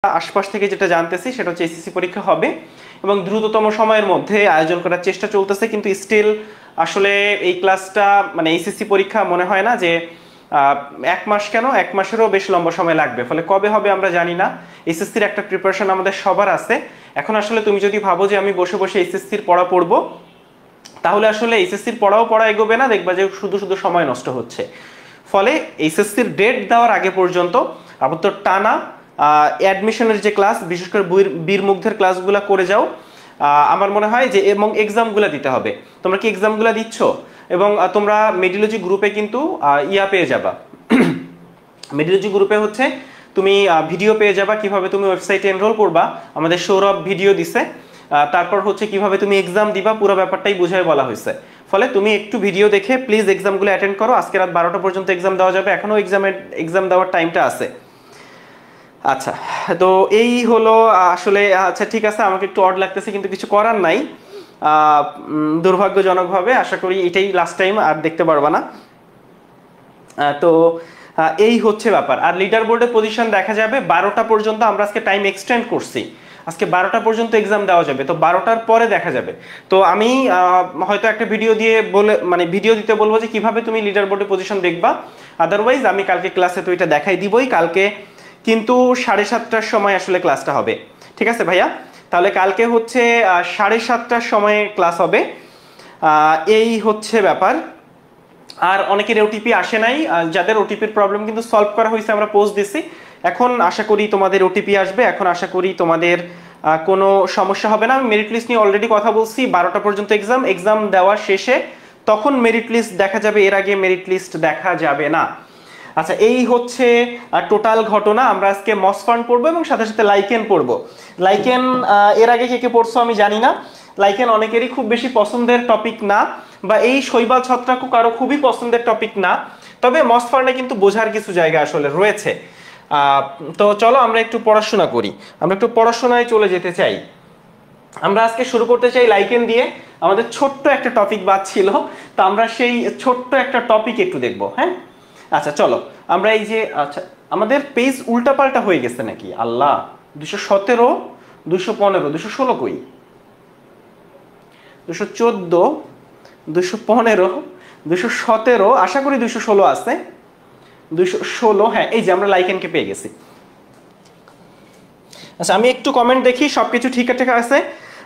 আশপাশ থেকে যেটা জানতেছি সেটা হচ্ছে এসএসসি পরীক্ষা হবে এবং দ্রুততম সময়ের মধ্যে আয়োজন করার চেষ্টা চলতেছে, কিন্তু স্টিল আসলে এই ক্লাসটা মানে এসএসসি পরীক্ষা মনে হয় না যে 1 মাস কেন 1 মাসেরও বেশ লম্বা সময় লাগবে, ফলে কবে হবে আমরা জানি না। এসএসসির একটা প্রিপারেশন আমাদের সবার আছে। এখন আসলে তুমি যদি ভাবো যে আমি বসে বসে এসএসসির পড়া পড়বো, তাহলে আসলে এসএসসির পড়া এগোবে না, দেখবা যে শুধু শুধু সময় নষ্ট হচ্ছে। ফলে এসএসসির ডেট দেওয়ার আগে পর্যন্ত আপাতত টানা অ্যাডমিশনের যে ক্লাস, বিশেষ করে বীর মুগ্ধের ক্লাসগুলো করে যাও। আমার মনে হয় যে এবং এক্সামগুলো দিতে হবে। তোমরা কি এক্সামগুলো দিচ্ছ? এবং তোমরা মেডিলজি গ্রুপে কিন্তু পেয়ে যাবা। মেডিলজি গ্রুপে হচ্ছে তুমি ভিডিও পেয়ে যাবা কিভাবে তুমি ওয়েবসাইটে এনরোল করবা, আমাদের সৌরভ ভিডিও দিছে। তারপর হচ্ছে কিভাবে তুমি এক্সাম দিবা, পুরো ব্যাপারটাই বুঝায় বলা হয়েছে। ফলে তুমি একটু ভিডিও দেখে প্লিজ এক্সামগুলো অ্যাটেন্ড করো। আজকে রাত 12টা পর্যন্ত এক্সাম দেওয়া যাবে, এখনো এক্সাম দেওয়ার টাইমটা আছে। আচ্ছা, তো এই হলো আসলে। আচ্ছা ঠিক আছে, আমাকে একটু অড লাগতেছে কিন্তু কিছু করার নাই, দুর্ভাগ্যজনকভাবে। আশা করি এটাই লাস্ট টাইম, আর দেখতে পারবা না। তো এই হচ্ছে ব্যাপার। আর লিডার বোর্ডের পজিশন দেখা যাবে 12টা পর্যন্ত। আমরা আজকে টাইম এক্সটেন্ড করছি, আজকে 12টা পর্যন্ত এক্সাম দেওয়া যাবে, তো 12টার পরে দেখা যাবে। তো আমি হয়তো একটা ভিডিও দিয়ে মানে ভিডিও দিতে বলবো যে কিভাবে তুমি লিডার বোর্ডের পজিশন দেখবা। আদারওয়াইজ আমি কালকে ক্লাসে তো এটা দেখাই দিবই। কালকে কিন্তু 7:30টার সময় আসলে ক্লাসটা হবে, ঠিক আছে ভাইয়া? তাহলে কালকে হচ্ছে 7:30টার সময় ক্লাস হবে। এই হচ্ছে ব্যাপার। আর অনেকের ওটিপি আসে নাই, যাদের ওটিপির প্রবলেম কিন্তু সলভ করা হয়েছে, আমরা পোস্ট দিছি। এখন আশা করি তোমাদের ওটিপি আসবে, এখন আশা করি তোমাদের কোনো সমস্যা হবে না। আমি মেরিট লিস্ট নিয়ে অলরেডি কথা বলছি। 12টা পর্যন্ত এক্সাম দেওয়ার শেষে তখন মেরিট লিস্ট দেখা যাবে, এর আগে মেরিট লিস্ট দেখা যাবে না। আচ্ছা, এই হচ্ছে টোটাল ঘটনা। আমরা আজকে মসফান্ড পড়বো এবং সাথে সাথে লাইকেন পড়বো। লাইকেন এর আগে কে পড়ছো আমি জানি না। লাইকেন অনেকেরই খুব বেশি পছন্দের টপিক না, বা এই শৈবাল ছত্রাকও কারো খুবই পছন্দের টপিক না, তবে মসফান্ডে কিন্তু বোঝার কিছু জায়গা আসলে রয়েছে। তো চলো আমরা একটু পড়াশোনা করি, আমরা একটু পড়াশোনায় চলে যেতে চাই। আমরা আজকে শুরু করতে চাই লাইকেন দিয়ে। আমাদের ছোট্ট একটা টপিক বাদ ছিল, তো আমরা সেই ছোট্ট একটা টপিক একটু দেখবো। হ্যাঁ, আচ্ছা চলো আমরা এই যে, আচ্ছা আমাদের পেজ উল্টাপাল্টা হয়ে গেছে নাকি? আল্লাহ, 217, 215, 216 কই? 214, 215, 217, আশা করি 216 আছে। 216, হ্যাঁ এই যে আমরা লাইকেনকে পেয়ে গেছি। আচ্ছা আমি একটু কমেন্ট দেখি, সবকিছু ঠিকঠাক আছে।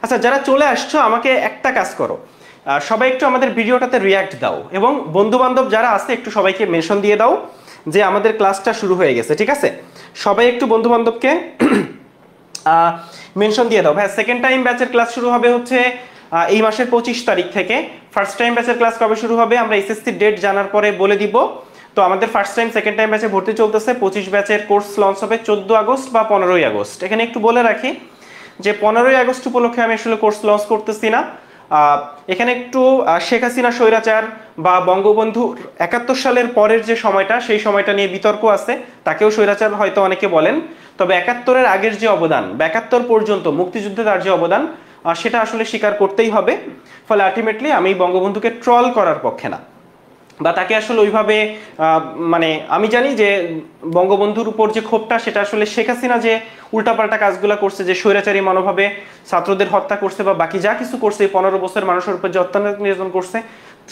আচ্ছা যারা চলে আসছো আমাকে একটা কাজ করো, সবাই একটু আমাদের ভিডিওটাতে রিয়াক্ট দাও, এবং বন্ধু বান্ধব যারা আছে একটু সবাইকে মেনশন দিয়ে দাও যে আমাদের ক্লাসটা শুরু হয়ে গেছে, ঠিক আছে? সবাই একটু বন্ধু বান্ধবকে মেনশন দিয়ে দাও। ভাই সেকেন্ড টাইম ব্যাচের ক্লাস শুরু হবে হচ্ছে এই মাসের 25 তারিখ থেকে। ফার্স্ট টাইম ব্যাচের ক্লাস কবে শুরু হবে আমরা এসএসসি ডেট জানার পরে বলে দিব। তো আমাদের ফার্স্ট টাইম সেকেন্ড টাইম ব্যাচে ভর্তি চলতেছে। 25 ব্যাচের কোর্স লঞ্চ হবে 14 আগস্ট বা 15ই আগস্ট। এখানে একটু বলে রাখি যে 15ই আগস্ট উপলক্ষে আমি আসলে কোর্স লঞ্চ করতেছি না। এখানে একটু শেখ হাসিনা স্বৈরাচার বা বঙ্গবন্ধু 71 সালের পরের যে সময়টা, সেই সময়টা নিয়ে বিতর্ক আছে। তাকেও স্বৈরাচার হয়তো অনেকে বলেন, তবে 71-এর আগের যে অবদান বা 71 পর্যন্ত মুক্তিযুদ্ধে তার যে অবদান, সেটা আসলে স্বীকার করতেই হবে। ফলে আলটিমেটলি আমি বঙ্গবন্ধুকে ট্রল করার পক্ষে না, বা তাকে আসলে ওইভাবে মানে আমি জানি যে বঙ্গবন্ধুর উপর যে ক্ষোভটা, সেটা আসলে শেখ হাসিনা যে উল্টাপাল্টা কাজগুলো করছে, যে স্বৈরাচারী মনোভাবে ছাত্রদের হত্যা করছে বা বাকি যা কিছু করছে, 15 বছর মানুষের উপর যে অত্যাচার নির্যাতন করছে,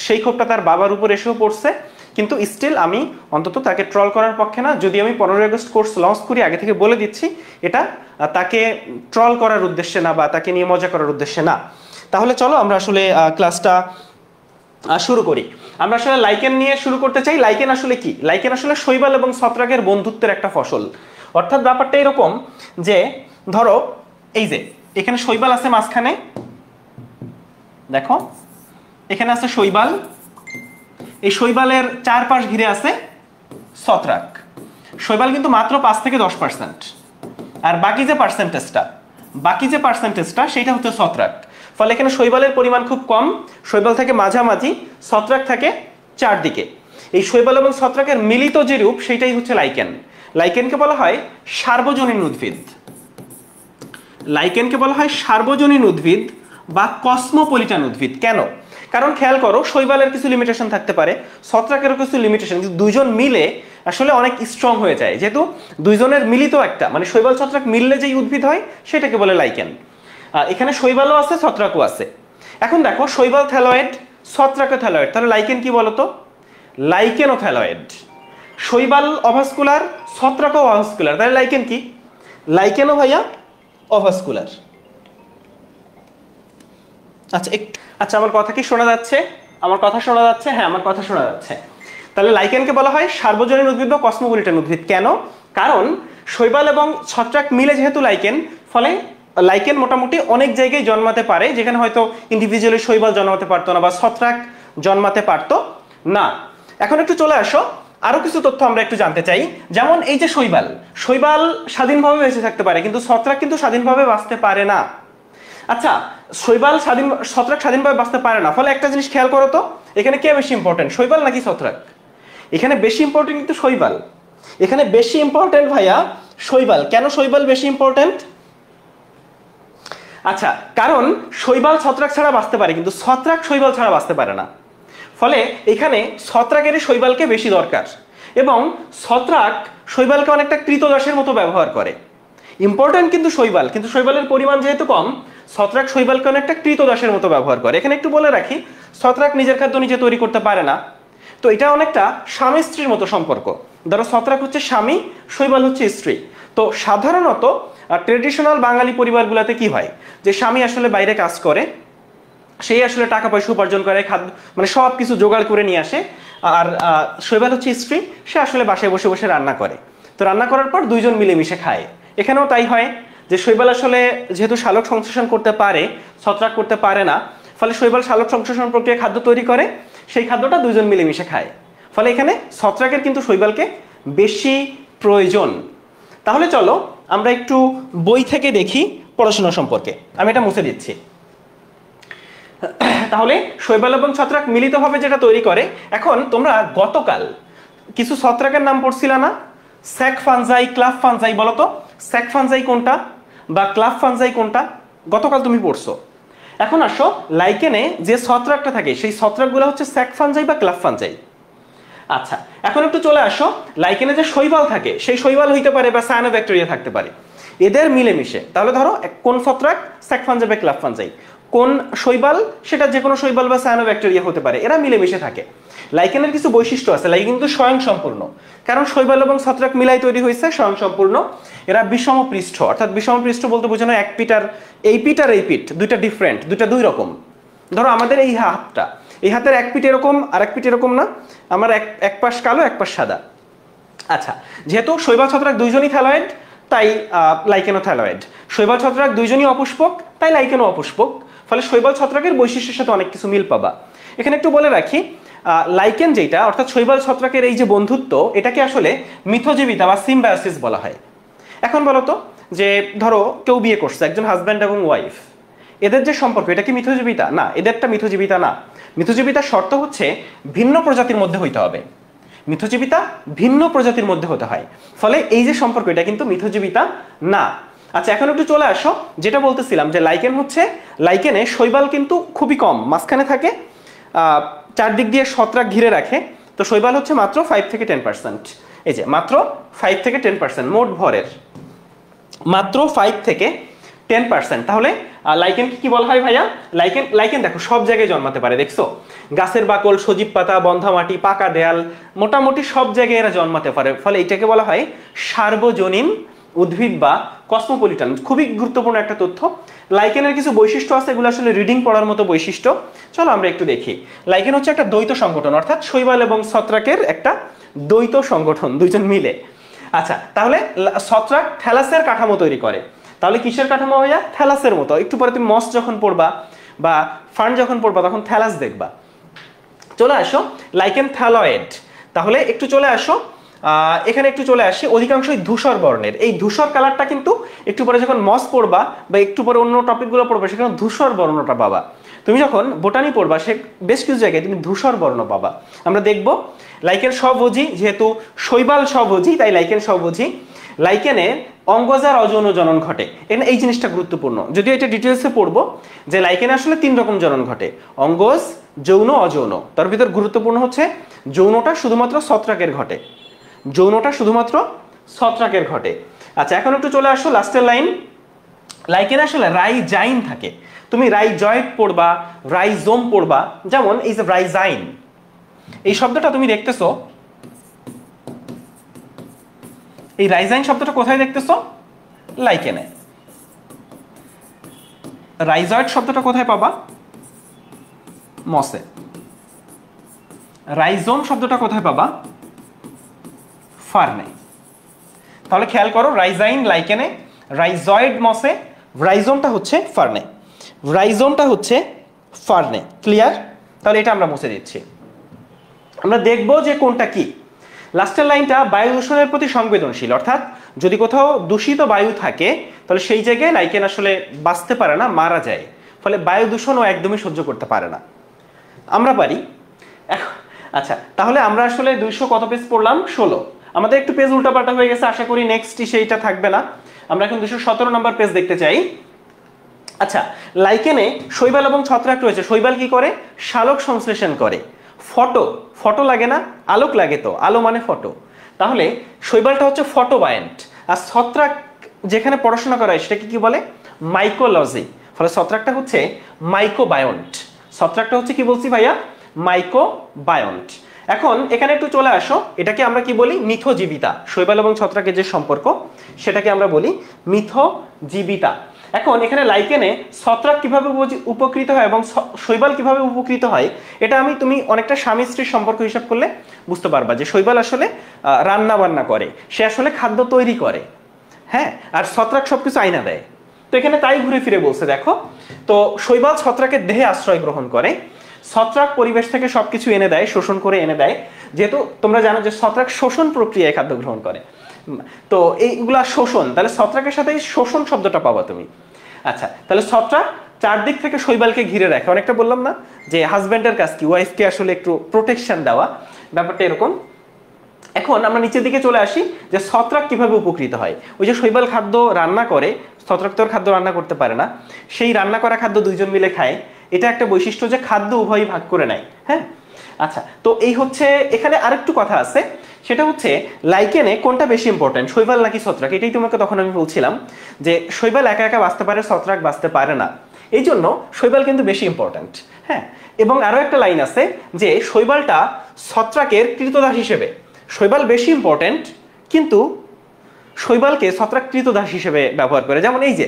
সেই ক্ষোভটা তার বাবার উপর এসেও পড়ছে। কিন্তু স্টিল আমি অন্তত তাকে ট্রল করার পক্ষে না। যদি আমি 15ই আগস্ট কোর্স লঞ্চ করি, আগে থেকে বলে দিচ্ছি, এটা তাকে ট্রল করার উদ্দেশ্যে না বা তাকে নিয়ে মজা করার উদ্দেশ্যে না। তাহলে চলো আমরা আসলে ক্লাসটা শুরু করি। আমরা আসলে লাইকেন নিয়ে শুরু করতে চাই। লাইকেন আসলে কি? লাইকেন আসলে শৈবাল এবং ছত্রাকের বন্ধুত্বের একটা ফসল। অর্থাৎ ব্যাপারটা এরকম যে ধরো এই যে এখানে শৈবাল আছে মাঝখানে, দেখো এখানে আছে শৈবাল, এই শৈবালের চারপাশ ঘিরে আছে ছত্রাক। শৈবাল কিন্তু মাত্র 5 থেকে 10%, আর বাকি যে পার্সেন্টেজটা সেটা হচ্ছে ছত্রাক। ফলে এখানে শৈবালের পরিমাণ খুব কম, শৈবাল থাকে মাঝামাঝি, ছত্রাক থাকে চারদিকে। এই শৈবাল এবং ছত্রাকের মিলিত যে রূপ, সেটাই হচ্ছে লাইকেন। লাইকেনকে বলা হয় সার্বজনীন উদ্ভিদ। লাইকেনকে বলা হয় সার্বজনীন উদ্ভিদ বা কসমোপলিটান উদ্ভিদ। কেন? কারণ খেয়াল করো, শৈবালের কিছু লিমিটেশন থাকতে পারে, ছত্রাকেরও কিছু লিমিটেশন, কিন্তু দুজন মিলে আসলে অনেক স্ট্রং হয়ে যায়, যেহেতু দুইজনের মিলিত একটা মানে শৈবাল ছত্রাক মিললে যেই উদ্ভিদ হয় সেটাকে বলে লাইকেন। এখানে শৈবালও আছে ছত্রাকও আছে। এখন দেখো শৈবাল থ্যালয়েড, ছত্রাকও থ্যালয়েড, তাহলে লাইকেন কি বলতো? লাইকেনও থ্যালয়েড। শৈবাল অভাস্কুলার, ছত্রাকও অভাস্কুলার, তাহলে লাইকেন কি? লাইকেনও ভাইয়া অভাস্কুলার। আচ্ছা আমার কথা কি শোনা যাচ্ছে? আমার কথা শোনা যাচ্ছে? হ্যাঁ আমার কথা শোনা যাচ্ছে। তাহলে লাইকেনকে বলা হয় সার্বজনীন উদ্ভিদ বা কসমোপলিটান উদ্ভিদ। কেন? কারণ শৈবাল এবং ছত্রাক মিলে যেহেতু লাইকেন, ফলে লাইকেন মোটামুটি অনেক জায়গায় জন্মাতে পারে, যেখানে হয়তো ইন্ডিভিজুয়ালি শৈবাল জন্মাতে পারতো না বা ছত্রাক জন্মাতে পারতো না। এখন একটু চলে আসো, আরো কিছু তথ্য আমরা একটু জানতে চাই। যেমন এই যে শৈবাল, শৈবাল স্বাধীনভাবে বেঁচে থাকতে পারে, কিন্তু ছত্রাক কিন্তু স্বাধীনভাবে বাঁচতে পারে না। আচ্ছা শৈবাল ছত্রাক স্বাধীনভাবে বাঁচতে পারে না, ফলে একটা জিনিস খেয়াল করো তো, এখানে কে বেশি ইম্পর্টেন্ট, শৈবাল নাকি ছত্রাক? এখানে বেশি ইম্পর্টেন্ট কিন্তু শৈবাল। এখানে বেশি ইম্পর্টেন্ট ভাইয়া শৈবাল। কেন শৈবাল বেশি ইম্পর্টেন্ট? আচ্ছা কারণ শৈবাল ছত্রাক ছাড়া বাঁচতে পারে, কিন্তু ছত্রাক শৈবাল ছাড়া বাঁচতে পারে না। ফলে এখানে ছত্রাকের শৈবালকে বেশি দরকার, এবং ছত্রাক শৈবালকে অনেকটা কৃতদাসের মতো ব্যবহার করে। ইম্পর্টেন্ট কিন্তু শৈবাল, কিন্তু শৈবালের পরিমাণ যেহেতু কম, ছত্রাক শৈবালকে অনেকটা কৃতদাসের মতো ব্যবহার করে। এখানে একটু বলে রাখি, ছত্রাক নিজের খাদ্য নিজে তৈরি করতে পারে না। তো এটা অনেকটা স্বামী স্ত্রীর মতো সম্পর্ক। ধরো ছত্রাক হচ্ছে স্বামী, শৈবাল হচ্ছে স্ত্রী। তো সাধারণত ট্রেডিশনাল বাঙালি পরিবারগুলোতে কি হয়, যে স্বামী আসলে বাইরে কাজ করে, সেই আসলে টাকা পয়সা উপার্জন করে, খাদ্য মানে সব কিছু জোগাড় করে নিয়ে আসে, আর শৈবাল হচ্ছে স্ত্রী, সে আসলে বাসায় বসে বসে রান্না করে। তো রান্না করার পর দুইজন মিলেমিশে খায়। এখানেও তাই হয়, যে শৈবাল আসলে যেহেতু শালক সংশ্লেষণ করতে পারে, ছত্রাক করতে পারে না, ফলে শৈবাল শালক সংশ্লেষণ প্রক্রিয়া খাদ্য তৈরি করে, সেই খাদ্যটা দুইজন মিলেমিশে খায়। ফলে এখানে ছত্রাকের কিন্তু শৈবালকে বেশি প্রয়োজন। তাহলে চলো আমরা একটু বই থেকে দেখি পড়াশোনা সম্পর্কে। আমি এটা মুছে দিচ্ছি। তাহলে শৈবাল এবং ছত্রাক মিলিতভাবে যেটা তৈরি করে, এখন তোমরা গতকাল কিছু ছত্রাকের নাম পড়ছিল না? স্যাক ফানজাই, ক্লাব ফানজাই, বলো তো স্যাক ফানজাই কোনটা বা ক্লাব ফানজাই কোনটা? গতকাল তুমি পড়ছো। এখন আসো, লাইকেনে যে ছত্রাকটা থাকে সেই ছত্রাকগুলো হচ্ছে স্যাক ফানজাই বা ক্লাব ফানজাই। আচ্ছা এখন একটু চলে আসো, লাইকেনে যে শৈবাল থাকে সেই শৈবাল হইতে পারে বা সায়ানোব্যাকটেরিয়া থাকতে পারে, এদের মিলেমিশে। তাহলে ধরো কোন ছত্রাক, স্যাক ফানজাই বা ক্লাব ফানজাই, কোন শৈবাল, সেটা যে কোনো শৈবাল বা সায়ানোব্যাকটেরিয়া হতে পারে, এরা মিলেমিশে থাকে। লাইকেনের কিছু বৈশিষ্ট্য আছে, লাইকেন কিন্তু স্বয়ংসম্পূর্ণ, কারণ শৈবাল এবং ছত্রাক মিলাই তৈরি হয়েছে, স্বয়ংসম্পূর্ণ। এরা বিষম পৃষ্ঠ, অর্থাৎ বিষম পৃষ্ঠ বলতে বোঝানো এক পিঠ আর এই পিঠ আর এই পিঠ দুইটা ডিফারেন্ট, দুইটা দুই রকম। ধরো আমাদের এই হাতটা, এই হাতের এক পিঠ এরকম আর এক পিঠ এরকম না, আমার এক পাশ কালো এক পাশ সাদা। আচ্ছা যেহেতু শৈবাল ছত্রাক দুইজনই থ্যালয়েড, তাই লাইকেনও থ্যালয়েড। শৈবাল ছত্রাক দুইজনই অপুষ্পক, তাই লাইকেনও অপুষ্পক। ফলে শৈবাল ছত্রাকের বৈশিষ্ট্যের সাথে অনেক কিছু মিল পাবা। এখানে একটু বলে রাখি, লাইকেন যেটা অর্থাৎ শৈবাল ছত্রাকের এই যে বন্ধুত্ব, এটাকে আসলে মিথজীবিতা বা সিম্বায়োসিস বলা হয়। এখন বলো তো, যে ধরো কেউ বিয়ে করছে, একজন হাজব্যান্ড এবং ওয়াইফ, এদের যে সম্পর্ক, এটা কি মিথজীবিতা? না, এদেরটা মিথজীবিতা না। মিথজীবিতার শর্ত হচ্ছে ভিন্ন প্রজাতির মধ্যে হইতে হবে। মিথজীবিতা ভিন্ন প্রজাতির মধ্যে হতে হয়, ফলে এই যে সম্পর্ক, এটা কিন্তু মিথজীবিতা না। আচ্ছা এখন একটু চলে আসো, যেটা বলতেছিলাম যে লাইকেন হচ্ছে, লাইকেনে শৈবাল কিন্তু খুবই কম, মাঝখানে থাকে, চারদিক দিয়ে ছত্রাক ঘিরে রাখে। তো শৈবাল হচ্ছে মাত্র 5 থেকে 10%। এই যে মাত্র 5 থেকে 10% মোট ভরের, মাত্র 5 থেকে 10%। তাহলে লাইকেন কি বলা হয় ভাইয়া? লাইকেন দেখো সব জায়গায় জন্মাতে পারে, দেখছো গাছের বাকল, সজীব পাতা, বন্ধা মাটি, পাকা দেয়াল, মোটামুটি সব জায়গায় এরা জন্মাতে পারে। ফলে এটাকে বলা হয় সার্বজনীন উদ্ভিদ বা কসমোপলিটান। খুবই গুরুত্বপূর্ণ একটা তথ্য। লাইকেনের কিছু বৈশিষ্ট্য আছে, এগুলো আসলে রিডিং পড়ার মতো বৈশিষ্ট্য। চলো আমরা একটু দেখি। লাইকেন হচ্ছে একটা দ্বৈত সংগঠন, অর্থাৎ শৈবাল এবং ছত্রাকের একটা দ্বৈত সংগঠন, দুইজন মিলে। আচ্ছা তাহলে ছত্রাক থ্যালাসের কাঠামো তৈরি করে। তাহলে কিসের কাঠামো ভাইয়া? থ্যালাসের মতো। একটু পরে তুমি মস যখন পড়বা বা ফার্ন যখন পড়বা, তখন থ্যালাস দেখবা। চলে আসো, লাইকেন থ্যালয়েড। তাহলে একটু চলে আসো, এখানে একটু চলে আসি, অধিকাংশই ধূসর বর্ণের। এই ধূসর কালারটা কিন্তু একটু পরে যখন মস পড়বা বা একটু পরে অন্য টপিকগুলো পড়বা, সেখানে ধূসর বর্ণটা পাবা। তুমি যখন বোটানি পড়বা, সে বেশ কিছু জায়গায় তুমি ধূসর বর্ণ পাবা। আমরা দেখব লাইকেন স্বভোজী, যেহেতু শৈবাল স্বভোজী তাই লাইকেন স্বভোজী। লাইকেনের অঙ্গজার অযৌন জনন ঘটে, এই জিনিসটা গুরুত্বপূর্ণ। যদিও এটা ডিটেলসে পড়বো যে লাইকেনে আসলে 3 রকম জনন ঘটে, অঙ্গজ, যৌন, অযৌন। তার ভিতর গুরুত্বপূর্ণ হচ্ছে যৌনটা শুধুমাত্র ছত্রাকের ঘটে, যৌনটা শুধুমাত্র ছত্রাকের ঘটে। আচ্ছা, এখন একটু চলে আসো লাস্টের লাইন। লাইকেনে আসলে রাইজাইন থাকে, তুমি রাইজয়েড পড়বা, রাইজোম পড়বা। যেমন এই যে রাইজাইন, এই শব্দটা তুমি দেখতেছো, এই রাইজাইন শব্দটা কোথায় দেখতেছো? লাইকেনে। রাইজয়েড শব্দটা কোথায় পাবা? মসে। রাইজোম শব্দটা কোথায় পাবা? ফার্নে। তাহলে খেয়াল করো, রাইজাইন লাইকেনে, রাইজয়েড মসে, রাইজোমটা হচ্ছে ফার্নে, রাইজোমটা হচ্ছে ফার্নে। ক্লিয়ার? তাহলে এটা আমরা মুছে দিচ্ছি। আমরা দেখব যে কোনটা কি। লাস্টের লাইনটা বায়ু দূষণের প্রতি সংবেদনশীল, অর্থাৎ যদি কোথাও দূষিত বায়ু থাকে তাহলে সেই জায়গায় লাইকেন আসলে বাঁচতে পারে না, মারা যায়। ফলে বায়ু দূষণও একদমই সহ্য করতে পারে না। আমরা পারি। আচ্ছা, তাহলে আমরা আসলে 200 কত পেজ পড়লাম? 16। আমাদের একটু পেজ উল্টাপাল্টা হয়ে গেছে, আশা করি নেক্সটই সেইটা থাকবে না। আমরা এখন 217 নম্বর পেজ দেখতে চাই। আচ্ছা, লাইকেনে শৈবাল এবং ছত্রাক রয়েছে। শৈবাল কি করে? সালোক সংশ্লেষণ করে। ফটো, ফটো লাগে না? আলোক লাগে তো, আলো মানে ফটো। তাহলে শৈবালটা হচ্ছে ফটোবায়েন্ট, আর ছত্রাক যেখানে পড়াশোনা করা হয় সেটাকে কি বলে? মাইকোলজি। ফলে ছত্রাকটা হচ্ছে মাইকোবায়ন্ট। ছত্রাকটা হচ্ছে কি বলছি ভাইয়া? মাইকোবায়ন্ট। এখন এখানে একটু চলে আসো, এটাকে আমরা কি বলি? মিথজীবিতা। শৈবাল এবং ছত্রাকের যে সম্পর্ক সেটাকে আমরা বলি মিথজীবিতা। এখন এখানে লাইকেনে ছত্রাক কিভাবে উপকৃত হয় এবং শৈবাল কিভাবে উপকৃত হয়, এটা তুমি অনেকটা স্বামী স্ত্রীর সম্পর্ক হিসাব করলে বুঝতে পারবা যে শৈবাল আসলে রান্না বান্না করে, সে আসলে খাদ্য তৈরি করে, হ্যাঁ, আর ছত্রাক সবকিছু আইনা দেয়। তো এখানে তাই ঘুরে ফিরে বলছে, দেখো তো শৈবাল ছত্রাকের দেহে আশ্রয় গ্রহণ করে, ছত্রাক পরিবেশ থেকে সবকিছু এনে দেয়, শোষণ করে এনে দেয়। যেহেতু তোমরা জানো যে ছত্রাক শোষণ প্রক্রিয়ায় খাদ্য গ্রহণ করে, তো এইগুলা শোষণ, তাহলে ছত্রাকের সাথে শোষণ শব্দটা পাবা তুমি। আচ্ছা, তাহলে ছত্রাক চারদিক থেকে শৈবালকে ঘিরে রাখে। অনেকটা বললাম না যে হাজব্যান্ডের কাজ কি, ওয়াইফকে আসলে একটু প্রোটেকশন দেওয়া, ব্যাপারটা এরকম। এখন আমরা নিচের দিকে চলে আসি যে ছত্রাক কিভাবে উপকৃত হয়। ওই যে শৈবাল খাদ্য রান্না করে, ছত্রাক তো খাদ্য রান্না করতে পারে না, সেই রান্না করা খাদ্য দুইজন মিলে খায়। এটা একটা বৈশিষ্ট্য যে খাদ্য উভয়ই ভাগ করে নেয়, হ্যাঁ। আচ্ছা, তো এই হচ্ছে, এখানে আরেকটু কথা আছে, সেটা হচ্ছে লাইকেনে কোনটা বেশি ইম্পর্টেন্ট, শৈবাল নাকি ছত্রাক? এটাই তোমাকে তখন আমি বলছিলাম যে শৈবাল একা একা বাঁচতে পারে, ছত্রাক বাঁচতে পারে না, এই জন্য শৈবাল কিন্তু বেশি ইম্পর্টেন্ট, হ্যাঁ। এবং আরো একটা লাইন আছে যে শৈবালটা ছত্রাকের কৃতদাস হিসেবে, শৈবাল বেশি ইম্পর্টেন্ট কিন্তু শৈবালকে ছত্রাক কৃতদাস হিসেবে ব্যবহার করে। যেমন এই যে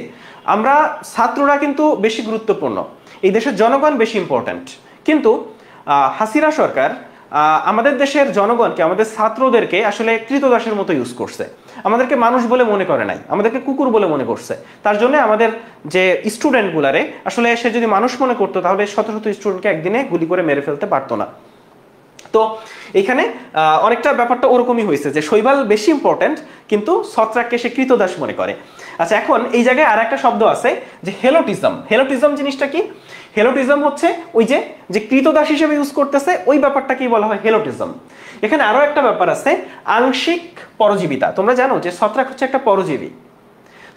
আমরা ছাত্ররা কিন্তু বেশি গুরুত্বপূর্ণ, এই দেশের জনগণ বেশি ইম্পর্টেন্ট, কিন্তু হাসিনা সরকার আমাদের দেশের জনগণকে, আমাদের ছাত্রদেরকে আসলে কৃতদাসের মতো ইউজ করছে, আমাদেরকে মানুষ বলে মনে করে নাই, আমাদেরকে কুকুর বলে মনে করছে। তার জন্য আমাদের যে স্টুডেন্টগুলারে আসলে সে যদি মানুষ মনে করতো তাহলে শত শত স্টুডেন্টকে একদিনে গুলি করে মেরে ফেলতে পারতো না। তো এখানে অনেকটা ব্যাপারটা ওরকমই হয়েছে যে শৈবাল বেশি ইম্পর্টেন্ট কিন্তু ছত্রাককে সে কৃতদাস মনে করে। আচ্ছা, এখন এই জায়গায় আর একটা শব্দ আছে যে হেলোটিজম। হেলোটিজম জিনিসটা কি? হেলোটিজম হচ্ছে ওই যে কৃতদাস হিসেবে ইউজ করতেছে, ওই ব্যাপারটাকেই বলা হয় হেলোটিজম। এখানে আরো একটা ব্যাপার আছে, আংশিক পরজীবিতা। তোমরা জানো যে ছত্রাক হচ্ছে একটা পরজীবী,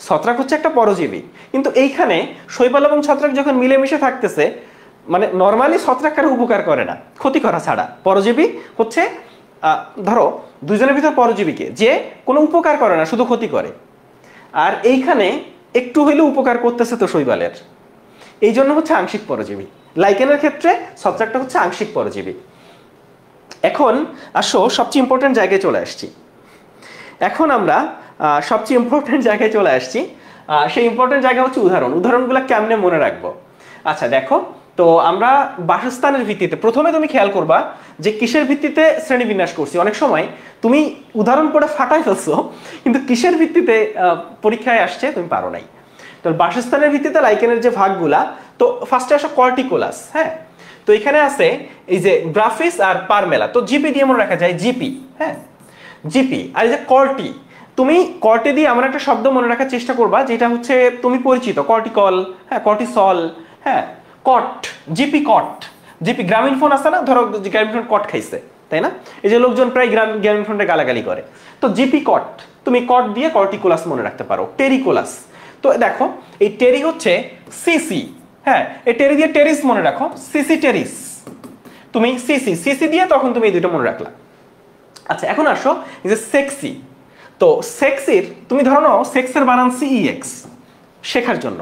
ছত্রাক হচ্ছে একটা পরজীবী, কিন্তু এইখানে শৈবাল এবং ছত্রাক যখন মিলেমিশে থাকতেছে, মানে নরমালি ছত্রাক কারো উপকার করে না, ক্ষতি করা ছাড়া। পরজীবী হচ্ছে ধরো দুজনের ভিতর পরজীবীকে যে কোনো উপকার করে না, শুধু ক্ষতি করে, আর এইখানে একটু হইলেও উপকার করতেছে তো শৈবালের, এই জন্য হচ্ছে আংশিক পরজীবী। লাইকেনের ক্ষেত্রে ছত্রাকটা হচ্ছে আংশিক পরজীবী। এখন আসো সবচেয়ে ইম্পর্টেন্ট জায়গায় চলে আসছি। এখন আমরা সবচেয়ে ইম্পর্টেন্ট জায়গায় চলে আসছি। সেই ইম্পর্টেন্ট জায়গা হচ্ছে উদাহরণ। উদাহরণগুলো কেমনে মনে রাখবো? আচ্ছা দেখো, তো আমরা বাসস্থানের ভিত্তিতে, প্রথমে তুমি খেয়াল করবা যে কিসের ভিত্তিতে শ্রেণীবিন্যাস করছি। অনেক সময় তুমি উদাহরণ পড়ে ফাটাই ফেলছো, কিন্তু কিসের ভিত্তিতে পরীক্ষায় আসছে তুমি পারো নাই। তো বাসস্থানের ভিত্তিতে লাইকেনের যে ভাগগুলা, তো ফার্স্টে আসো কর্টিকোলাস, হ্যাঁ। তো এখানে আছে এই যে গ্রাফিস আর পারমেলা, তো জিপি দিয়ে মনে রাখা যায়, জিপি, হ্যাঁ, জিপি। আর এই যে কর্টি, তুমি কর্টি দিয়ে আমার একটা শব্দ মনে রাখার চেষ্টা করবা যেটা হচ্ছে তুমি পরিচিত, কর্টিকল, হ্যাঁ, কর্টিসল, হ্যাঁ, কট, জিপি কট। জিপি গ্রামীণ ফোন আছে না, ধরো গ্রামীণ ফোন কট খাইছে, তাই না? এই যে লোকজন প্রায় গ্রামীণ ফোনটা গালাগালি করে, তো জিপি কট, তুমি কট দিয়ে কর্টিকোলাস মনে রাখতে পারো। টেরিকোলাস, তো দেখো এই টেরি হচ্ছে সিসি, হ্যাঁ, এই টেরি দিয়ে টেরিস মনে রাখো, সিসি টেরিস, তুমি সিসি সিসি দিয়ে তখন তুমি এই দুটো মনে রাখলা। আচ্ছা এখন আসো এই যে সেক্সি, তো সেক্সির তুমি ধরো নাও সেক্সের বানান সিইএক্স শেখার জন্য,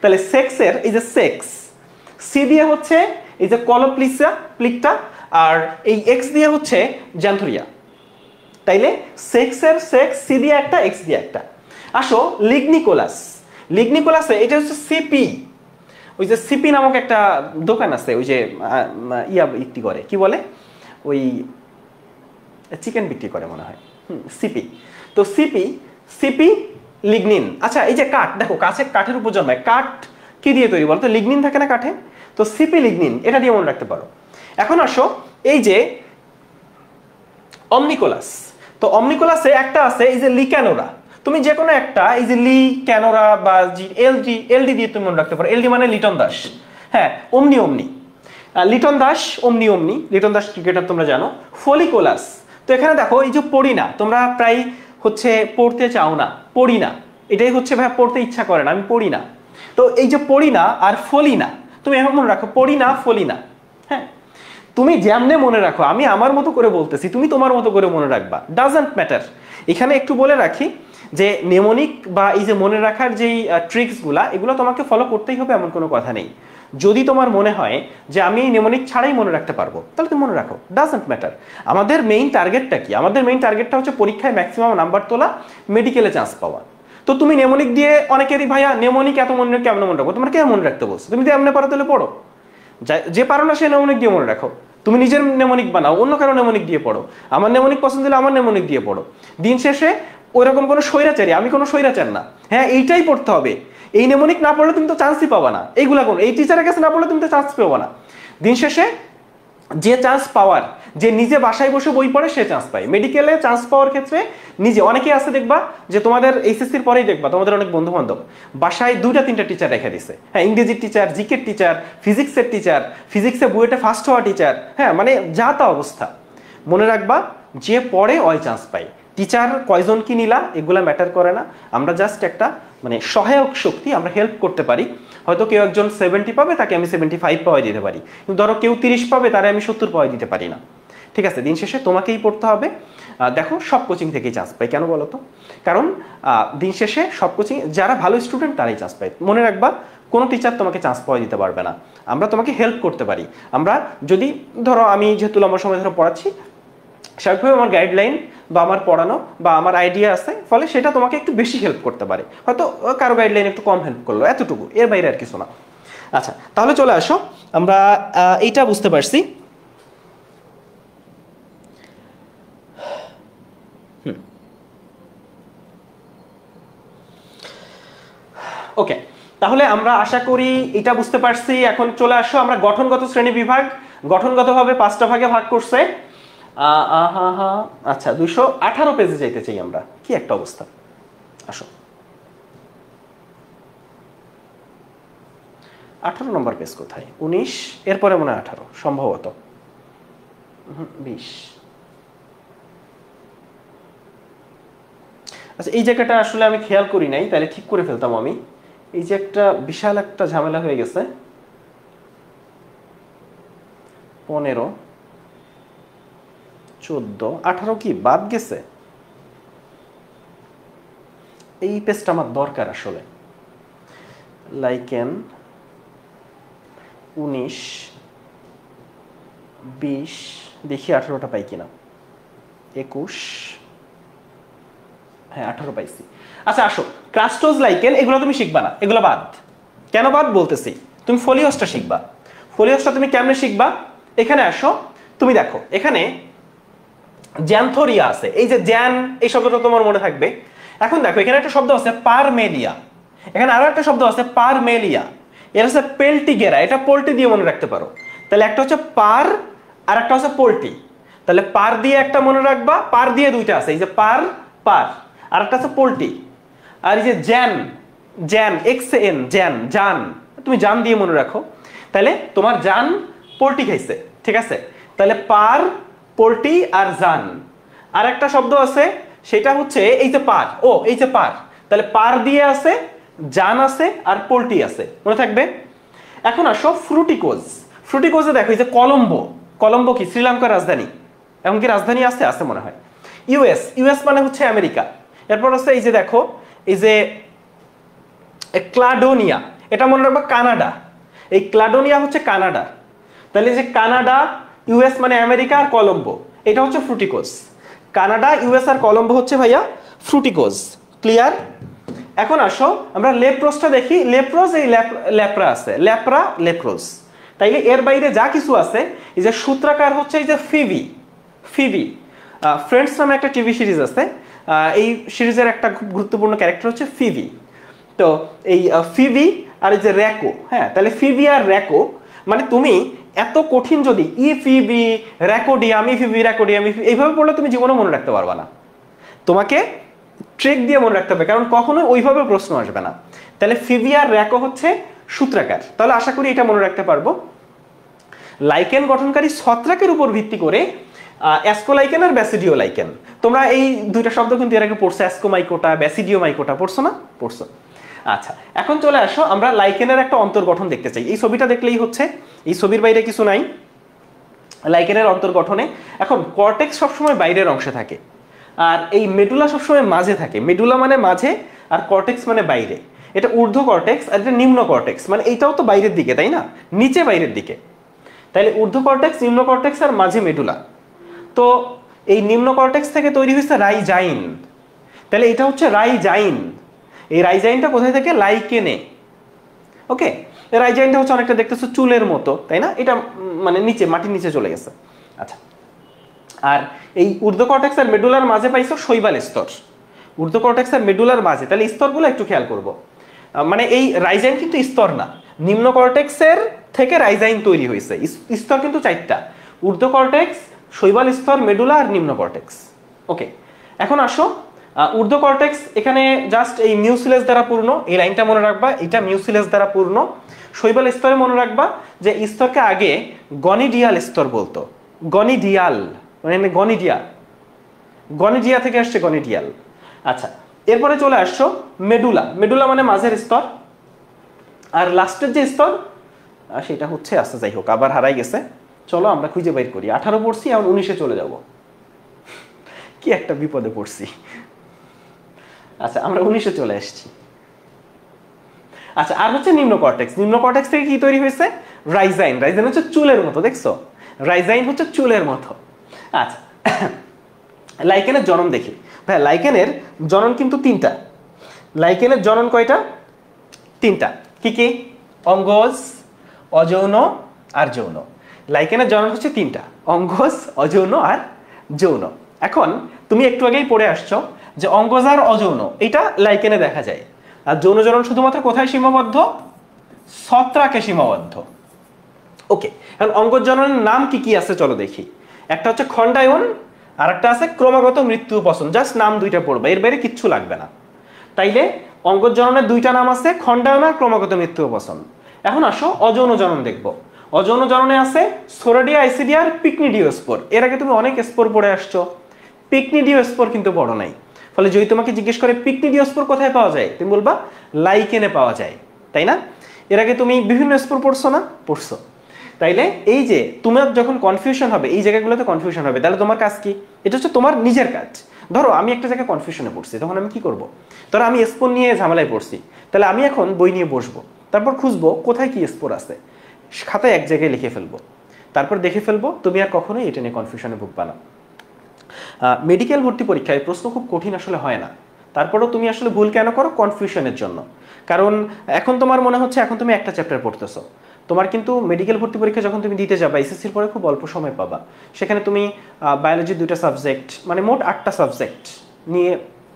তাহলে সেক্সের এই যে সেক্স সি দিয়ে হচ্ছে এই যে প্লিকটা, আর এই এক্স দিয়ে হচ্ছে জ্যান্থুরিয়া। তাইলে সেক্সের সেক্স সি দিয়ে একটা এক্স দিয়ে একটা। আসো লিগনিকোলাসে এটা হচ্ছে সিপি, ওই যে সিপি নামক একটা দোকান আছে, ওই যে বিক্রি করে, কি বলে ওই চিকেন বিক্রি করে মনে হয়, সিপি। তো সিপি লিগনিন। আচ্ছা এই যে কাঠ, দেখো কাঠের উপর জন্মায়, কাঠ কি দিয়ে তৈরি বলতো? লিগনিন থাকে না কাঠে, তো সিপি লিগনিন এটা দিয়ে মনে রাখতে পারো। এখন আসো এই যে অমনিকোলাস, তো অমনিকোলাসে একটা আছে এই যে লিক্যানোরা, তুমি যে কোনো একটা এই যে লিক্যানোরা বা এলডি দিয়ে তুমি মনে রাখতে পারো। এলডি মানে লিটন দাস, হ্যাঁ অমনি লিটন দাস লিটন দাস ক্রিকেটার তোমরা জানো। ফলিকোলাস, তো এখানে দেখো এই যে পড়ি না, তোমরা প্রায় হচ্ছে পড়তে চাও না, পড়ি না, এটাই হচ্ছে ভাই পড়তে ইচ্ছা করে না, আমি পড়ি না। তো এই যে পড়ি না আর ফলি না, তুমি এখন মনে রাখো পড়ি না ফলি না। হ্যাঁ তুমি যেমনে মনে রাখো, আমি আমার মতো করে বলতেছি, তুমি তোমার মতো করে মনে রাখবা, ডাজন্ট ম্যাটার। এখানে একটু বলে রাখি যে নেমোনিক বা এই যে মনে রাখার যেই ট্রিক্সগুলা, এগুলো তোমাকে ফলো করতেই হবে এমন কোনো কথা নেই। যদি তোমার মনে হয় যে আমি এই নেমোনিক ছাড়াই মনে রাখতে পারবো, তাহলে তুমি মনে রাখো, ডাজন্ট ম্যাটার। আমাদের মেইন টার্গেটটা কি? আমাদের মেইন টার্গেটটা হচ্ছে পরীক্ষায় ম্যাক্সিমাম নাম্বার তোলা, মেডিকেলে চান্স পাওয়া। তো তুমি নেমোনিক দিয়ে অনেকেরই ভাইয়া নেমোনিক এত মনে কেমন মনে রাখবো, তোমার কেমন মনে রাখতে বলছো? তুমি যদি এমনি পারো তাহলে পড়ো, যে পারো না সে নেমোনিক দিয়ে মনে রাখো। তুমি নিজের নেমোনিক বানাও, অন্য কারো নেমোনিক দিয়ে পড়ো। আমার নেমোনিক পছন্দ হলে আমার নেমোনিক দিয়ে পড়ো। দিন শেষে ওইরকম কোনো স্বৈরাচারী, আমি কোনো স্বৈরাচার না, হ্যাঁ এইটাই পড়তে হবে। এই নেমোনিক না পড়লে তুমি তো চান্সই পাবা না, এইগুলা কোনো এই টিচারের কাছে না পড়লে তুমি তো চান্স পাবো না। দিন শেষে যে চান্স পাওয়ার, যে নিজে বাসায় বসে বই পড়ে সে চান্স পায়। মেডিকেলে চান্স পাওয়ার ক্ষেত্রে নিজে, অনেকেই আছে দেখবা যে তোমাদের এইচএসসির পরেই দেখবা তোমাদের অনেক বন্ধু বান্ধব বাসায় 2-3টা টিচার রেখে দিছে, হ্যাঁ ইংরেজির টিচার, জিকের টিচার, ফিজিক্সের টিচার, ফিজিক্সে বুয়েটে ফার্স্ট হওয়া টিচার, হ্যাঁ মানে যা তা অবস্থা। মনে রাখবা যে পড়ে ওই চান্স পায়। টিচার কয়জন কি নিলা এগুলা ম্যাটার করে না, আমরা জাস্ট একটা মানে সহায়ক শক্তি, আমরা হেল্প করতে পারি। হয়তো কেউ একজন 70 পাবে, তাকে আমি 75 পাওয়াই দিতে পারি, কিন্তু ধরো কেউ 30 পাবে, তারে আমি 70 পাওয়াই দিতে পারি না। ঠিক আছে, দিন শেষে তোমাকেই পড়তে হবে। দেখো সব কোচিং থেকেই চান্স পাই, কেন বলো তো? কারণ দিন শেষে সব কোচিং যারা ভালো স্টুডেন্ট তারাই চান্স পায়। মনে রাখবা কোনো টিচার তোমাকে চান্স পাওয়া দিতে পারবে না, আমরা তোমাকে হেল্প করতে পারি। আমরা যদি ধরো আমি যেহেতু লম্বা সময় ধরে পড়াচ্ছি, স্বাভাবিকভাবে আমার গাইডলাইন বা আমার পড়ানো বা আমার আইডিয়া আছে, ফলে সেটা তোমাকে একটু বেশি হেল্প করতে পারে। হয়তো কারো গাইডলাইন একটু কম হেল্প করলো, এতটুকু, এর বাইরে আর কিছু না। আচ্ছা তাহলে চলে আসো, আমরা এইটা বুঝতে পারছি। ওকে, তাহলে আমরা আশা করি এটা বুঝতে পারছি। এখন চলে আসো আমরা গঠনগত শ্রেণী বিভাগ, গঠনগতভাবে 5টা ভাগে ভাগ করছে। আচ্ছা 218 পেজে যাইতে চাই আমরা, কি একটা অবস্থা। আসো 18 নম্বর পেজ কোথায়? 19, এরপরে মনে হয় 18 সম্ভবত, 20। আচ্ছা এই জায়গাটা আসলে আমি খেয়াল করি নাই, তাহলে ঠিক করে ফেলতাম আমি। এই যে একটা বিশাল একটা ঝামেলা হয়ে গেছে। 15, 14, 18 কি বাদ গেছে? এই পেজটা আমার দরকার আসলে। লাইকেন 19, 20, দেখি 18টা পাই কিনা। 21, হ্যাঁ 18 পাইছি। আচ্ছা আসো, ক্রাস্টোজ লাইকেন এগুলো তুমি শিখবা না, এগুলো বাদ। কেন বাদ বলতেছি? তুমি ফলিওসটা শিখবা। ফলিওসটা তুমি কেমনে শিখবা? এখানে আসো, তুমি দেখো এখানে জ্যান্থোরিয়া আছে, এই যে জ্যান, এই শব্দটা তোমার মনে থাকবে। এখন দেখো এখানে একটা শব্দ আছে পারমেলিয়া, এখানে আরো একটা শব্দ আছে পারমেলিয়া, এর হচ্ছে পেল্টিগেরা, এটা পোল্টি দিয়ে মনে রাখতে পারো। তাহলে একটা হচ্ছে পার আর একটা হচ্ছে পোল্টি। তাহলে পার দিয়ে একটা মনে রাখবা, পার দিয়ে দুইটা আছে, এই যে পার পার, আর একটা আছে পোল্টি। আর এই যে জ্যান, জ্যান XN, জ্যান জান, তুমি জান দিয়ে মনে রাখো। তাহলে তোমার জান পোল্টি খাইছে, ঠিক আছে? তাহলে পার, পোল্টি আর জান। আর একটা শব্দ আছে, সেটা হচ্ছে এই যে পার, ও এই যে পার, তাহলে পার দিয়ে আছে, জান আছে আর পোল্টি আছে, মনে থাকবে। এখন আসো ফ্রুটিকোজ। ফ্রুটিকোজে দেখো এই যে কলম্বো, কলম্বো কি শ্রীলঙ্কার রাজধানী, এখন কি রাজধানী আছে? আছে মনে হয়। ইউএস, ইউএস মানে হচ্ছে আমেরিকা। এরপর হচ্ছে এই যে দেখো, এই যে ক্লাডোনিয়া, এটা মনে রাখবা কানাডা। এই ক্লাডোনিয়া হচ্ছে কানাডা। তাহলে যে কানাডা, ইউএস মানে আমেরিকা, আর কলম্বো এটা হচ্ছে ফ্রুটিকোজ। কানাডা, ইউএস আর কলম্বো হচ্ছে ভাইয়া ফ্রুটিকোজ। ক্লিয়ার? এখন আসো আমরা লেপ্রোসটা দেখি। লেপ্রোস, এই ল্যাপ্রা আছে, ল্যাপ্রা, লেপ্রোস। তাইলে এর বাইরে যা কিছু আছে, এই যে সূত্রাকার হচ্ছে এই যে ফিবি। ফিবি ফ্রেন্ডস নামে একটা টিভি সিরিজ আছে, এই সিরিজের একটা খুব গুরুত্বপূর্ণ ক্যারেক্টার হচ্ছে ফিবি। তো এই ফিবি আর এই যে র্যাকো, হ্যাঁ, তাহলে ফিবি আর র্যাকো মানে তুমি এত কঠিন যদি ইফিবি র্যাকোডিয়াম, ইফিবি র্যাকোডিয়াম এইভাবে পড়লে তুমি জীবনে মনে রাখতে পারবা না। তোমাকে ট্রিক দিয়ে মনে রাখতে হবে, কারণ কখনো ওইভাবে প্রশ্ন আসবে না। তাহলে ফিবি আর র্যাকো হচ্ছে সূত্রাকার। তাহলে আশা করি এটা মনে রাখতে পারবো। লাইকেন গঠনকারী ছত্রাকের উপর ভিত্তি করে অ্যাসকোলাইকেন আর ব্যাসিডিওলাইকেন, তোমরা এই দুইটা শব্দ কিন্তু এর আগে পড়ছো, অ্যাসকোমাইকোটা, ব্যাসিডিওমাইকোটা পড়ছো না? পড়ছো। আচ্ছা, এখন চলে আসো আমরা লাইকেনের একটা অন্তর্গঠন দেখতে চাই। এই ছবিটা দেখলেই হচ্ছে, এই ছবির বাইরে কিছু নাই। লাইকেনের অন্তর্গঠনে এখন কর্টেক্স সবসময় বাইরের অংশে থাকে, আর এই মেডুলা সবসময় মাঝে থাকে। মেডুলা মানে মাঝে, আর কর্টেক্স মানে বাইরে। এটা ঊর্ধ্ব কর্টেক্স আর এটা নিম্ন কর্টেক্স, মানে এইটাও তো বাইরের দিকে, তাই না? নিচে বাইরের দিকে। তাইলে ঊর্ধ্ব কর্টেক্স, নিম্ন কর্টেক্স আর মাঝে মেডুলা। তো এই নিম্ন কর্টেক্স থেকে তৈরি হয়েছে রাইজাইন। তাহলে এটা হচ্ছে রাইজাইন। এই রাইজাইনটা কোথায় থাকে? লাইকেনে। ওকে, রাইজাইনটা হচ্ছে অনেকটা দেখতেছো চুলের মতো, তাই না? এটা মানে নিচে, মাটির নিচে চলে গেছে। আচ্ছা, আর এই ঊর্ধ্ব কর্টেক্স আর মেডুলার মাঝে পাইছো শৈবাল স্তর। ঊর্ধ্ব কর্টেক্স আর মেডুলার মাঝে, তাহলে স্তরগুলো একটু খেয়াল করব। মানে এই রাইজাইন কিন্তু স্তর না, নিম্ন কর্টেক্সের থেকে রাইজাইন তৈরি হয়েছে। স্তর কিন্তু 4টা: ঊর্ধ্ব কর্টেক্স, শৈবাল স্তর, মেডুলা আর নিম্ন কর্টেক্স। ওকে, এখন আসো ঊর্ধ্ব কর্টেক্স এখানে জাস্ট এই মিউসিলেস দ্বারা পূর্ণ, এই লাইনটা মনে রাখবা, এটা মিউসিলেস দ্বারা পূর্ণ। শৈবাল স্তরে মনে রাখবা যে স্তরকে আগে গনিডিয়াল স্তর বলতো। গনিডিয়াল মানে গনিডিয়া, গনিডিয়া থেকে আসছে গনিডিয়াল। আচ্ছা, এরপরে চলে আসছো মেডুলা। মেডুলা মানে মাঝের স্তর। আর লাস্টের যে স্তর সেটা হচ্ছে, আচ্ছা যাই হোক, আবার হারাই গেছে। চলো আমরা খুঁজে বের করি। 18 পড়ছি, এখন 19-এ চলে যাব। কি একটা বিপদে পড়ছি। আচ্ছা, আমরা 19-এ চলে আসছি। আচ্ছা, আর হচ্ছে নিম্ন কর্টেক্স। নিম্ন কর্টেক্স থেকে কি তৈরি হয়েছে? রাইজাইন। রাইজাইন হচ্ছে চুলের মতো, দেখছো? রাইজাইন হচ্ছে চুলের মতো। আচ্ছা, লাইকেনের জনন দেখি। ভাই, লাইকেনের জনন কিন্তু 3টা। লাইকেনের জনন কয়টা? 3টা। কি কি? অঙ্গজ, অযৌন আর যৌন। লাইকেনের জনন হচ্ছে 3টা: অঙ্গজ, অযৌন আর যৌন। এখন তুমি একটু আগেই পড়ে আসছো যে অঙ্গজ আর অযৌন এটা লাইকেনে দেখা যায়, আর যৌন জনন শুধুমাত্র কোথায় সীমাবদ্ধ? ছত্রাকে সীমাবদ্ধ। ওকে, এখন অঙ্গজ জননের নাম কি কি আছে চলো দেখি। একটা হচ্ছে খণ্ডায়ন, আর একটা আছে ক্রমাগত মৃত্যু উপশম। জাস্ট নাম 2টা পড়বে, এর বাইরে কিচ্ছু লাগবে না। তাইলে অঙ্গজ জননের 2টা নাম আছে, খণ্ডায়ন আর ক্রমাগত মৃত্যু উপশম। এখন আসো অযৌন জনন দেখবো। অযৌন জননে আছে সোরাডিয়া, আইসিডিয়া আর পিকনিডিওস্পোর। এর আগে তুমি অনেক স্পোর পড়ে আসছো, পিকনিডিওস্পোর কিন্তু পড়ো নাই। ফলে যদি তোমাকে জিজ্ঞেস করে পিকনিডিওস্পোর কোথায় পাওয়া যায়, তুমি বলবা লাইকেনে পাওয়া যায়, তাই না? এর আগে তুমি বিভিন্ন স্পোর পড়ছো না? পড়ছো। তাইলে এই যে তোমার যখন কনফিউশন হবে, এই জায়গাগুলোতে কনফিউশন হবে, তাহলে তোমার কাজ কি? এটা হচ্ছে তোমার নিজের কাজ। ধরো আমি একটা জায়গায় কনফিউশনে পড়ছি, তখন আমি কি করব? ধরো আমি স্পোর নিয়ে ঝামেলায় পড়ছি, তাহলে আমি এখন বই নিয়ে বসবো, তারপর খুঁজবো কোথায় কি স্পোর আছে, খাতায় এক জায়গায় লিখে ফেলবো, তারপর দেখে ফেলবো। তুমি আর কখনোই এটা নিয়ে কনফিউশনে ভুগবা না। মেডিকেল ভর্তি পরীক্ষায় প্রশ্ন খুব কঠিন আসলে হয় না, তারপরেও তুমি আসলে ভুল কেন করো? কনফিউশনের জন্য। কারণ এখন তোমার মনে হচ্ছে এখন তুমি একটা চ্যাপ্টার পড়তেছো, তোমার কিন্তু মেডিকেল ভর্তি পরীক্ষা যখন তুমি দিতে যাবা, এসএসসির পরে খুব অল্প সময় পাবা। সেখানে তুমি বায়োলজির 2টা সাবজেক্ট, মানে মোট 8টা সাবজেক্ট নিয়ে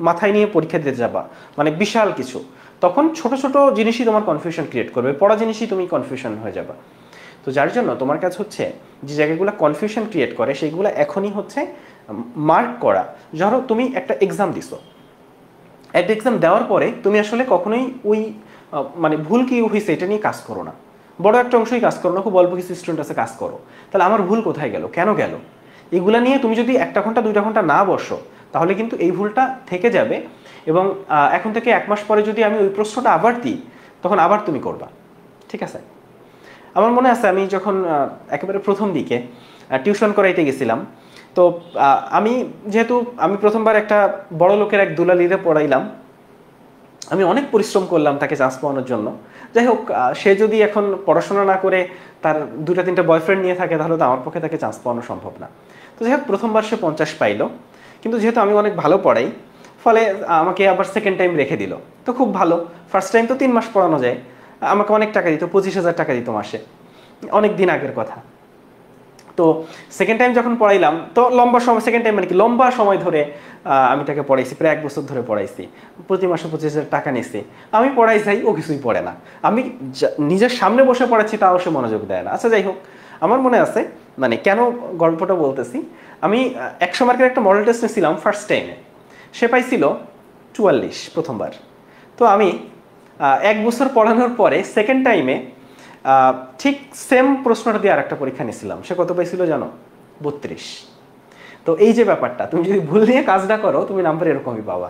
মাথায় নিয়ে পরীক্ষা দিতে যাবা, মানে বিশাল কিছু। তখন ছোট ছোট জিনিসই তোমার কনফিউশন ক্রিয়েট করবে, পড়া জিনিসই তুমি কনফিউশন হয়ে যাবা। তো যার জন্য তোমার কাছে হচ্ছে যে জায়গাগুলো কনফিউশন ক্রিয়েট করে সেইগুলো এখনই হচ্ছে মার্ক করা। ধরো তুমি একটা এক্সাম দিছো, একটা এক্সাম দেওয়ার পরে তুমি আসলে কখনোই ওই মানে ভুল কি হয়েছে এটা নিয়ে কাজ করো না, বড় একটা অংশই কাজ করো না, খুব অল্প কিছু স্টুডেন্ট আছে কাজ করো। তাহলে আমার ভুল কোথায় গেল, কেন গেল, এগুলা নিয়ে তুমি যদি 1 ঘন্টা 2 ঘন্টা না বসো, তাহলে কিন্তু এই ভুলটা থেকে যাবে। এবং এখন থেকে 1 মাস পরে যদি আমি ওই প্রশ্নটা আবার দিই, তখন আবার তুমি করবা। ঠিক আছে? আমার মনে আছে আমি যখন একেবারে প্রথম দিকে টিউশন করাইতে গেছিলাম, তো আমি যেহেতু আমি প্রথমবার একটা বড় লোকের এক দুলালিরে পড়াইলাম, আমি অনেক পরিশ্রম করলাম তাকে চান্স পাওয়ানোর জন্য। যাই হোক, সে যদি এখন পড়াশোনা না করে তার 2-3টা বয়ফ্রেন্ড নিয়ে থাকে, তাহলে তো আমার পক্ষে তাকে চান্স পাওয়ানো সম্ভব না। তো যাই হোক, প্রথমবার সে 50 পাইলো, কিন্তু যেহেতু আমি অনেক ভালো পড়াই, ফলে আমাকে আবার সেকেন্ড টাইম রেখে দিল। তো খুব ভালো, ফার্স্ট টাইম তো 3 মাস পড়ানো যায়, আমাকে অনেক টাকা দিত, 25,000 টাকা দিত মাসে, অনেক দিন আগের কথা। তো সেকেন্ড টাইম যখন পড়াইলাম, তো লম্বা সময়, সেকেন্ড টাইম মানে কি লম্বা সময় ধরে আমি তাকে পড়াইছি, প্রায় 1 বছর ধরে পড়াইছি, প্রতি মাসে 25,000 টাকা নিছি। আমি পড়াই যাই, ও কিছুই পড়ে না। আমি নিজের সামনে বসে পড়াচ্ছি, তাও সে মনোযোগ দেয় না। আচ্ছা যাই হোক, আমার মনে আছে মানে কেন গল্পটা বলতেছি, আমি 100 মার্কের একটা মডেল টেস্ট নিয়েছিলাম ফার্স্ট টাইমে, সে পাইছিল 44 প্রথমবার। তো আমি 1 বছর পড়ানোর পরে সেকেন্ড টাইমে ঠিক সেম প্রশ্নটা দিয়ে আরেকটা পরীক্ষা নিয়েছিলাম, সে কত পাইছিল জানো? 32। তো এই যে ব্যাপারটা, তুমি যদি ভুল নিয়ে কাজটা করো, তুমি নাম্বার এরকমই পাবা।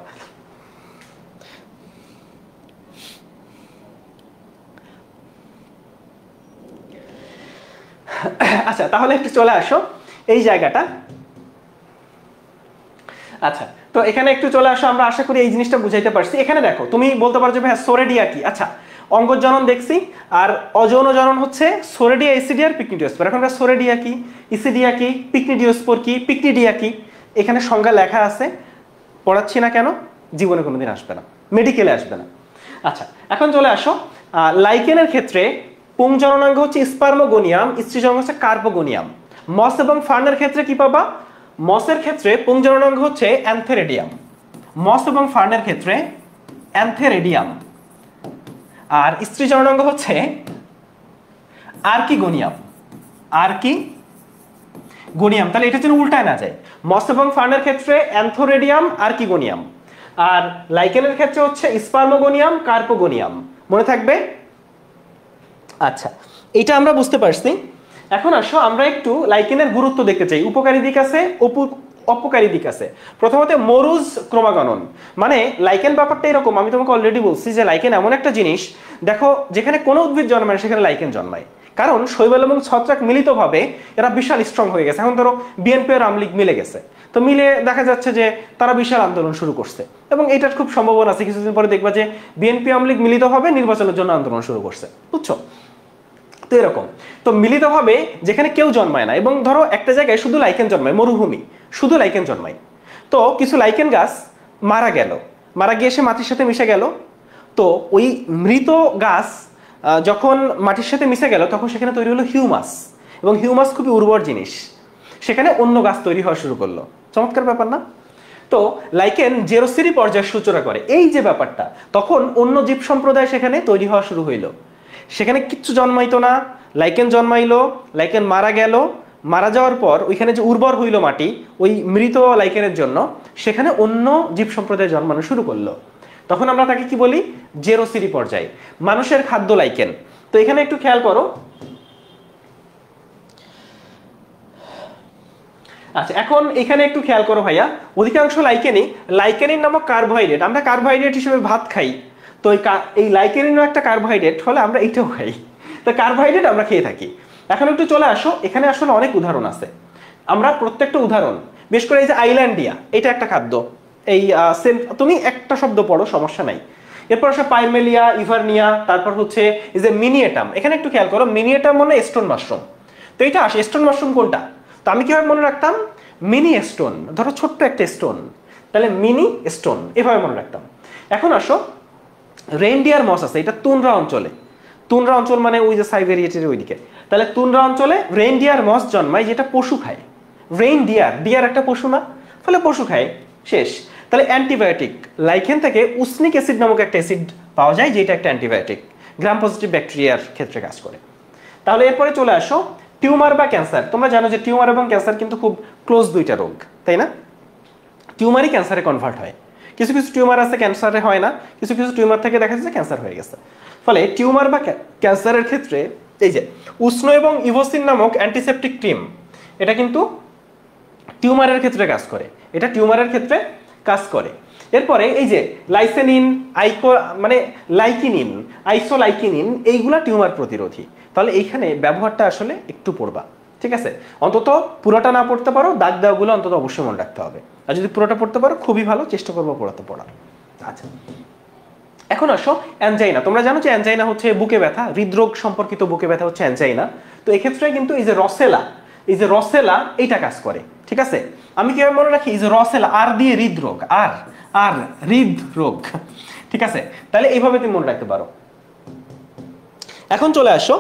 আচ্ছা, তাহলে একটু চলে আসো এই জায়গাটা। আচ্ছা, তো এখানে একটু চলে আসো, আমরা আশা করি এই জিনিসটা বুঝাইতে পারছি। এখানে দেখো, তুমি বলতে পারো যে ভাই সোরেডিয়া কি? আচ্ছা, অঙ্গজ জনন দেখছি, আর অযৌন জনন হচ্ছে সোরেডিয়া, ইসিডিয়া, পিকনিডিওস্পোর। এখন সোরেডিয়া কি, ইসিডিয়া কি, পিকনিডিওস্পোর কি, পিকনিডিয়া কি, এখানে সংজ্ঞা লেখা আছে, পড়াচ্ছি না কেন, জীবনে কোনোদিন আসবে না, মেডিকেলে আসবে না। আচ্ছা, এখন চলে আসো লাইকেনের ক্ষেত্রে পুংজননাঙ্গ হচ্ছে স্পার্মোগোনিয়াম, স্ত্রীজনন হচ্ছে কার্বোগোনিয়াম। মস এবং ফার্নের ক্ষেত্রে কি পাবা? মসের ক্ষেত্রে পুংজননাঙ্গ হচ্ছে অ্যান্থেরেডিয়াম, মস এবং ফার্নের ক্ষেত্রে অ্যান্থেরেডিয়াম, আর স্ত্রীজননাঙ্গ হচ্ছে আর্কিগোনিয়াম, আর্কিগোনিয়াম। তাহলে এটা যেন উল্টায় না যায়, মস এবং ফার্নের ক্ষেত্রে অ্যান্থোরেডিয়াম, আর্কিগোনিয়াম, আর লাইকেনের ক্ষেত্রে হচ্ছে স্পার্মোগোনিয়াম, কার্পোগোনিয়াম। মনে থাকবে? আচ্ছা, এটা আমরা বুঝতে পারছি। এখন আসো আমরা একটু লাইকেনের গুরুত্ব দেখতে চাই। উপকারী দিক আছে, অপকারী দিক আছে। প্রথমত মরুজ ক্রমাগণন, মানে লাইকেন ব্যাপারটা এরকম, আমি তোমাকে অলরেডি বলছি যে লাইকেন এমন একটা জিনিস, দেখো যেখানে কোনো উদ্ভিদ জন্মায় সেখানে লাইকেন জন্মায়, কারণ শৈবাল এবং ছত্রাক মিলিতভাবে এরা বিশাল স্ট্রং হয়ে গেছে। এখন ধরো বিএনপি আর আওয়ামী লীগ মিলে গেছে, তো মিলে দেখা যাচ্ছে যে তারা বিশাল আন্দোলন শুরু করছে, এবং এটার খুব সম্ভাবনা আছে কিছুদিন পরে দেখবা যে বিএনপি আওয়ামী লীগ মিলিতভাবে নির্বাচনের জন্য আন্দোলন শুরু করছে, বুঝছো? তো এরকম, তো মিলিতভাবে যেখানে কেউ জন্মায় না, এবং ধরো একটা জায়গায় শুধু লাইকেন জন্মায়, মরুভূমি, শুধু লাইকেন জন্মায়, তো কিছু লাইকেন গাছ মারা গেল, মারা গিয়ে সে মাটির সাথে মিশে গেল। তো ওই মৃত গাছ যখন মাটির সাথে মিশে গেল, তখন সেখানে তৈরি হলো হিউমাস, এবং হিউমাস খুবই উর্বর জিনিস, সেখানে অন্য গাছ তৈরি হওয়া শুরু করলো। চমৎকার ব্যাপার না? তো লাইকেন জেরোসিরি পর্যায়ের সূচনা করে, এই যে ব্যাপারটা, তখন অন্য জীব সম্প্রদায় সেখানে তৈরি হওয়া শুরু হইলো। সেখানে কিচ্ছু জন্মাইতো না, লাইকেন জন্মাইলো, লাইকেন মারা গেল, মারা যাওয়ার পর ওইখানে যে উর্বর হইল মাটি ওই মৃত লাইকেনের জন্য, সেখানে অন্য জীব সম্প্রদায় জন্মানো শুরু করলো। তখন আমরা তাকে কি বলি? জেরোসিরি পর্যায়। মানুষের খাদ্য লাইকেন। তো এখানে একটু খেয়াল করো। আচ্ছা, এখন এখানে একটু খেয়াল করো ভাইয়া, অধিকাংশ লাইকেনিন নামক কার্বোহাইড্রেট, আমরা কার্বোহাইড্রেট হিসেবে ভাত খাই, তো এই লাইকেনিনও একটা কার্বোহাইড্রেট, ফলে আমরা এইটাও খাই, তো কার্বোহাইড্রেট আমরা খেয়ে থাকি। এখন একটু চলে আসো, এখানে আসলে অনেক উদাহরণ আছে, আমরা প্রত্যেকটা উদাহরণ, বিশেষ করে এই যে আইল্যান্ডিয়া, এটা একটা খাদ্য, এই তুমি একটা শব্দ পড়ো সমস্যা নাই। এরপর আসে পাইমেলিয়া, ইভারনিয়া, তারপর হচ্ছে এই যে মিনিয়েটাম। এখানে একটু খেয়াল করো, মিনিয়েটাম মানে স্টোন মাশরুম। তো এটা আসে, স্টোন মাশরুম কোনটা? তো আমি কিভাবে মনে রাখতাম? মিনি স্টোন, ধরো ছোট্ট একটা স্টোন, তাহলে মিনি স্টোন, এভাবে মনে রাখতাম। এখন আসো, রেইনডিয়ার মস আছে, এটা তুনরা অঞ্চলে, তুনরা অঞ্চল মানে ওই যে সাইবেরিয়ার ওইদিকে, তাহলে তুনরা অঞ্চলে রেইনডিয়ার মস জন্মায়, যেটা পশু খায়। রেইনডিয়ার, ডিয়ার একটা পশু না, ফলে পশু খায়, শেষ। তাহলে অ্যান্টিবায়োটিক, লাইকেন থেকে উসনিক অ্যাসিড নামক একটা অ্যাসিড পাওয়া যায়, যেটা একটা অ্যান্টিবায়োটিক, গ্রাম পজিটিভ ব্যাকটেরিয়ার ক্ষেত্রে কাজ করে। তাহলে এরপরে চলে আসো টিউমার বা ক্যান্সার। তোমরা জানো যে টিউমার এবং ক্যান্সার কিন্তু খুব ক্লোজ দুইটা রোগ, তাই না? টিউমারই ক্যান্সারে কনভার্ট হয়, কিছু কিছু টিউমার আছে ক্যান্সারে হয় না, কিছু কিছু টিউমার থেকে দেখা যাচ্ছে ক্যান্সার হয়ে গেছে। ফলে টিউমার বা ক্যান্সারের ক্ষেত্রে এই যে উষ্ণ এবং ইভোসিন নামক অ্যান্টিসেপটিক ক্রিম, এটা কিন্তু টিউমারের ক্ষেত্রে কাজ করে, এটা টিউমারের ক্ষেত্রে কাজ করে। এরপরে এই যে লাইসেনিন, লাইকিনিন, আইসোলাইকিনিন, এইগুলা টিউমার প্রতিরোধী। তাহলে এইখানে ব্যবহারটা আসলে একটু পড়বা, ঠিক আছে, অন্তত পুরোটা না পড়তে পারো দাগ দেওয়াগুলো অন্তত অবশ্যই মনে রাখতে হবে, আর যদি পুরোটা পড়তে পারো খুবই ভালো, চেষ্টা করবো পুরোটা পড়া। আচ্ছা, এখন আসো অ্যানজাইনা। তোমরা জানো যে অ্যানজাইনা হচ্ছে বুকে ব্যথা, হৃদরোগ সম্পর্কিত বুকে ব্যথা হচ্ছে অ্যানজাইনা। তো এক্ষেত্রে কিন্তু এই যে রসেলা, এই যে রসেলা এইটা কাজ করে। ঠিক আছে, আমি কিভাবে মনে রাখি? এই যে রসেলা, আর দিয়ে হৃদরোগ, আর আর হৃদরোগ। ঠিক আছে, তাহলে এইভাবে তুমি মনে রাখতে পারো। এখন চলে আসো,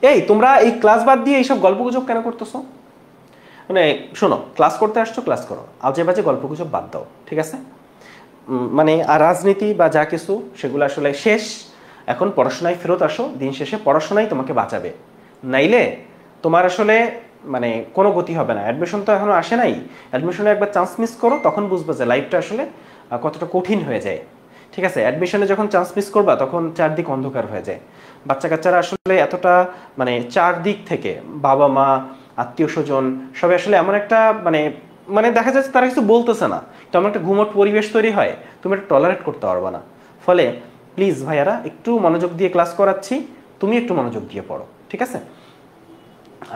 এই তোমরা এই ক্লাস বাদ দিয়ে এইসব গল্পগুজব কেন করতেছো? মানে শোনো, ক্লাস করতে আসছো, ক্লাস করো, আজে বাজে গল্পগুজব বাদ দাও। ঠিক আছে, মানে আর রাজনীতি বা যা কিছু সেগুলো আসলে শেষ। এখন পড়াশোনায় ফেরত আসো, দিন শেষে পড়াশোনাই তোমাকে বাঁচাবে, নাইলে তোমার আসলে মানে কোনো গতি হবে না। অ্যাডমিশন তো এখনো আসে নাই, অ্যাডমিশনে একবার চান্স মিস করো, তখন বুঝবে যে লাইফটা আসলে কতটা কঠিন হয়ে যায়। ঠিক আছে, অ্যাডমিশনে যখন চান্স মিস করবা তখন চারদিক অন্ধকার হয়ে যায়। বাচ্চা কাচ্চারা আসলে এতটা মানে চারদিক থেকে বাবা মা আত্মীয় স্বজন সবাই আসলে এমন একটা মানে মানে দেখা যাচ্ছে তারা কিছু বলতেছে না, তেমন একটা ঘুমট পরিবেশ তৈরি হয়, তুমি এটা টলারেট করতে পারবে না। ফলে প্লিজ ভাইয়ারা একটু মনোযোগ দিয়ে ক্লাস করাচ্ছি, তুমি একটু মনোযোগ দিয়ে পড়ো। ঠিক আছে,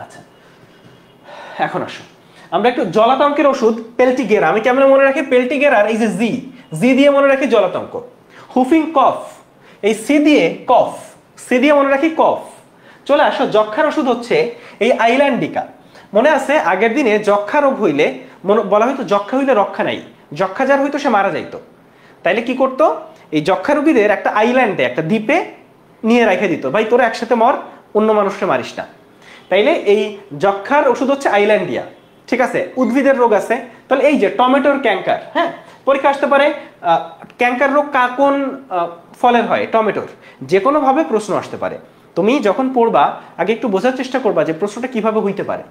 আচ্ছা এখন আসো আমরা একটু জলাতঙ্কের ওষুধ পেলটিগেরা। আমি কেমন মনে রাখি পেলটিগেরার? এই যে জি, জি দিয়ে মনে রাখি জলাতঙ্ক। হুফিং কফ, এই সি দিয়ে কফ, সি দিয়ে মনে রাখি কফ। চলে আসো যক্ষার ওষুধ হচ্ছে এই আইল্যান্ডিকা। মনে আছে আগের দিনে যক্ষা রোগ হইলে বলা হয়তো যক্ষা হইলে রক্ষা নাই, যক্ষা যার হইতো সে মারা যাইতো। তাইলে কি করতো? এই যক্ষা রোগীদের একটা আইল্যান্ডে, একটা দ্বীপে নিয়ে রেখে দিত, ভাই তোরা একসাথে মর, অন্য মানুষকে মারিস না। তাইলে এই যক্ষার ওষুধ হচ্ছে আইল্যান্ডিয়া। ঠিক আছে, উদ্ভিদের রোগ আছে, তাহলে এই যে টমেটোর ক্যাঙ্কার, হ্যাঁ পরীক্ষা আসতে পারে ক্যাঙ্কার রোগ কোন ফলের হয়? টমেটোর। যে কোনো ভাবে প্রশ্ন আসতে পারে। তুমি যখন পড়বা আগে একটু বোঝার চেষ্টা করবা যে প্রশ্নটা কিভাবে হইতে পারে।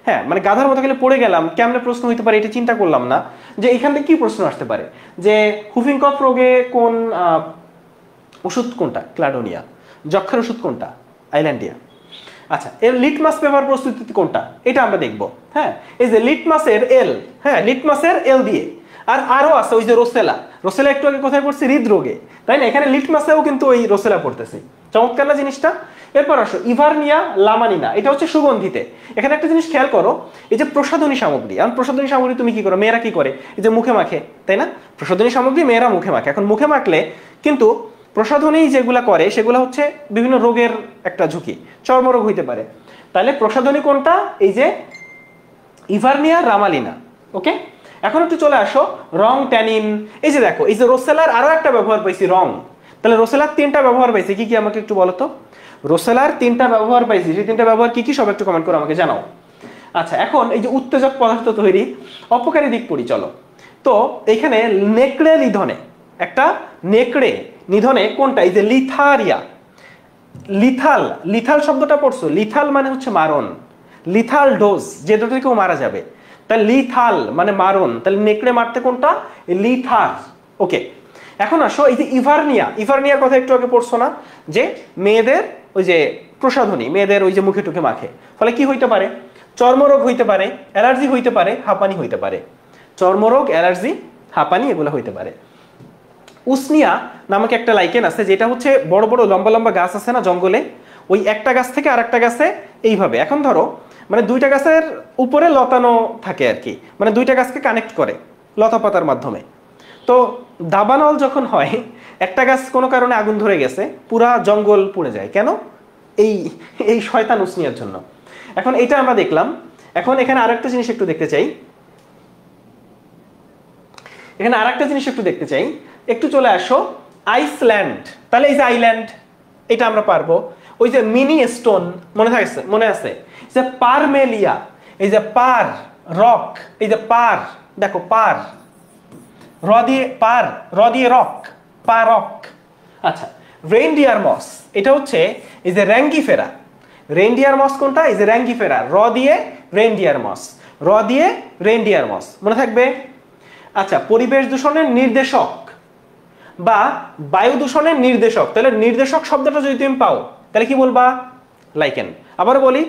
হ্যাঁ মানে গাধার মতো গেলে পড়ে গেলাম, কেমনে প্রশ্ন হইতে পারে এটা চিন্তা করলাম না, যে এখান থেকে কি প্রশ্ন আসতে পারে, যে হুফিং কফ রোগে কোন ওষুধ কোনটা? ক্লাডোনিয়া। যক্ষার ওষুধ কোনটা? আইল্যান্ডিয়া। আচ্ছা, এর লিটমাস পেপার প্রস্তুতি কোনটা? এটা আমরা দেখব। হ্যাঁ, এই যে লিটমাসের এল, হ্যাঁ লিটমাসের এল দিয়ে, আর আরো আছে ওই যে রোসেলা। রোসেলা একটু আগে কোথায় পড়ছি? হৃদরোগে, তাই না? এখানে লিটমাসেও কিন্তু ওই রোসেলা পড়তেছি। চমৎকার না জিনিসটা? এরপর আসো ইভারনিয়া লামানিনা, এটা হচ্ছে সুগন্ধিতে। এখানে একটা জিনিস খেয়াল করো, এই যে প্রসাধনী সামগ্রী, এখন প্রসাধনী সামগ্রী তুমি কি করো? মেয়েরা কি করে? এই যে মুখে মাখে, তাই না? প্রসাধনী সামগ্রী মেয়েরা মুখে মাখে। এখন মুখে মাখলে কিন্তু প্রসাধনী যেগুলা করে সেগুলো হচ্ছে বিভিন্ন রোগের একটা ঝুঁকি, চর্মরোগ হইতে পারে। তাহলে প্রসাধনী কোনটা? এই যে ইভারনিয়া রামালিনা। ওকে, এখন একটু চলে আসো রং ট্যানিন। এই যে দেখো, এই যে রোসেলার আরো একটা ব্যবহার পাইছি, রং। তাহলে রোসেলার তিনটা ব্যবহার পাইছি, কি কি আমাকে একটু বলো তো? রোসেলার তিনটা ব্যবহার পাইছি, সেই তিনটা ব্যবহার কি কি সব একটু কমেন্ট করে আমাকে জানাও। আচ্ছা, এখন এই যে উত্তেজক পদার্থ তৈরি, অপকারী দিক পড়ি চলো। তো এখানে নেকড়ে নিধনে, একটা নেকড়ে নিধনে কোনটা? এই যে লিথারিয়া। লিথাল, লিথাল শব্দটা পড়ছো? লিথাল মানে হচ্ছে মারণ, লিথাল ডোজ, যে ডোজে কেউ মারা যাবে। তাহলে লিথাল মানে মারণ, তাহলে নেকড়ে মারতে কোনটা? লিথার। ওকে, এখন আসো এই যে ইভারনিয়া। ইভারনিয়ার কথা একটু আগে পড়ছো না, যে মেয়েদের ওই যে প্রসাধনী, মেয়েদের ওই যে মুখে টুকে মাখে, ফলে কি হইতে পারে? চর্মরোগ হইতে পারে, অ্যালার্জি হইতে পারে, হাঁপানি হইতে পারে। চর্মরোগ, অ্যালার্জি, হাঁপানি এগুলো হইতে পারে। উসনিয়া নামক একটা লাইকেন আছে, যেটা হচ্ছে বড় বড় লম্বা লম্বা গাছ আছে না জঙ্গলে, ওই একটা গাছ থেকে আর একটা গাছে এইভাবে, এখন ধরো মানে দুইটা গাছের উপরে লতানো থাকে আর কি, মানে দুইটা গাছকে কানেক্ট করে লতা পাতার মাধ্যমে। তো দাবানল যখন হয়, একটা গাছ কোনো কারণে আগুন ধরে গেছে, পুরা জঙ্গল পুড়ে যায়, কেন? এই এই শয়তান উসনিয়ার জন্য। এখন এটা আমরা দেখলাম। এখন এখানে আরেকটা জিনিস একটু দেখতে চাই, এখানে আরেকটা জিনিস একটু দেখতে চাই। একটু চলে আসো আইসল্যান্ড। তাহলে এই যে আইল্যান্ড, এটা আমরা পারবো। ওই যে মিনি স্টোন, মনে আছে যে পারমেলিয়া, এই যে পার রক, এই যে পার, দেখো পার, র দিয়ে পার, র দিয়ে রক, পারক। আচ্ছা, রেইনডিয়ার মস, এটা হচ্ছে এই যে র্যাঙ্গিফেরা। রেইনডিয়ার মস কোনটা? এই যে র্যাঙ্গিফেরা, র দিয়ে রেইনডিয়ার মস, র দিয়ে রেইনডিয়ার মস, মনে থাকবে। আচ্ছা, পরিবেশ দূষণের নির্দেশক বা বায়ু দূষণের নির্দেশক, তাহলে নির্দেশক শব্দটা যদি তুমি পাও তাহলে কি বলবা? লাইকেন। আবার বলি,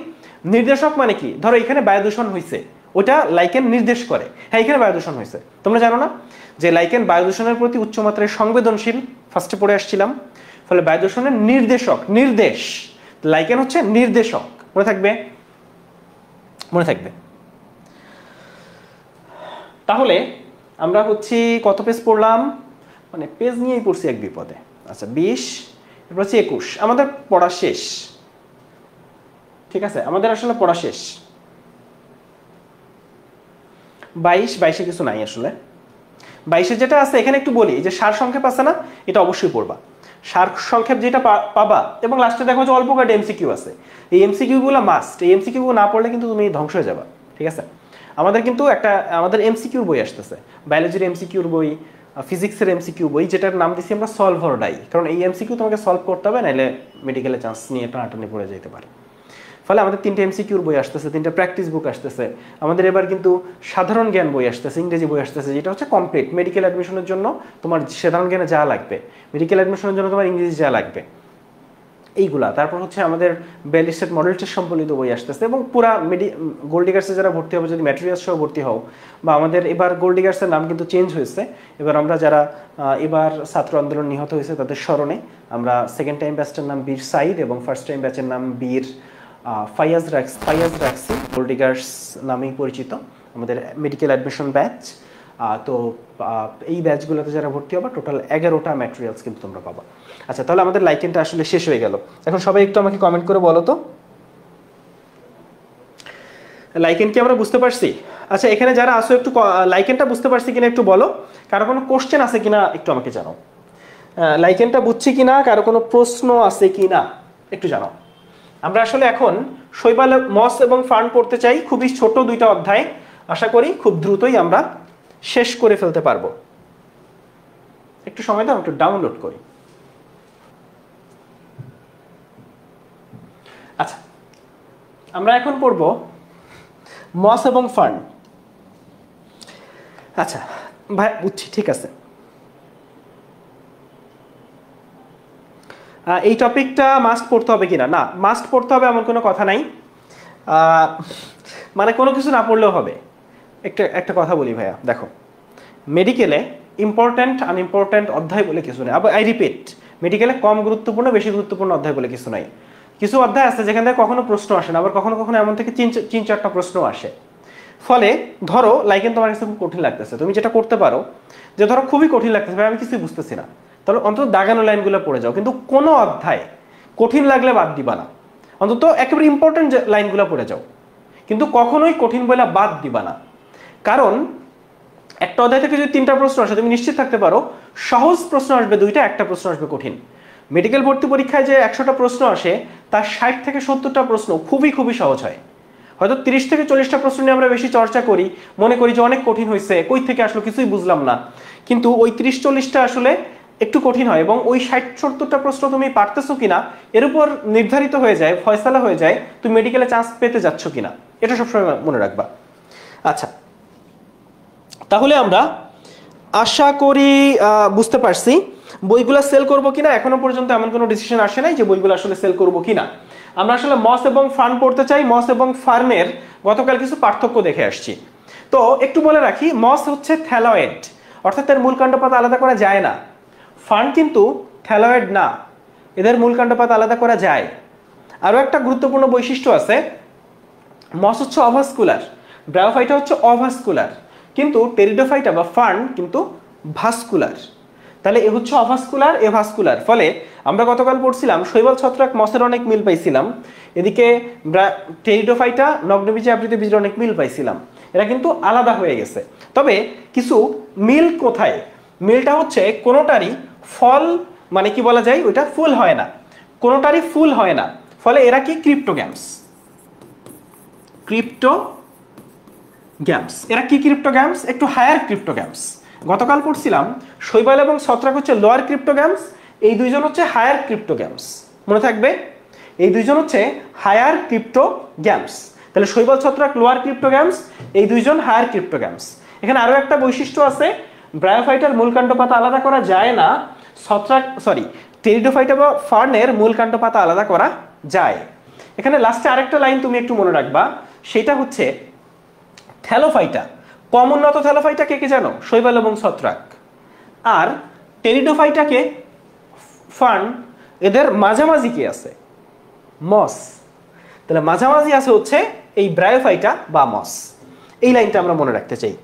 নির্দেশক মানে কি? ধরো এখানে বায়ু দূষণ হয়েছে, ওটা লাইকেন নির্দেশ করে, হ্যাঁ এখানে বায়ু দূষণ হয়েছে। তোমরা জানো না যে লাইকেন বায়ু দূষণের প্রতি উচ্চমাত্রায় সংবেদনশীল, ফার্স্টে পড়ে আসছিলাম। ফলে বায়ু দূষণের নির্দেশক, নির্দেশ, লাইকেন হচ্ছে নির্দেশক, মনে থাকবে। মনে থাকবে। তাহলে আমরা হচ্ছে কত পেজ পড়লাম, মানে পেজ নিয়েই পড়ছি এক বিপদে। আচ্ছা 20, এরপর হচ্ছে 21, আমাদের পড়া শেষ। ঠিক আছে, আমাদের আসলে পড়া শেষ। 22 কিছু নাই আসলে। 22 যেটা আছে এখানে একটু বলি, যে সার সংক্ষেপ আছে না, এটা অবশ্যই পড়বা। সার সংক্ষেপ যেটা পাবা, এবং লাস্টে দেখো যে অল্প কয়েকটা এমসিকিউ আছে, এই এমসিকিউ গুলো মাস্ট। এই এমসিকিউ না পড়লে কিন্তু তুমি ধ্বংস হয়ে যাবা। ঠিক আছে, আমাদের কিন্তু আমাদের এমসিকিউর বই আসতেছে, বায়োলজির এমসিকিউর বই, ফিজিক্সের এমসিকিউ বই, যেটার নাম দিচ্ছি আমরা সলভ অর ডাই। কারণ এই এমসিকিউ তোমাকে সলভ করতে হবে, নাহলে মেডিকেলে চান্স নিয়ে টানাটানি পড়ে যেতে পারে। ফলে আমাদের 3টে এমসিকিউর বই আসতেছে, 3টে প্র্যাকটিস বুক আসতেছে। আমাদের এবার কিন্তু সাধারণ জ্ঞান বই আসতেছে, ইংরেজি বই আসতেছে, যেটা হচ্ছে কমপ্লিট মেডিকেল অ্যাডমিশনের জন্য তোমার সাধারণ জ্ঞানে যা লাগবে, মেডিকেল অ্যাডমিশনের জন্য তোমার ইংরেজি যা লাগবে এইগুলা। তারপর হচ্ছে আমাদের ব্যালিস্টেড মডেল টেস্ট সম্বলিত বই আসতেছে, এবং পুরা গোল্ড ডিগার্সে যারা ভর্তি হবে, যদি ম্যাটেরিয়ালস সহ ভর্তি হও, বা আমাদের এবার গোল্ড ডিগার্সের নাম কিন্তু চেঞ্জ হয়েছে। এবার আমরা যারা এবার ছাত্র আন্দোলন নিহত হয়েছে তাদের স্মরণে আমরা সেকেন্ড টাইম ব্যাচটার নাম বীর সাইদ, এবং ফার্স্ট টাইম ব্যাচের নাম বীর ফায়াজ রাক্সি, গোল্ড ডিগার্স নামেই পরিচিত আমাদের মেডিকেল অ্যাডমিশন ব্যাচ। তো এই ব্যাচগুলোতে যারা ভর্তি হবে, টোটাল 11টা ম্যাটেরিয়ালস কিন্তু তোমরা পাবা। আচ্ছা, তাহলে আমাদের লাইকেনটা আসলে শেষ হয়ে গেল। এখন সবাই একটু আমাকে কমেন্ট করে বলো তো, লাইকেন কি আমরা বুঝতে পারছি? আচ্ছা, এখানে যারা আসো একটু লাইকেনটা বুঝতে পারছি কিনা একটু বলো। কারো কোনো কোশ্চেন আছে কিনা একটু আমাকে জানাও। লাইকেনটা বুঝছি কিনা, কারো কোনো প্রশ্ন আছে কিনা একটু জানাও। আমরা আসলে এখন শৈবাল, মস এবং ফার্ন পড়তে চাই, খুবই ছোট 2টা অধ্যায়। আশা করি খুব দ্রুতই আমরা শেষ করে ফেলতে পারবো। একটু সময় দাও, একটু ডাউনলোড করি। আচ্ছা, আমরা এখন পড়ব মস এবং ফার্ন। আচ্ছা ভাই, বুঝছি, ঠিক আছে। এই টপিকটা মাস্ট পড়তে হবে কিনা, না মাস্ট পড়তে হবে এমন কোনো কথা নাই। মানে কোনো কিছু না পড়লেও হবে। একটা কথা বলি ভাইয়া, দেখো মেডিকেলে ইম্পর্ট্যান্ট আনইম্পর্ট্যান্ট অধ্যায় বলে কিছু নেই। আই রিপিট, মেডিকেলে কম গুরুত্বপূর্ণ বেশি গুরুত্বপূর্ণ অধ্যায় বলে কিছু নাই। কিছু অধ্যায় আছে যেখান থেকে কখনো প্রশ্ন আসে না, আবার কখনো কখনো এমন থেকে 3-4টা প্রশ্ন আসে। ফলে ধরো লাইকেন তোমার কাছে খুব কঠিন লাগতেছে, তুমি যেটা করতে পারো, যে ধরো খুবই কঠিন লাগতেছে, আমি কিছুই বুঝতেছি না, তাহলে অন্তত দাগানো লাইনগুলো পড়ে যাও। কিন্তু কোনো অধ্যায় কঠিন লাগলে বাদ দিবা না, অন্তত একেবারে ইম্পর্টেন্ট লাইনগুলো পড়ে যাও, কিন্তু কখনোই কঠিন বলে বাদ দিবা না। কারণ একটা অধ্যায় থেকে যদি 3টা প্রশ্ন আসে, তুমি নিশ্চিত থাকতে পারো সহজ প্রশ্ন আসবে 2টা, একটা প্রশ্ন আসবে কঠিন। মেডিকেল ভর্তি পরীক্ষায় যে 100টা প্রশ্ন আসে, তার 60 থেকে 70টা প্রশ্ন খুবই খুবই সহজ হয়। হয়তো 30 থেকে 40টা প্রশ্ন নিয়ে আমরা বেশি চর্চা করি, মনে করি যে অনেক কঠিন হয়েছে, কই থেকে আসলো কিছুই বুঝলাম না, কিন্তু ওই 30-40টা আসলে একটু কঠিন হয়, এবং ওই 60-70টা প্রশ্ন তুমি পারতেছো কিনা এর উপর নির্ধারিত হয়ে যায়, ফয়সালা হয়ে যায় তুমি মেডিকেলে চান্স পেতে যাচ্ছ কিনা। এটা সবসময় মনে রাখবা। আচ্ছা, তাহলে আমরা আশা করি বুঝতে পারছি। বইগুলো সেল করবো কিনা এখনো পর্যন্ত এমন কোনো ডিসিশন আসে নাই যে বইগুলো আসলে সেল করবো কিনা। আমরা আসলে মস এবং ফার্ন পড়তে চাই। মস এবং ফার্নের গতকাল কিছু পার্থক্য দেখে আসছি। তো একটু বলে রাখি, মস হচ্ছে থ্যালয়েড, অর্থাৎ এর মূল কাণ্ডপাত আলাদা করা যায় না। ফার্ন কিন্তু থ্যালয়েড না, এদের মূল কাণ্ডপাত আলাদা করা যায়। আরও একটা গুরুত্বপূর্ণ বৈশিষ্ট্য আছে, মস হচ্ছে অভাস্কুলার, ব্রায়োফাইটা হচ্ছে অভাস্কুলার, কিন্তু টেরিডোফাইটা বা ফার্ন কিন্তু ভাস্কুলার। তাহলে এ হচ্ছে অভাস্কুলার, এ ভাস্কুলার। ফলে আমরা গতকাল পড়ছিলাম শৈবাল ছত্রাক মসের অনেক মিল পাইছিলাম, এদিকে টেরিডোফাইটা নগ্নবীজী আবৃত বীজের অনেক মিল পাইছিলাম। এরা কিন্তু আলাদা হয়ে গেছে। তবে কিছু মিল কোথায়? মিলটা হচ্ছে কোনোটারই ফল, মানে কি বলা যায়, ওইটা ফুল হয় না, কোনোটারই ফুল হয় না। ফলে এরা কি ক্রিপ্টোগ্যামস, ক্রিপ্টোগ্যামস। এরা কি ক্রিপ্টোগ্যামস? একটু হায়ার ক্রিপ্টোগ্যামস। গতকাল পড়ছিলাম শৈবাল এবং ছত্রাক হচ্ছে লোয়ার ক্রিপ্টোগ্যামস, এই দুইজন হচ্ছে হায়ার ক্রিপ্টোগ্যামস। মনে থাকবে, এই দুইজন হচ্ছে হায়ার ক্রিপ্টোগ্যামস। তাহলে শৈবাল ছত্রাক লোয়ার ক্রিপ্টোগ্যামস, এই দুইজন হায়ার ক্রিপ্টোগ্যামস। এখানে আরো একটা বৈশিষ্ট্য আছে, ব্রায়োফাইটার মূল কাণ্ডপাতা আলাদা করা যায় না, টেরিডোফাইটা বা ফার্নের মূল কাণ্ডপাতা আলাদা করা যায়। এখানে লাস্টে আরেকটা লাইন তুমি একটু মনে রাখবা, সেটা হচ্ছে থ্যালোফাইটা, কম উন্নত থ্যালোফাইটা কে কে জানো? শৈবাল এবং ছত্রাক। আর টেরিডোফাইটাকে ফার্ন, এদের মাঝামাঝি কি আছে? মস। তাহলে মাঝামাঝি আছে হচ্ছে এই ব্রায়োফাইটা বা মস। এই লাইনটা আমরা মনে রাখতে চাই,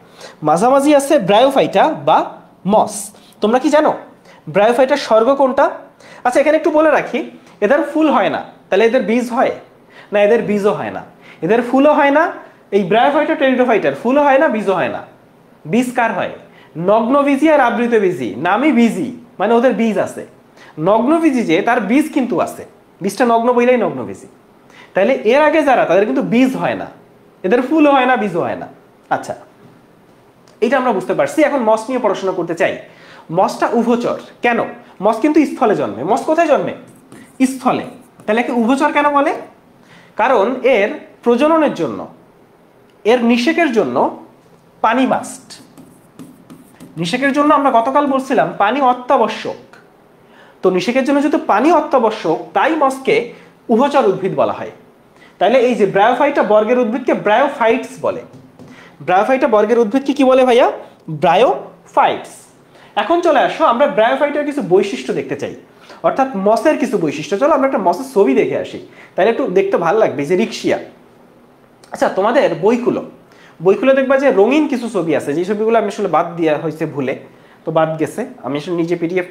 মাঝামাঝি আছে ব্রায়োফাইটা বা মস। তোমরা কি জানো ব্রায়োফাইটার স্বর্গ কোনটা? আচ্ছা এখানে একটু বলে রাখি, এদের ফুল হয় না, তাহলে এদের বীজ হয় না? এদের বীজও হয় না, এদের ফুলও হয় না। এই ব্রায়োফাইটা টেরিডোফাইটার ফুলও হয় না, বীজও হয় না। বীজ কার হয়? নগ্নবীজি আর আবৃতবীজি, নামই বীজি, মানে ওদের বীজ আছে। নগ্নবীজি যে, তার বীজ কিন্তু আছে, বীজটা নগ্ন বইলেই নগ্নবীজি। তাহলে এর আগে যারা, তাদের কিন্তু বীজ হয় না, এদের ফুলও হয় না, বীজও হয় না। আচ্ছা এটা আমরা বুঝতে পারছি। এখন মস নিয়ে পড়াশোনা করতে চাই। মসটা উভচর কেন? মস কিন্তু স্থলে জন্মে। মস কোথায় জন্মে? স্থলে। তাহলে একে উভচর কেন বলে? কারণ এর প্রজননের জন্য, এর নিষেকের জন্য পানি মাস্ট। নিষেকের জন্য আমরা গতকাল বলছিলাম পানি অত্যাবশ্যক। তো নিষেকের জন্য যেহেতু পানি অত্যাবশ্যক, তাই মসকে উভচর উদ্ভিদ বলা হয়। তাহলে এই যে ব্রায়োফাইটা বর্গের উদ্ভিদকে ব্রায়োফাইটস বলে। ব্রায়োফাইটা বর্গের উদ্ভিদকে কি বলে ভাইয়া? ব্রায়োফাইটস। এখন চলে আসো, আমরা ব্রায়োফাইটার কিছু বৈশিষ্ট্য দেখতে চাই, অর্থাৎ মসের কিছু বৈশিষ্ট্য। চলো আমরা একটা মসের ছবি দেখে আসি, তাহলে একটু দেখতে ভালো লাগবে। যে রিক্সিয়া, আচ্ছা তোমাদের বইগুলো দেখবা যে রঙিন কিছু ছবি আছে, যে ছবিগুলো আমি আসলে বাদ দেওয়া হয়েছে ভুলে, তো বাদ গেছে। আমি আসলে নিজে পিডিএফ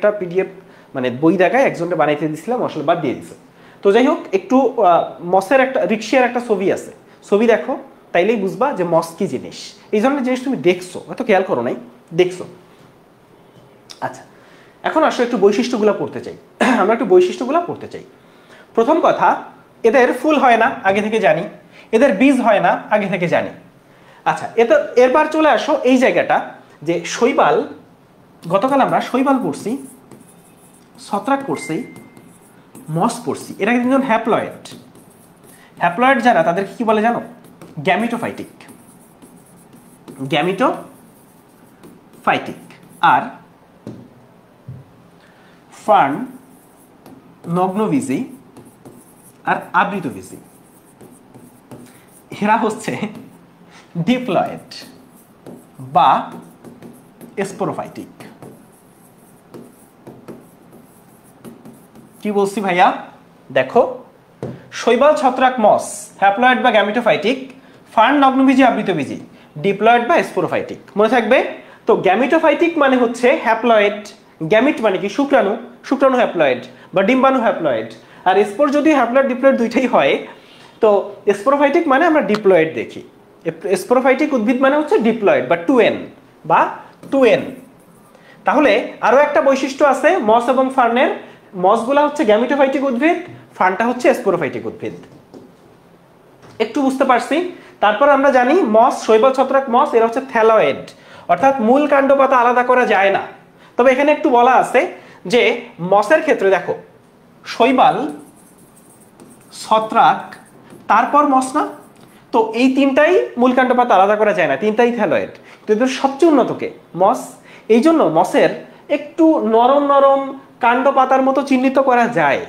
মানে বই দেখায় একজনকে বানাইতে দিয়েছিলাম, আসলে বাদ দিয়ে দিছে। তো যাই হোক, একটু মসের একটা রিক্সিয়ার একটা ছবি আছে, ছবি দেখো, তাইলেই বুঝবা যে মস কি জিনিস। এই ধরনের জিনিস তুমি দেখছো, হয়তো খেয়াল করো নাই, দেখছো। আচ্ছা এখন আসলে একটু বৈশিষ্ট্যগুলো পড়তে চাই। আমরা একটু বৈশিষ্ট্যগুলো পড়তে চাই। প্রথম কথা, এদের ফুল হয় না, আগে থেকে জানি। এদের বীজ হয় না, আগে থেকে জানি। আচ্ছা এরপর চলে আসো এই জায়গাটা, যে শৈবাল। গতকাল আমরা শৈবাল পড়ছি, ছত্রাক পড়ছি, মস পড়ছি। এরা কিন্তু হ্যাপ্লয়েড। হ্যাপ্লয়েড যারা, তাদেরকে কি বলে জানো? গ্যামিটোফাইটিক। গ্যামিটোফাইটিক। আর ফার্ন, নগ্নবীজি আর আবৃতবীজি, এরা হচ্ছে ডিপ্লয়েড বা স্পোরোফাইটিক। কি বলছি ভাইয়া? দেখো, শৈবাল, ছত্রাক, মস হ্যাপ্লয়েড বা গ্যামিটোফাইটিক, ফার্ন, নগ্নবীজি, আবৃতবীজি ডিপ্লয়েড বা স্পোরোফাইটিক। মনে থাকবে তো। গ্যামিটোফাইটিক মানে হচ্ছে হ্যাপ্লয়েড, গ্যামিট মানে কি? শুক্রাণু, শুক্রাণু হ্যাপ্লয়েড বা ডিম্বাণু হ্যাপ্লয়েড। আর স্পোর যদি হ্যাপ্লয়েড ডিপ্লয়েড দুইটাই হয়, তো স্পোরোফাইটিক মানে আমরা ডিপ্লয়েড দেখি। স্পোরোফাইটিক উদ্ভিদ মানে হচ্ছে ডিপ্লয়েড বা 2n বা 2n। তাহলে আরো একটা বৈশিষ্ট্য আছে মস এবং ফার্নের। মসগুলা হচ্ছে গ্যামিটোফাইটিক উদ্ভিদ, ফার্নটা হচ্ছে স্পোরোফাইটিক উদ্ভিদ। একটু বুঝতে পারছি? তারপর আমরা জানি মস, শৈবাল, ছত্রাক, মস এরা হচ্ছে থ্যালয়েড, অর্থাৎ মূল কাণ্ড পাতা আলাদা করা যায় না। তবে এখানে একটু বলা আছে যে মসের ক্ষেত্রে দেখো, শৈবাল, ছত্রাক, তারপর মস না? তো এই তিনটাই মূল কাণ্ড পাতা আলাদা করা যায় না, তিনটাই থ্যালয়েড। কিন্তু সবচেয়ে উন্নত কে? মস। এই জন্য মসের একটু নরম নরম কাণ্ড পাতার মতো চিহ্নিত করা যায়।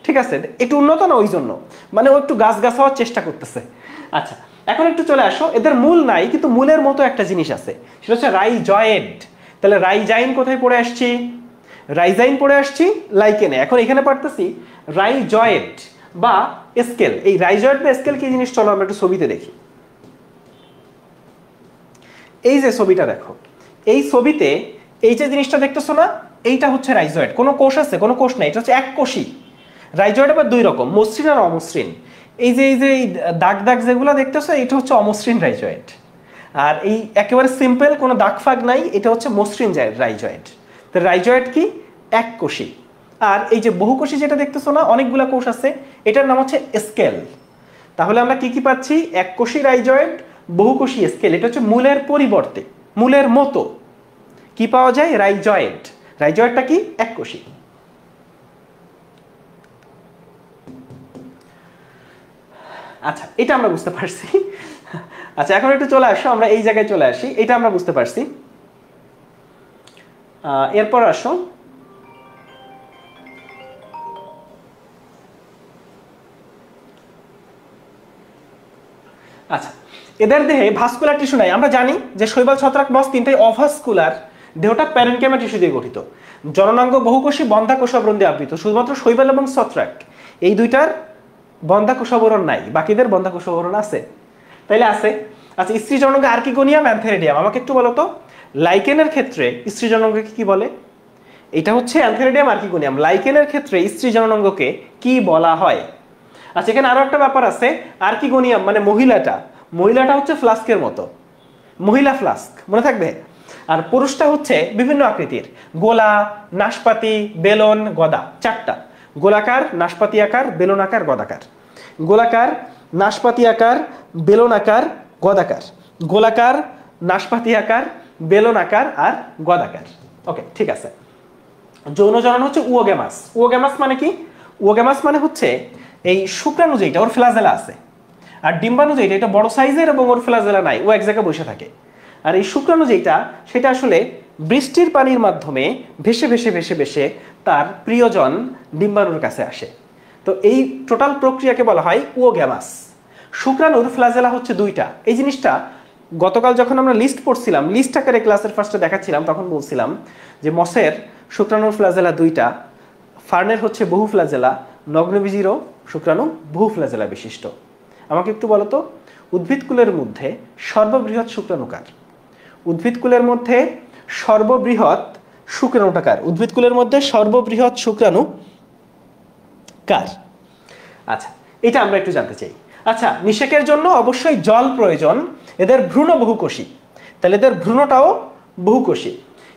ঠিক আছে, একটু উন্নত না, ওই জন্য মানে ও একটু গাছ গাছ হওয়ার চেষ্টা করতেছে। আচ্ছা এখন একটু চলে আসো, এদের মূল নাই কিন্তু মূলের মতো একটা জিনিস আছে, সেটা হচ্ছে রাইজয়েড। তাহলে রাইজাইন কোথায় পড়ে আসছি? রাইজাইন পড়ে আসছি লাইকেনে। এখন এখানে পারতেছি রাইজয়েড বা স্কেল। এই রাইজয়েড বা স্কেল কি জিনিস, চলো আমরা একটু ছবিতে দেখি। এই যে ছবিটা দেখো, এই ছবিতে এই যে জিনিসটা দেখতেছো না, এইটা হচ্ছে রাইজয়েড। কোনো কোষ আছে? কোনো কোষ নাই, এটা হচ্ছে এক কোষী। রাইজয়েড আবার দুই রকম, মসৃণ আর অমসৃণ। এই যে দাগ দাগ যেগুলো দেখতেছো, এটা হচ্ছে অমসৃণ রাইজয়েড। আর এই একেবারে সিম্পল, কোনো দাগ ফাগ নাই, এটা হচ্ছে মসৃণ রাইজয়েড। তো রাইজয়েড কি? এক কোষী। আর এই যে বহুকোষী যেটা দেখতেছো না, অনেকগুলা কোষ আছে, এটার নাম হচ্ছে স্কেল। তাহলে আমরা কি কি পাচ্ছি? এক কোষী রাইজয়েড, বহুকোষী স্কেল। এটা হচ্ছে মূলের পরিবর্তে, মূলের মতো কি পাওয়া যায়? রাইজয়েড। রাইজয়েডটা কি? এক কোষী। আচ্ছা এটা আমরা বুঝতে পারছি। আচ্ছা এখন একটু চলে আসো, আমরা এই জায়গায় চলে আসি। এটা আমরা বুঝতে পারছি। এরপর আসো, আচ্ছা এদের দেহে ভাস্কুলার টিস্যু নাই। আমরা জানি যে শৈবাল, ছত্রাক, মস তিনটাই অভাস্কুলার, দেহটা প্যারেনকাইমা টিস্যু দিয়ে গঠিত। জননাঙ্গ বহুকোষী, বন্ধ্যাকোষাবরণ দিয়ে আবৃত। শুধুমাত্র শৈবাল এবং ছত্রাক এই দুইটার বন্ধা কোষাবরণ নাই, বাকিদের বন্ধা কোষাবরণ আছে, তাইলে আছে। আচ্ছা, স্ত্রী জননাঙ্গ আর্কিগোনিয়াম, অ্যান্থেরিডিয়াম, আমাকে একটু বলো তো লাইকেনের ক্ষেত্রে স্ত্রী জননাঙ্গকে কি বলে? এটা হচ্ছে অ্যান্থেরিডিয়াম আর্কিগোনিয়াম। লাইকেনের ক্ষেত্রে স্ত্রী জননাঙ্গকে কি বলা হয়? আচ্ছা, এখানে আরো একটা ব্যাপার আছে, আর্কিগোনিয়াম মানে মহিলাটা হচ্ছে ফ্লাস্কের মতো, মহিলা ফ্লাস্ক, মনে থাকবে। আর পুরুষটা হচ্ছে বিভিন্ন আকৃতির, গোলা, নাশপাতি, বেলন, গদা, চারটা, গোলাকার, নাশপাতি আকার, বেলন আকার, গদাকার। গোলাকার, নাশপাতি আকার, বেলন আকার, গদাকার। গোলাকার, নাশপাতি আকার, বেলন আকার আর গদাকার। ওকে, ঠিক আছে। যৌন জনন হচ্ছে উওগ্যামাস। উওগ্যামাস মানে কি? উওগ্যামাস মানে হচ্ছে এই শুক্রাণু যেটা, ওর ফ্লাজেলা আছে, আর ডিম্বাণু যেটা এটা বড় সাইজের এবং ওর ফ্লাজেলা নাই, ও এক জায়গায় বসে থাকে। আর এই শুক্রাণু যেটা, সেটা আসলে বৃষ্টির পানির মাধ্যমে ভেসে ভেসে ভেসে ভেসে তার প্রিয়জন ডিম্বাণুর কাছে আসে। তো এই টোটাল প্রক্রিয়াকে বলা হয় উওগ্যামাস। শুক্রাণুর ফ্লাজেলা হচ্ছে দুইটা। এই জিনিসটা গতকাল যখন আমরা লিস্ট পড়ছিলাম, লিস্ট আকারে ক্লাসের ফার্স্টে দেখাচ্ছিলাম, তখন বলছিলাম যে মসের শুক্রাণুর ফ্লাজেলা দুইটা, ফার্নের হচ্ছে বহু ফ্লাজেলা, নগ্নবীজিরও শুক্রাণু বহু ফ্লাজেলা বিশিষ্ট। আমাকে একটু বলো তো, উদ্ভিদকুলের মধ্যে সর্ববৃহৎ শুক্রাণুকার? উদ্ভিদকুলের মধ্যে সর্ববৃহৎ শুক্রাণুটাকার? উদ্ভিদকুলের মধ্যে সর্ববৃহৎ শুক্রাণু কার? আচ্ছা, এটা আমরা একটু জানতে চাই। আচ্ছা, নিষেকের জন্য অবশ্যই জল প্রয়োজন। এদের ভ্রূণ বহুকোষী, তাহলে এদের ভ্রূণটাও বহুকোষী।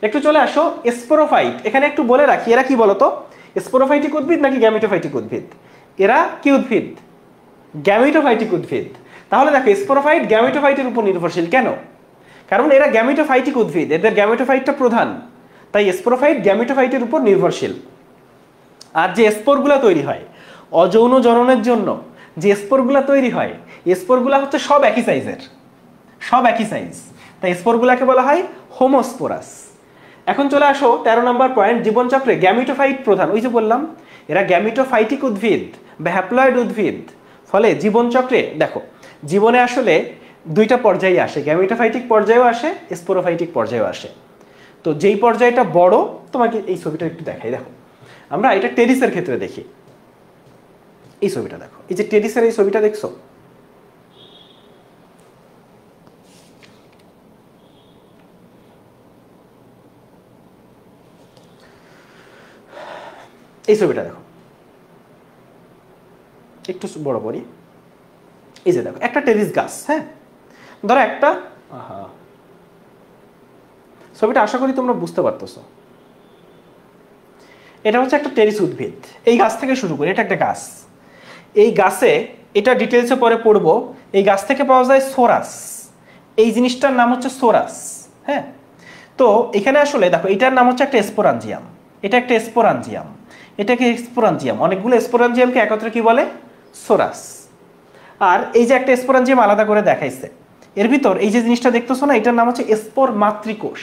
একটু চলে আসো স্পোরোফাইট। এখানে একটু বলে রাখি, এরা কি বলতো, স্পোরোফাইটিক উদ্ভিদ নাকি গ্যামেটোফাইটিক উদ্ভিদ? এরা কি উদ্ভিদ? গ্যামেটোফাইটিক উদ্ভিদ। তাহলে দেখো, স্পোরোফাইট গ্যামেটোফাইটের উপর নির্ভরশীল। কেন? কারণ এরা গ্যামেটোফাইটিক উদ্ভিদ, এদের গ্যামেটোফাইটটা প্রধান, তাই স্পোরোফাইট গ্যামেটোফাইটের উপর নির্ভরশীল। আর যে স্পোরগুলো তৈরি হয় অযৌন জননের জন্য, যে স্পোরগুলো তৈরি হয়, স্পোরগুলো হচ্ছে সব একই সাইজের, সব একই সাইজ, তাই স্পোরগুলোকে বলা হয় হোমোস্পোরাস। এখন চলে আসো 13 নম্বর পয়েন্ট, জীবনচক্রে গ্যামেটোফাইট প্রধান। ওই যে বললাম এরা গ্যামেটোফাইটিক উদ্ভিদ বা হ্যাপ্লয়েড উদ্ভিদ। ফলে জীবনচক্রে দেখো, জীবনে আসলে দুইটা পর্যায়ে আসে, গ্যামেটোফাইটিক পর্যায়েও আসে, স্পোরোফাইটিক পর্যায়েও আসে। তো যেই পর্যায়টা বড়, তোমাকে এই ছবিটা একটু দেখাই। দেখো, আমরা এটা টেরিসের ক্ষেত্রে দেখি। এই ছবিটা দেখো, এই যে টেরিসের এই ছবিটা দেখছো, এই ছবিটা দেখো, একটু বড় করি। এই যে দেখো, একটা টেরিস গাছ, হ্যাঁ, ধরো একটা, ছবিটা আশা করি তোমরা বুঝতে পারতেছো। এটা হচ্ছে একটা টেরিস উদ্ভিদ। এই গাছ থেকে শুরু করি, এটা একটা গাছ। এই গাছে, এটা ডিটেলসে পরে পড়বো, এই গাছ থেকে পাওয়া যায় সোরাস। এই জিনিসটার নাম হচ্ছে সোরাস, হ্যাঁ। তো এখানে আসলে দেখো, এটার নাম হচ্ছে একটা স্পোরাঞ্জিয়াম, এটা একটা স্পোরাঞ্জিয়াম, এটাকে স্পোরাঞ্জিয়াম, অনেকগুলো স্পোরাঞ্জিয়ামকে একত্রে কি বলে? সোরাস। আর এই যে একটা স্পোরাঞ্জিয়াম আলাদা করে দেখাইছে, এর ভিতর এই যে জিনিসটা দেখতেছো না, এটার নাম হচ্ছে স্পোর মাতৃকোষ।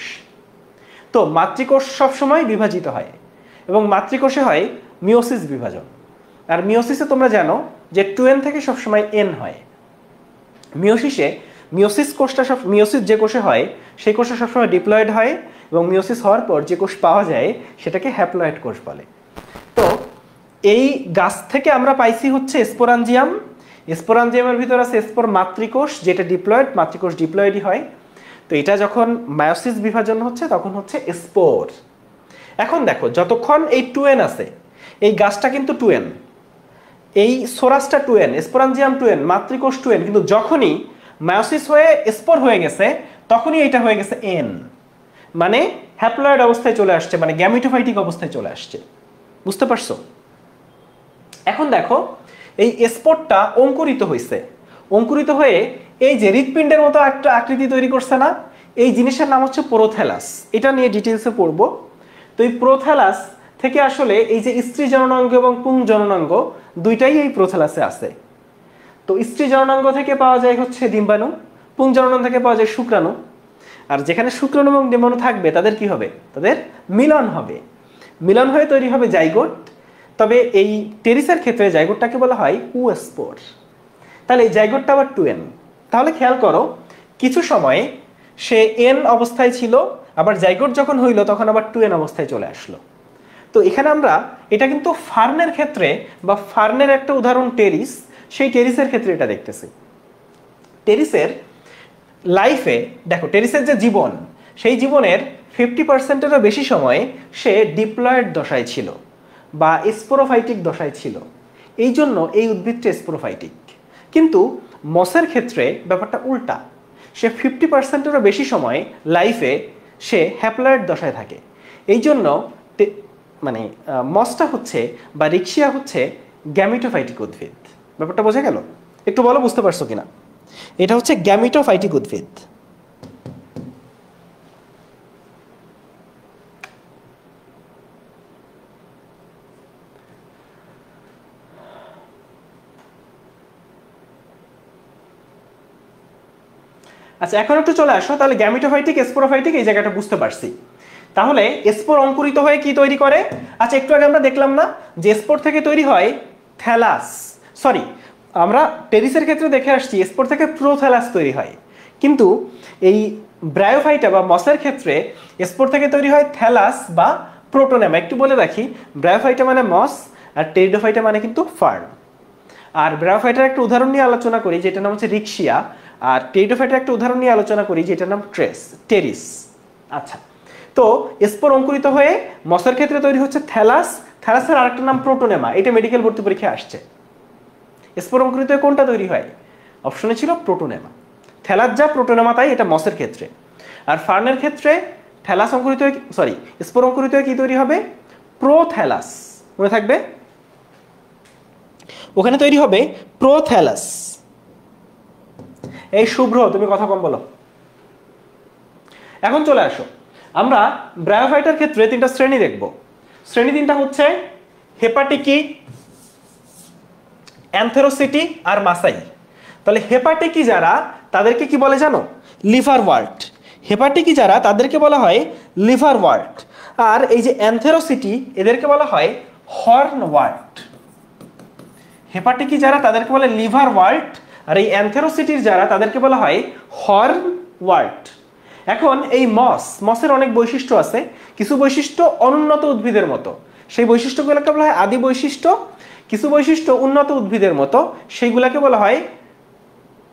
তো মাতৃকোষ সবসময় বিভাজিত হয় এবং মাতৃকোষে হয় মিওসিস বিভাজন। আর মিওসিসে তোমরা জানো যে 2n থেকে সবসময় n হয়। মিওসিস কোষটা মিওসিস যে কোষে হয়, সেই কোষটা সবসময় ডিপ্লয়েড হয়, এবং মিওসিস হওয়ার পর যে কোষ পাওয়া যায় সেটাকে হ্যাপ্লয়েড কোষ বলে। তো এই গাছ থেকে আমরা পাইছি হচ্ছে স্পোরাঞ্জিয়াম। স্পোরাঞ্জিয়ামের ভিতর আছে স্পোর মাতৃকোষ, যেটা ডিপ্লয়েড, মাতৃকোষ ডিপ্লয়েডই হয়। তো এটা যখন মায়োসিস বিভাজন হচ্ছে তখন হচ্ছে স্পোর। এখন দেখো, যতক্ষণ এই 2n আছে, এই গাছটা কিন্তু 2n, এই সোরাসটা 2n, স্পোরাঞ্জিয়াম 2n, মাতৃকোষ 2n, কিন্তু যখনই মায়োসিস হয়ে স্পোর হয়ে গেছে তখনই এটা হয়ে গেছে n, মানে হ্যাপ্লয়েড অবস্থায় চলে আসছে, মানে গ্যামেটোফাইটিক অবস্থায় চলে আসছে। বুঝতে পারছো? এখন দেখো, এই স্পোরটা অঙ্কুরিত হয়েছে, অঙ্কুরিত হয়ে এই যে হৃৎপিণ্ডের মতো একটা আকৃতি তৈরি করছে না, এই জিনিসের নাম হচ্ছে প্রোথ্যালাস। এটা নিয়ে ডিটেলসে পড়বো। তো এই প্রোথ্যালাস থেকে আসলে এই যে স্ত্রী জননাঙ্গ এবং পুং জননাঙ্গ দুইটাই এই প্রোথ্যালাসে আছে। তো স্ত্রী জননাঙ্গ থেকে পাওয়া যায় হচ্ছে ডিম্বাণু, পুং জননাঙ্গ থেকে পাওয়া যায় শুক্রাণু। আর যেখানে শুক্রাণু এবং ডিম্বাণু থাকবে তাদের কি হবে? তাদের মিলন হবে, মিলন হয়ে তৈরি হবে জাইগোট। তবে এই টেরিসের ক্ষেত্রে জাইগোটটাকে বলা হয় উস্পোর। তাহলে এই জাইগোটটা আবার 2n। তাহলে খেয়াল করো, কিছু সময়ে সে n অবস্থায় ছিল, আবার জাইগোট যখন হইল তখন আবার 2n অবস্থায় চলে আসলো। তো এখানে আমরা, এটা কিন্তু ফার্নের ক্ষেত্রে, বা ফার্নের একটা উদাহরণ টেরিস, সেই টেরিসের ক্ষেত্রে এটা দেখতেছি। টেরিসের লাইফে দেখো, টেরিসের যে জীবন, সেই জীবনের 50%-এরও বেশি সময় সে ডিপ্লয়েড দশায় ছিল বা স্পোরোফাইটিক দশায় ছিল, এই জন্য এই উদ্ভিদটা স্পোরোফাইটিক। কিন্তু মসের ক্ষেত্রে ব্যাপারটা উল্টা, সে 50%-এরও বেশি সময় লাইফে সে হ্যাপ্লয়েড দশায় থাকে। এই জন্য মানে মসটা হচ্ছে বা রিক্সিয়া হচ্ছে গ্যামিটোফাইটিক উদ্ভিদ। ব্যাপারটা বোঝা গেল? একটু বলো বুঝতে পারছো কিনা? এটা হচ্ছে গ্যামিটোফাইটিক উদ্ভিদ। আচ্ছা, এখন একটু চলে আসো তাহলে গ্যামিটোফাইটিক স্পোরোফাইটিক এই জায়গাটা বুঝতে পারছি। তাহলে স্পোর অঙ্কুরিত হয়ে কি তৈরি করে? আচ্ছা, একটু আগে আমরা দেখলাম না যে স্পোর থেকে তৈরি হয় থ্যালাস, সরি আমরা টেরিসের ক্ষেত্রে দেখে আসছি স্পোর থেকে প্রোথ্যালাস তৈরি হয়, কিন্তু এই ব্রায়োফাইটা বা মসের ক্ষেত্রে স্পোর থেকে তৈরি হয় থ্যালাস বা প্রোটোনেমা। একটু বলে রাখি, ব্রায়োফাইটা মানে মস আর টেরিডোফাইটা মানে কিন্তু ফার্ন। আর ব্রায়োফাইটার একটা উদাহরণ নিয়ে আলোচনা করি যেটার নাম হচ্ছে রিক্সিয়া, আর টেরিডোফাইটার একটা উদাহরণ নিয়ে আলোচনা করি যেটার নাম টেরিস। আচ্ছা, তো স্পোর অঙ্কুরিত হয়ে মসের ক্ষেত্রে তৈরি হচ্ছে থ্যালাস, থ্যালাসের আরেকটা নাম প্রোটোনেমা, এটা মেডিকেল ভর্তি পরীক্ষায় আসছে। স্পোর অঙ্কুরিত হয়ে কোনটা তৈরি হয়? অপশনে ছিল প্রোটোনেমা। থ্যালাস যা প্রোটোনেমা তাই, এটা মসের ক্ষেত্রে। আর ফার্নের ক্ষেত্রে থ্যালাস অঙ্কুরিত হয়ে স্পোর অঙ্কুরিত হয়ে কি তৈরি হবে? প্রোথ্যালাস। মনে থাকবে, ওখানে তৈরি হবে প্রোথ্যালাস। এই শুভ্র, তুমি কথা কম বলো। এখন চলে আসো, আমরা ব্রায়োফাইটার ক্ষেত্রে তিনটা শ্রেণী দেখব। শ্রেণী তিনটা হচ্ছে হেপাটিকি, অ্যানথেরোসিটি আর মাসাই। তাহলে হেপাটিকি যারা তাদেরকে কি বলে জানো? লিভারওয়ার্ট। হেপাটিকি যারা তাদেরকে বলা হয় লিভারওয়ার্ট। আর এই যে অ্যানথেরোসিটি এদেরকে বলা হয় হর্নওয়ার্ট। হেপাটিকি যারা তাদেরকে বলে লিভারওয়ার্ট, আর এই অ্যানথেরোসিটির যারা তাদেরকে বলা হয় হর্নওয়ার্ট। এখন এই মসের অনেক বৈশিষ্ট্য আছে, কিছু বৈশিষ্ট্য অনুন্নত উদ্ভিদের মতো, সেই বৈশিষ্ট্যগুলোকে বলা হয় আদি বৈশিষ্ট্য। কিছু বৈশিষ্ট্য উন্নত উদ্ভিদের মতো, সেইগুলোকে বলা হয়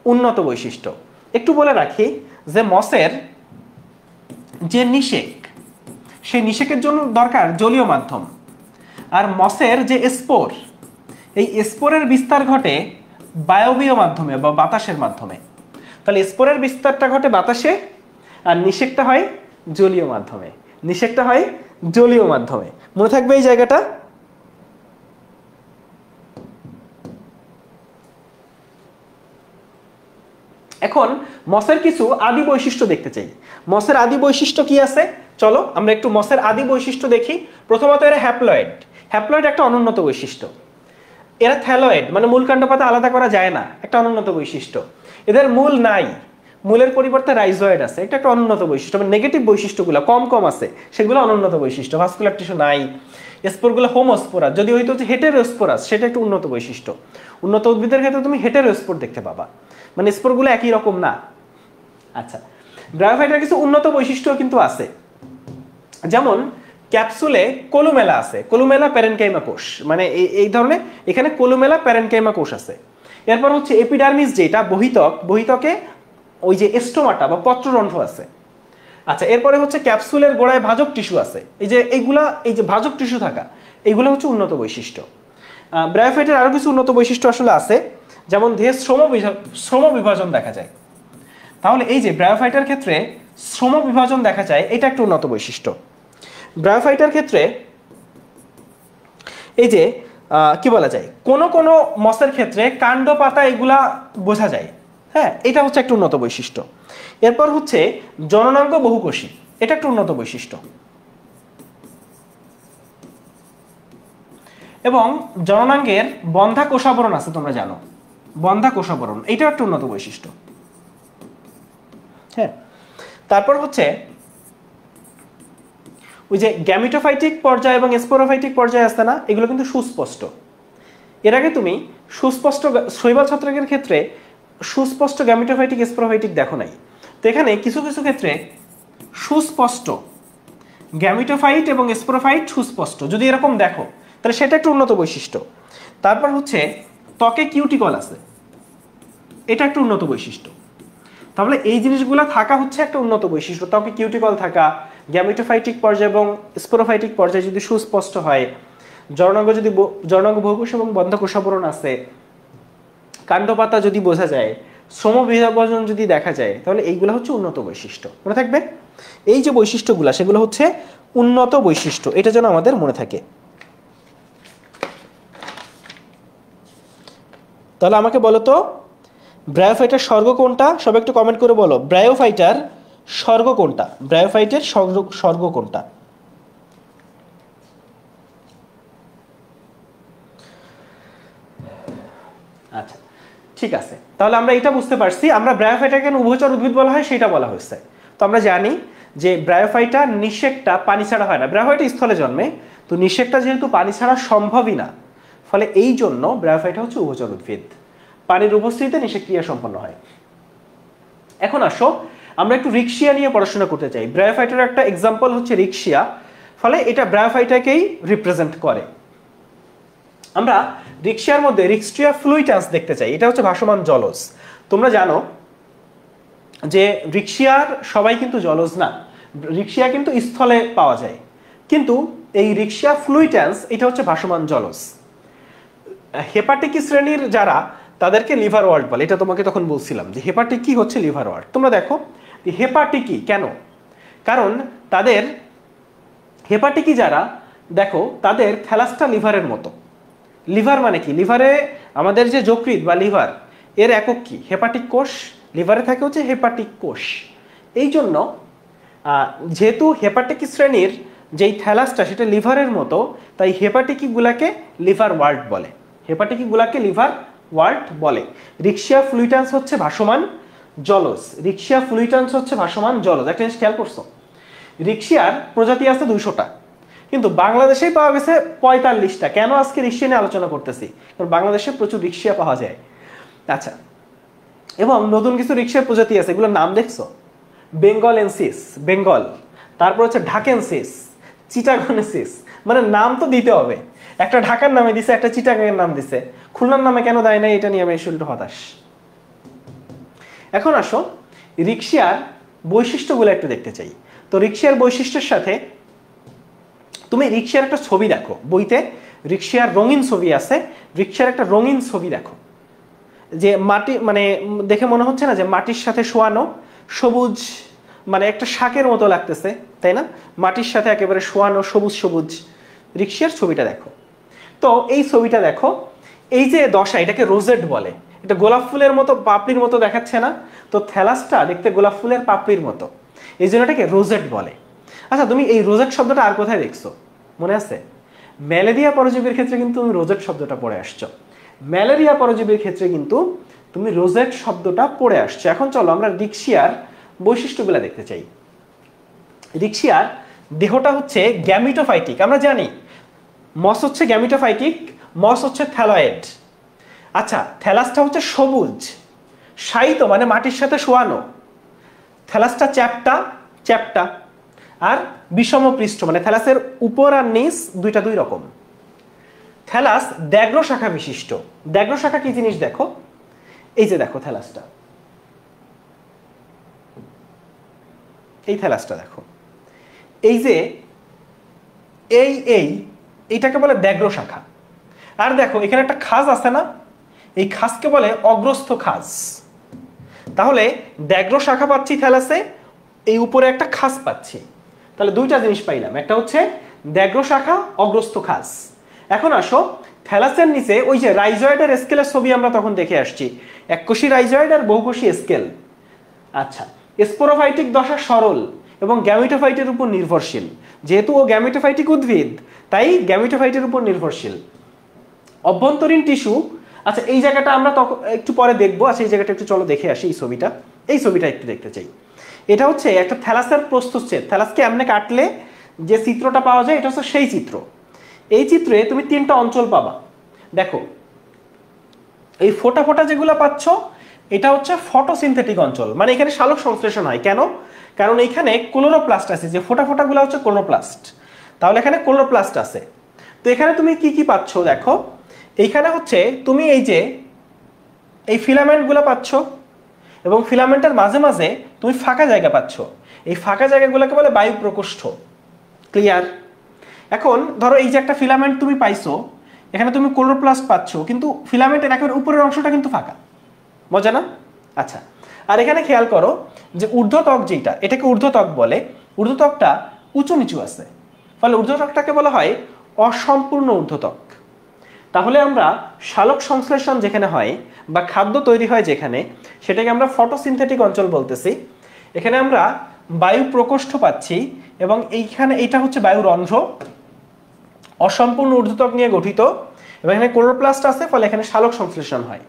উন্নত বৈশিষ্ট্য। একটু বলে রাখি যে মসের যে নিষেক, সেই নিষেকের জন্য দরকার জলীয় মাধ্যম। আর মসের যে স্পোর, এই স্পোরের বিস্তার ঘটে বায়বীয় মাধ্যমে বা বাতাসের মাধ্যমে। তাহলে স্পোরের বিস্তারটা ঘটে বাতাসে, আর নিষেকটা হয় জলীয় মাধ্যমে। নিষেকটা হয় জলীয় মাধ্যমে, মনে থাকবে এই জায়গাটা। এখন মসের কিছু আদি বৈশিষ্ট্য দেখতে চাই। মসের আদি বৈশিষ্ট্য কি আছে? চলো আমরা একটু মসের আদি বৈশিষ্ট্য দেখি। প্রথমত এরা হ্যাপ্লয়েড। হ্যাপ্লয়েড একটা অনুন্নত বৈশিষ্ট্য। এরা থ্যালয়েড মানে মূল কাণ্ড পাতা আলাদা করা যায় না, একটা অনুন্নত বৈশিষ্ট্য। এদের মূল নাই, মূলের পরিবর্তে রাইজয়েড আছে, এটা একটা অনুন্নত বৈশিষ্ট্য। মানে নেগেটিভ বৈশিষ্ট্যগুলো কম কম আছে, সেগুলো অনুন্নত বৈশিষ্ট্য। ভাস্কুলার টিস্যু নাই। স্পোরগুলো হোমোস্পোরাস, যদি হয়তো হচ্ছে হেটেরোস্পোরাস, সেটা একটা উন্নত বৈশিষ্ট্য। উন্নত উদ্ভিদের ক্ষেত্রে তুমি হেটেরোস্পোর দেখতে পাবা, মানে স্পোরগুলো একই রকম না। আচ্ছা, ব্রায়োফাইটার কিছু উন্নত বৈশিষ্ট্য কিন্তু আছে, যেমন ক্যাপসুলে কোলুমেলা আছে, কোলুমেলা প্যারেনকাইমা কোষ, মানে এই ধরনের এখানে কোলুমেলা প্যারেনকাইমা কোষ আছে। এরপর হচ্ছে এপিডার্মিস, যেটা বহিতক, বহিতকে ওই যে স্টোমাটা বা পত্ররন্ধ্র আছে। আচ্ছা, এরপরে হচ্ছে ক্যাপসুলের গোড়ায় ভাজক টিস্যু আছে, এই যে এইগুলা, এই যে ভাজক টিস্যু থাকা, এইগুলো হচ্ছে উন্নত বৈশিষ্ট্য। ব্রায়োফাইটের আরো কিছু উন্নত বৈশিষ্ট্য আসলে আছে, যেমন দেহে শ্রম বিভাজন দেখা যায়। তাহলে এই যে ব্রায়োফাইটার ক্ষেত্রে শ্রম বিভাজন দেখা যায়, এটা একটা উন্নত বৈশিষ্ট্য। ব্রায়োফাইটার ক্ষেত্রে এই যে কি বলা যায়, কোন কোন মসের ক্ষেত্রে কাণ্ড পাতা এগুলা বোঝা যায়। হ্যাঁ, এটা হচ্ছে একটা উন্নত বৈশিষ্ট্য। এরপর হচ্ছে জননাঙ্গ বহুকোষী, এটা একটা উন্নত বৈশিষ্ট্য। এবং জননাঙ্গের বন্ধা কোষাবরণ আছে, তোমরা জানো বন্ধা কোষাবরণ, এইটাও একটা উন্নত বৈশিষ্ট্য। হ্যাঁ, তারপর হচ্ছে ওই যে গ্যামিটোফাইটিক পর্যায় এবং স্পোরোফাইটিক পর্যায় আছে না, এগুলো কিন্তু সুস্পষ্ট। এর আগে তুমি সুস্পষ্ট শৈবাল ছত্রাকের ক্ষেত্রে সুস্পষ্ট গ্যামিটোফাইটিক স্পোরোফাইটিক দেখো নাই। তো এখানে কিছু কিছু ক্ষেত্রে সুস্পষ্ট গ্যামিটোফাইট এবং স্পোরোফাইট সুস্পষ্ট, যদি এরকম দেখো তাহলে সেটা একটা উন্নত বৈশিষ্ট্য। তারপর হচ্ছে ত্বকে কিউটিকল আছে, এটা একটা উন্নত বৈশিষ্ট্য। তাহলে এই জিনিসগুলো থাকা হচ্ছে একটা উন্নত বৈশিষ্ট্য। ত্বকে কিউটিকল থাকা, গ্যামেটোফাইটিক পর্যায়ে এবং স্পোরোফাইটিক পর্যায়ে যদি সুস্পষ্ট হয়, জননাঙ্গ বহুকোষ এবং বন্ধকোষাবরণ আছে, কাণ্ডপাতা যদি বোঝা যায়, শ্রমবিভাজন যদি দেখা যায়, তাহলে এইগুলো হচ্ছে উন্নত বৈশিষ্ট্য। মনে থাকবে এই যে বৈশিষ্ট্যগুলো, সেগুলো হচ্ছে উন্নত বৈশিষ্ট্য, এটা যেন আমাদের মনে থাকে। তাহলে আমাকে বলো তো ব্রায়োফাইটার স্বর্গ কোনটা? সবাই একটু কমেন্ট করে বলো ব্রায়োফাইটার স্বর্গ কোনটা, ব্রায়োফাইটের স্বর্গ কোনটা? আচ্ছা ঠিক আছে, তাহলে আমরা এটা বুঝতে পারছি, আমরা ব্রায়োফাইটাকে উভচর উদ্ভিদ বলা হয় সেটা বলা হয়েছে। তো আমরা জানি যে ব্রায়োফাইটা নিষেকটা পানি ছাড়া হয় না, ব্রায়োফাইটা স্থলে জন্মে, তো নিষেকটা যেহেতু পানি ছাড়া সম্ভবই না, ফলে এই জন্য ব্রায়োফাইটা হচ্ছে উভচর উদ্ভিদ, পানির উপস্থিতিতে নিষেক ক্রিয়া সম্পন্ন হয়। এখন আসো আমরা একটু রিক্সিয়া নিয়ে পড়াশোনা করতে চাই। ব্রায়োফাইটার একটা এক্সাম্পল হচ্ছে রিক্সিয়া, ফলে এটা ব্রায়োফাইটাকেই রিপ্রেজেন্ট করে। আমরা রিক্সিয়ার মধ্যে রিক্সিয়া ফ্লুইটান্স দেখতে চাই, এটা হচ্ছে ভাসমান জলজ। তোমরা জানো যে রিক্সিয়ার সবাই কিন্তু জলজ না, রিক্সিয়া কিন্তু স্থলে পাওয়া যায়, কিন্তু এই রিক্সিয়া ফ্লুইটান্স এটা হচ্ছে ভাসমান জলজ। হেপাটিক শ্রেণীর যারা, তাদেরকে লিভার ওয়ার্ড বলে, এটা তোমাকে তখন বলছিলাম যে হেপাটিকি হচ্ছে লিভার ওয়ার্ড। তোমরা দেখো হেপাটিকি কেন, কারণ তাদের হেপাটিকি যারা, দেখো তাদের থ্যালাসটা লিভারের মতো। লিভার মানে কি? লিভারে আমাদের যে যকৃৎ বা লিভার, এর একক কি? হেপাটিক কোষ। লিভারে থাকে হচ্ছে হেপাটিক কোষ। এই জন্য যেহেতু হেপাটিক শ্রেণীর যেই থ্যালাসটা সেটা লিভারের মতো, তাই হেপাটিকিগুলাকে লিভার ওয়ার্ড বলে, হেপাটিকিগুলাকে লিভার ওয়ার্ড বলে। রিক্সিয়া ফ্লুইটান্স হচ্ছে ভাসমান জলজ, রিক্সিয়া ফ্লুইটান্স হচ্ছে ভাসমান জলজ। একটা জিনিস খেয়াল করছো, রিক্সিয়ার প্রজাতি আছে 200টা, কিন্তু বাংলাদেশেই পাওয়া গেছে 45টা। কেন আজকে রিক্সিয়া নিয়ে আলোচনা করতেছি? কারণ বাংলাদেশে প্রচুর রিক্সিয়া পাওয়া যায়। আচ্ছা, এবং নতুন কিছু রিক্সিয়ার প্রজাতি আছে, এগুলোর নাম দেখছো? বেঙ্গলেন্সিস, বেঙ্গল, তারপর হচ্ছে ঢাকেনসিস, চিটাগনেসিস। মানে নাম তো দিতে হবে, একটা ঢাকার নামে দিছে, একটা চিটাগাংয়ের নাম দিছে, খুলনার নামে কেন দেয় না, এটা নিয়ে আমি শুনতে হতাশ। এখন আসো রিক্সিয়ার বৈশিষ্ট্যগুলো একটু দেখতে চাই। তো রিক্সিয়ার বৈশিষ্ট্যের সাথে তুমি রিক্সিয়ার একটা ছবি দেখো, বইতে রিক্সিয়ার রঙিন ছবি আছে, রিক্সিয়ার একটা রঙিন ছবি দেখো, যে মাটি মানে দেখে মনে হচ্ছে না যে মাটির সাথে শোয়ানো, সবুজ, মানে একটা শাকের মতো লাগতেছে, তাই না? মাটির সাথে একেবারে শোয়ানো, সবুজ সবুজ। রিক্সিয়ার ছবিটা দেখো, তো এই ছবিটা দেখো, এই যে দশা, এটাকে রোজেট বলে। এটা গোলাপ ফুলের মতো পাপড়ির মতো দেখাচ্ছে না? তো থ্যালাসটা দেখতে গোলাপ ফুলের পাপড়ির মতো, এই জন্য এটাকে রোজেট বলে। আচ্ছা, তুমি এই রোজেট শব্দটা আর কোথায় দেখছো? মনে আছে? ম্যালেরিয়া পরজীবীর ক্ষেত্রে কিন্তু তুমি রোজেট শব্দটা পড়ে আসছো, ম্যালেরিয়া পরজীবীর ক্ষেত্রে কিন্তু তুমি রোজেট শব্দটা পড়ে আসছো। এখন চলো আমরা রিক্সিয়ার বৈশিষ্ট্যগুলো দেখতে চাই। রিক্সিয়ার দেহটা হচ্ছে গ্যামিটোফাইটিক, আমরা জানি মস হচ্ছে গ্যামিটোফাইটিক, মস হচ্ছে থ্যালয়েড। আচ্ছা, থ্যালাসটা হচ্ছে সবুজ, শায়িত মানে মাটির সাথে শোয়ানো, থ্যালাসটা চ্যাপ্টা, চ্যাপ্টা, আর বিষম পৃষ্ঠ মানে থ্যালাসের উপর আর নিচ দুইটা দুই রকম। থ্যালাস দ্যাগ্র শাখা বিশিষ্ট। দ্যাগ্র শাখা কি জিনিস দেখো, এই যে দেখো থ্যালাসটা, এই থ্যালাসটা দেখো, এই যে এইটাকে বলে দ্যাগ্র শাখা। আর দেখো এখানে একটা খাজ আছে না, এই খাজকে বলে অগ্রস্থ খাজ। তাহলে দ্যাগ্র শাখা পাচ্ছি থ্যালাসে, এই উপরে একটা খাজ পাচ্ছি, তাহলে দুইটা জিনিস পাইলাম, একটা হচ্ছে দ্যাগ্র শাখা, অগ্রস্থ খাজ। এখন আসো থ্যালাসের নিচে ওই যে রাইজয়েডের স্কেলের ছবি আমরা তখন দেখে আসছি, এককোষী রাইজয়েড আর বহুকোষী স্কেল। আচ্ছা, স্পোরোফাইটিক দশা সরল এবং গ্যামিটোফাইটের উপর নির্ভরশীল, যেহেতু ও গ্যামিটোফাইটিক উদ্ভিদ তাই গ্যামিটোফাইটের উপর নির্ভরশীল। অভ্যন্তরীণ টিস্যু, আচ্ছা এই জায়গাটা আমরা তখন একটু পরে দেখবো। আচ্ছা এই জায়গাটা একটু চলো দেখে আসি, এই ছবিটা, এই ছবিটা একটু দেখতে চাই। এটা হচ্ছে একটা থ্যালাসের প্রস্থচ্ছেদ, থ্যালাসকে এমনি কাটলে যে চিত্রটা পাওয়া যায় এটা হচ্ছে সেই চিত্র। এই চিত্রে তুমি 3টা অঞ্চল পাবা, দেখো এই ফোটা ফোটা যেগুলো পাচ্ছ এটা হচ্ছে ফটোসিনথেটিক অঞ্চল, মানে এখানে সালোক সংশ্লেষণ হয়। কেন? কারণ এখানে ক্লোরোপ্লাস্ট আছে, যে ফোটা ফোটাগুলো হচ্ছে ক্লোরোপ্লাস্ট, তাহলে এখানে ক্লোরোপ্লাস্ট আছে। তো এখানে তুমি কি কি পাচ্ছ দেখো, এইখানে হচ্ছে তুমি এই যে এই ফিলামেন্টগুলো পাচ্ছ এবং ফিলামেন্টের মাঝে মাঝে তুমি ফাঁকা জায়গা পাচ্ছ, এই ফাঁকা জায়গাগুলোকে বলে বায়ু প্রকোষ্ঠ। ক্লিয়ার? এখন ধরো এই যে একটা ফিলামেন্ট তুমি পাইছো, এখানে তুমি ক্লোরোপ্লাস্ট পাচ্ছ, কিন্তু ফিলামেন্টের একেবারে উপরের অংশটা কিন্তু ফাঁকা। মজা না? আচ্ছা, আর এখানে খেয়াল করো যে ঊর্ধ্বত্বক যেটা, এটাকে ঊর্ধ্বত্বক বলে, ঊর্ধ্বত্বকটা উঁচু নিচু আছে, ফলে ঊর্ধ্বত্বকটাকে বলা হয় অসম্পূর্ণ ঊর্ধ্বত্বক। তাহলে আমরা সালোক সংশ্লেষণ যেখানে হয় বা খাদ্য তৈরি হয় যেখানে, সেটাকে আমরা ফটোসিনথেটিক অঞ্চল বলতেছি। এখানে আমরা বায়ু প্রকোষ্ঠ পাচ্ছি এবং এইখানে এইটা হচ্ছে বায়ুরন্ধ্র, অসম্পূর্ণ ঊর্ধ্বত্বক নিয়ে গঠিত, এবং এখানে ক্লোরোপ্লাস্ট আছে, ফলে এখানে সালোক সংশ্লেষণ হয়।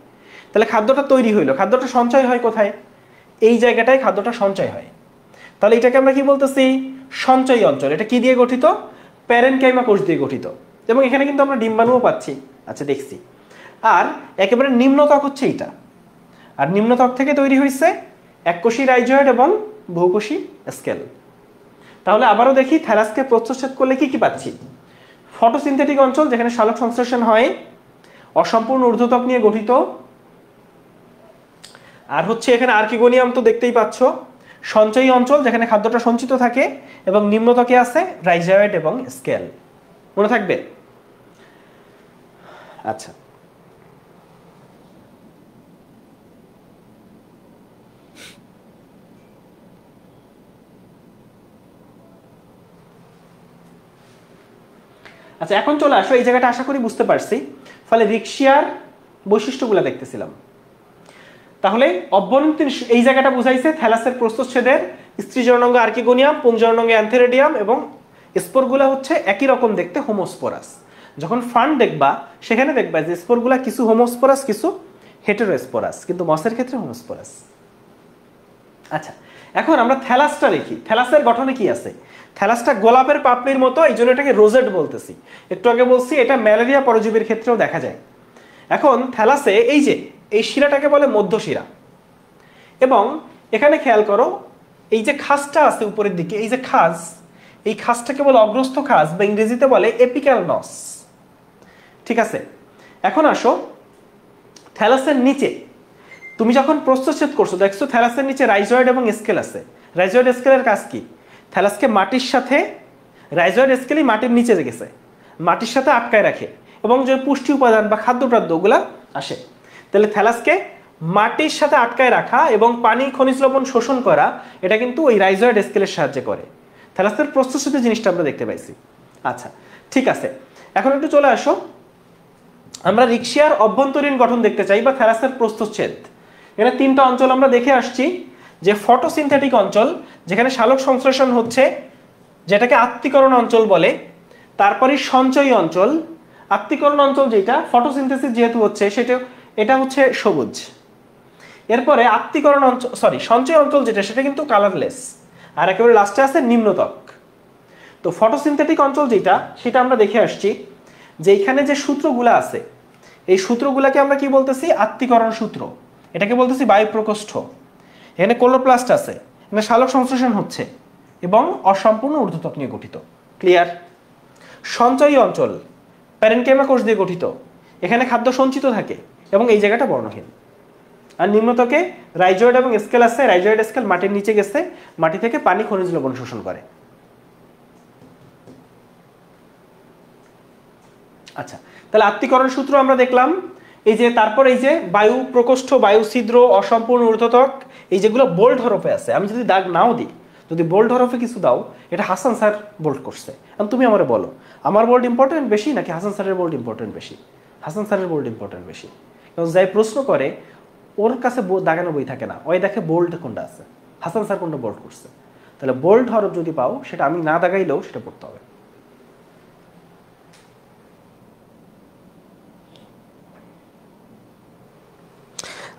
তাহলে খাদ্যটা তৈরি হইলো, খাদ্যটা সঞ্চয় হয় কোথায়? এই জায়গাটায় খাদ্যটা সঞ্চয় হয়। তাহলে এটাকে আমরা কি বলতেছি? সঞ্চয়ী অঞ্চল। এটা কি দিয়ে গঠিত? প্যারেনকাইমা কোষ দিয়ে গঠিত, এবং এখানে কিন্তু আমরা ডিম্বাণুও পাচ্ছি। আচ্ছা, দেখছি। আর একেবারে নিম্নত্বক হচ্ছে এইটা, আর নিম্নত্বক থেকে তৈরি হয়েছে এককোষী রাইজয়েড এবং বহুকোষী স্কেল। তাহলে আবারও দেখি, থ্যালাসকে প্রচ্ছদ করলে কি কি পাচ্ছি? ফটোসিনথেটিক অঞ্চল যেখানে সালোক সংশ্লেষণ হয়, অসম্পূর্ণ ঊর্ধ্বত্বক নিয়ে গঠিত, আর হচ্ছে এখানে আর্কিগোনিয়াম তো দেখতেই পাচ্ছ, সঞ্চয়ী অঞ্চল যেখানে খাদ্যটা সঞ্চিত থাকে, এবং নিম্নত্বকে আছে রাইজয়েড এবং স্কেল। মনে থাকবে? আচ্ছা, আচ্ছা, এখন চলে আসো এই জায়গাটা, আশা করি বুঝতে পারছি। ফলে রিকশিয়ার বৈশিষ্ট্যগুলো দেখতেছিলাম। তাহলে অভ্যন্তরীণ এই জায়গাটা বুঝাইছে থ্যালাসের প্রস্থচ্ছেদের স্ত্রীজননাঙ্গ আর্কিগোনিয়াম, পুংজননাঙ্গ অ্যান্থেরিডিয়াম, এবং স্পোরগুলো হচ্ছে একই রকম দেখতে, হোমোস্পোরাস। যখন ফান্ড দেখবা সেখানে দেখবা যে স্পোরগুলো কিছু হোমোস্পোরাস, কিছু হেটেরোস্পোরাস, কিন্তু মসের ক্ষেত্রে হোমোস্পোরাস। আচ্ছা, এখন আমরা থ্যালাসটা দেখি। থ্যালাসের গঠনে কি আছে? থ্যালাসটা গোলাপের পাপড়ির মতো, এই জন্য এটাকে রোজেট বলতেছি। একটু আগে বলছি এটা ম্যালেরিয়া পরজীবীর ক্ষেত্রেও দেখা যায়। এখন থ্যালাসে এই যে এই শিরাটাকে বলে মধ্যশিরা, এবং এখানে খেয়াল করো এই যে খাসটা আছে উপরের দিকে, এই যে খাস, এই খাসটাকে বলে অগ্রস্থ খাস, বা ইংরেজিতে বলে এপিক্যাল নস। ঠিক আছে, এখন আসো থ্যালাসের নিচে তুমি যখন প্রস্থচ্ছেদ করছো, দেখছো থ্যালাসের নিচে রাইজয়েড এবং স্কেল আছে। রাইজয়েড স্কেলের কাজ কি? থ্যালাসকে মাটির সাথে, রাইজয়েড স্কেলই মাটির নিচে গেছে, মাটির সাথে আটকায় রাখে, এবং যে পুষ্টি উপাদান বা খাদ্য ওগুলা আসে। তাহলে থ্যালাসকে মাটির সাথে আটকায় রাখা এবং পানি, খনিজ লবণ শোষণ করা, এটা কিন্তু ওই রাইজয়েড স্কেলের সাহায্যে করে। থ্যালাসের প্রস্থচ্ছেদের জিনিসটা আমরা দেখতে পাইছি। আচ্ছা, ঠিক আছে, এখন একটু চলে আসো, আমরা রিকশিয়ার অভ্যন্তরীণ গঠন দেখতে চাই, বা থ্যালাসের প্রস্থচ্ছেদ। এখানে তিনটা অঞ্চল আমরা দেখে আসছি, যে ফটোসিনথেটিক অঞ্চল যেখানে সালোক সংশ্লেষণ হচ্ছে, যেটাকে আত্তীকরণ অঞ্চল বলে। তারপরে সঞ্চয়ী অঞ্চল, আত্তীকরণ অঞ্চল যেটা ফটোসিনথেসিস যেহেতু হচ্ছে সেটা, এটা হচ্ছে সবুজ। এরপরে আত্তীকরণ অঞ্চল, সঞ্চয় অঞ্চল যেটা, সেটা কিন্তু কালারলেস। আর একেবারে লাস্টে আছে নিম্নত্বক। তো ফটোসিনথেটিক অঞ্চল যেটা, সেটা আমরা দেখে আসছি যে এখানে যে সূত্রগুলো আছে, এই সূত্রগুলোকে আমরা কি বলতেছি? আত্তীকরণ সূত্র। এটাকে বলতেছি বায়ু প্রকোষ্ঠ। এখানে ক্লোরোপ্লাস্ট আছে, এখানে সালোক সংশ্লেষণ হচ্ছে, এবং অসম্পূর্ণ ঊর্ধ্বত্বক নিয়ে গঠিত। ক্লিয়ার? সঞ্চয়ী অঞ্চল প্যারেনকাইমা কোষ দিয়ে গঠিত, এখানে খাদ্য সঞ্চিত থাকে, এবং এই জায়গাটা বর্ণহীন। আর নিম্নত্বকে রাইজয়েড এবং স্কেল আছে, রাইজয়েড স্কেল মাটির নিচে গেছে, মাটি থেকে পানি, খনিজ লবণ শোষণ করে। আচ্ছা, তাহলে আত্তীকরণ সূত্র আমরা দেখলাম। এই যে তারপর এই যে বায়ু প্রকোষ্ঠ, বায়ু ছিদ্র, অসম্পূর্ণ ঊর্ধ্বত্বক, এই যেগুলো বোল্ড হরফে আছে, আমি যদি দাগ নাও দিই, যদি বোল্ড হরফে কিছু দাও, এটা হাসান স্যার বোল্ড করছে। এখন তুমি আমারে বলো, আমার বোল্ড ইম্পর্টেন্ট বেশি নাকি হাসান স্যারের বোল্ড ইম্পর্টেন্ট বেশি? হাসান স্যারের বোল্ড ইম্পর্টেন্ট বেশি, কারণ যাই প্রশ্ন করে ওর কাছে দাগানো বই থাকে না, ওই দেখে বোল্ড কোনটা আছে, হাসান স্যার কোনটা বোল্ড করছে। তাহলে বোল্ড হরফ যদি পাও, সেটা আমি না দাগাইলেও সেটা পড়তে হবে।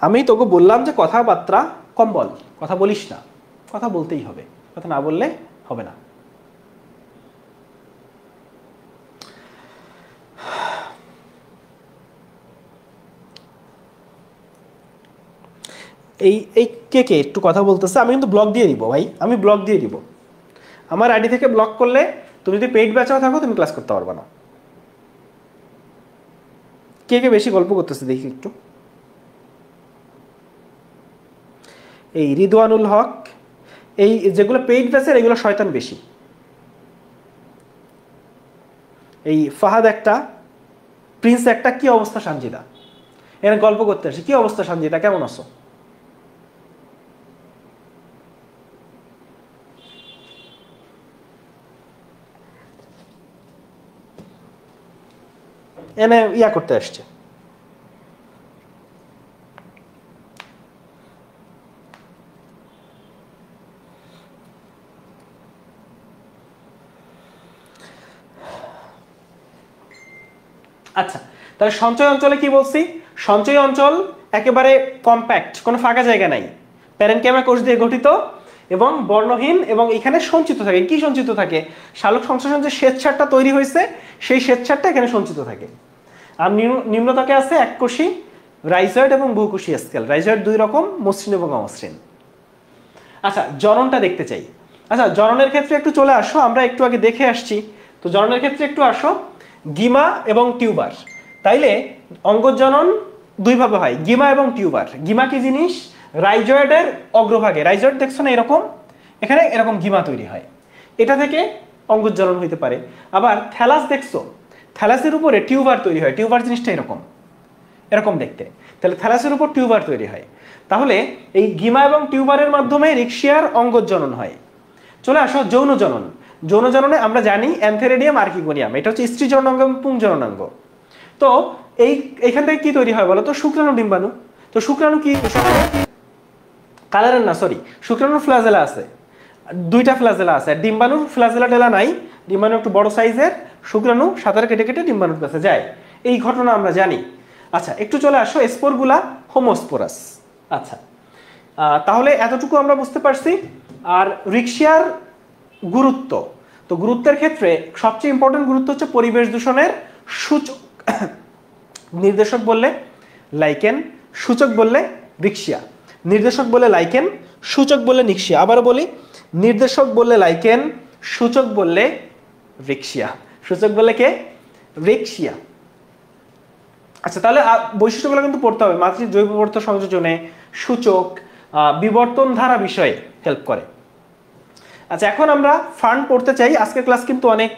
আমি তোকে বললাম যে কথাবার্তা কম বল, কথা বলিস না, কথা বলতেই হবে, কথা না বললে হবে না। এই কে কে একটু কথা বলতেছে? আমি কিন্তু ব্লক দিয়ে দিব ভাই, আমি ব্লক দিয়ে দিব। আমার আইডি থেকে ব্লক করলে তুমি যদি পেইড ব্যাচেও থাকো, তুমি ক্লাস করতে পারবে না। কে কে বেশি গল্প করতেছে দেখি একটু। এই রিদওয়ানুল হক, এই যেগুলো পেইড ব্যাচের এগুলো শয়তান বেশি। এই ফাহাদ একটা, প্রিন্স একটা, কি অবস্থা সানজিদা? এখানে গল্প করতে আসে, কি অবস্থা সানজিদা, কেমন আছো? এনে ইয়া করতে আসছে। আচ্ছা, তাহলে সঞ্চয় অঞ্চলে কি বলছি? সঞ্চয় অঞ্চল একেবারে কম্প্যাক্ট, কোনো ফাঁকা জায়গা নাই, প্যারেনকাইমা কোষ দিয়ে গঠিত এবং বর্ণহীন, এবং এখানে সঞ্চিত থাকে। কি সঞ্চিত থাকে? সালোক সংশ্লেষণ যে শ্বেতসারটা তৈরি হয়েছে সেই শ্বেতসারটা এখানে সঞ্চিত থাকে। আর নিম্নতাকে আছে এককোষী রাইজয়েড এবং বহুকোষী স্কেল। রাইজয়েড দুই রকম, মসৃণ এবং অমসৃণ। আচ্ছা, জননটা দেখতে চাই। আচ্ছা, জননের ক্ষেত্রে একটু চলে আসো, আমরা একটু আগে দেখে আসছি, তো জননের ক্ষেত্রে একটু আসো। গিমা এবং টিউবার, তাইলে অঙ্গজনন দুইভাবে হয়, গিমা এবং টিউবার। গিমা কি জিনিস? রাইজয়েডের অগ্রভাগে, রাইজয়েড দেখছো না এরকম, এখানে এরকম গিমা তৈরি হয়, এটা থেকে অঙ্গজনন হইতে পারে। আবার থ্যালাস দেখছো, থ্যালাসের উপরে টিউবার তৈরি হয়, টিউবার জিনিসটা এরকম এরকম দেখতে, তাহলে থ্যালাসের উপর টিউবার তৈরি হয়। তাহলে এই গিমা এবং টিউবারের মাধ্যমে রিক্সিয়ার অঙ্গজনন হয়। চলে আসো যৌন জনন। যৌন জননে আমরা জানি অ্যান্থেরিডিয়াম আর্কিগোনিয়াম, এটা হচ্ছে স্ত্রী জননাঙ্গ এবং পুংজননাঙ্গ। তো এইখান থেকে কি তৈরি হয় বলো তো? শুক্রাণু ডিম্বাণু। তো শুক্রাণু কি কালারের না, সরি, শুক্রাণুর ফ্লাজেলা আছে, দুইটা ফ্লাজেলা আছে, আর ডিম্বাণুর ফ্লাজেলা টেলা নাই। ডিম্বাণু একটু বড় সাইজের, শুক্রাণু সাঁতার কেটে কেটে ডিম্বাণুর কাছে যায়, এই ঘটনা আমরা জানি। আচ্ছা, একটু চলে আসো স্পোরগুলা হোমোস্পোরাস। আচ্ছা, তাহলে এতটুকু আমরা বুঝতে পারছি। আর রিক্সিয়ার গুরুত্ব, তো গুরুত্বের ক্ষেত্রে সবচেয়ে ইম্পর্টেন্ট গুরুত্ব হচ্ছে পরিবেশ দূষণের সূচক। নির্দেশক বললে লাইকেন, সূচক বললে রিক্সিয়া। নির্দেশক বলে লাইকেন, সূচক বললে নিক্সিয়া। আবার বলি, নির্দেশক বললে লাইকেন, সূচক বললে রিক্সিয়া। সূচক বললে কে? রিক্সিয়া। আচ্ছা, তাহলে বৈশিষ্ট্যগুলো কিন্তু পড়তে হবে। মাতৃ জৈব পদার্থ সংযোজনে সূচক বিবর্তন ধারা বিষয়ে হেল্প করে। আচ্ছা, এখন আমরা ফান্ড পড়তে চাই। আজকের ক্লাস কিন্তু অনেক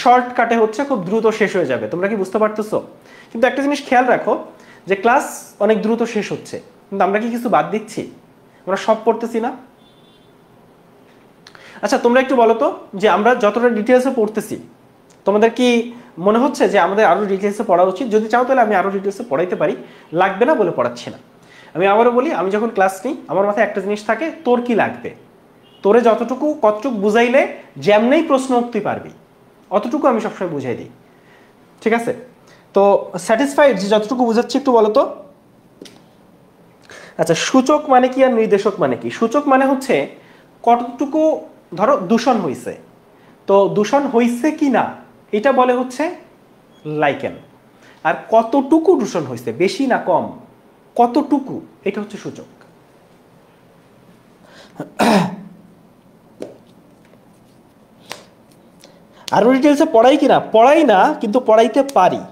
শর্টকাটে হচ্ছে, খুব দ্রুত শেষ হয়ে যাবে, তোমরা কি বুঝতে পারতেছো? কিন্তু একটা জিনিস খেয়াল রাখো, যে ক্লাস অনেক দ্রুত শেষ হচ্ছে, কিন্তু আমরা কি কিছু বাদ দিচ্ছি? আমরা সব পড়তেছি না? আচ্ছা, তোমরা একটু বলো তো, যে আমরা যতটা ডিটেলসে পড়তেছি, তোমাদের কি মনে হচ্ছে যে আমাদের আরো ডিটেলসে পড়া উচিত? যদি চাও তাহলে আমি আরো ডিটেলসে পড়াইতে পারি, লাগবে না বলে পড়াচ্ছি না। আমি আবারও বলি, আমি যখন ক্লাস নিই আমার মাথায় একটা জিনিস থাকে, তোর কি লাগবে, তোরে যতটুকু কতটুকু বুঝাইলে যেমনেই প্রশ্ন উঠতে পারবি, অতটুকু আমি সবসময় বুঝাই দিই। ঠিক আছে? তো স্যাটিসফাইড যে যতটুকু বুঝাচ্ছি একটু বলো তো। আচ্ছা, সূচক মানে কি আর নির্দেশক মানে কি? সূচক মানে হচ্ছে কতটুকু ধরো দূষণ হয়েছে, তো দূষণ হয়েছে কি না এটা বলে হচ্ছে লাইকেন। আর কতটুকু দূষণ হয়েছে, বেশি না কম, কতটুকু, এটা হচ্ছে সূচক। আরো ডিটেলসে পড়াই কিনা? পড়াই না, কিন্তু পড়াইতে পারি।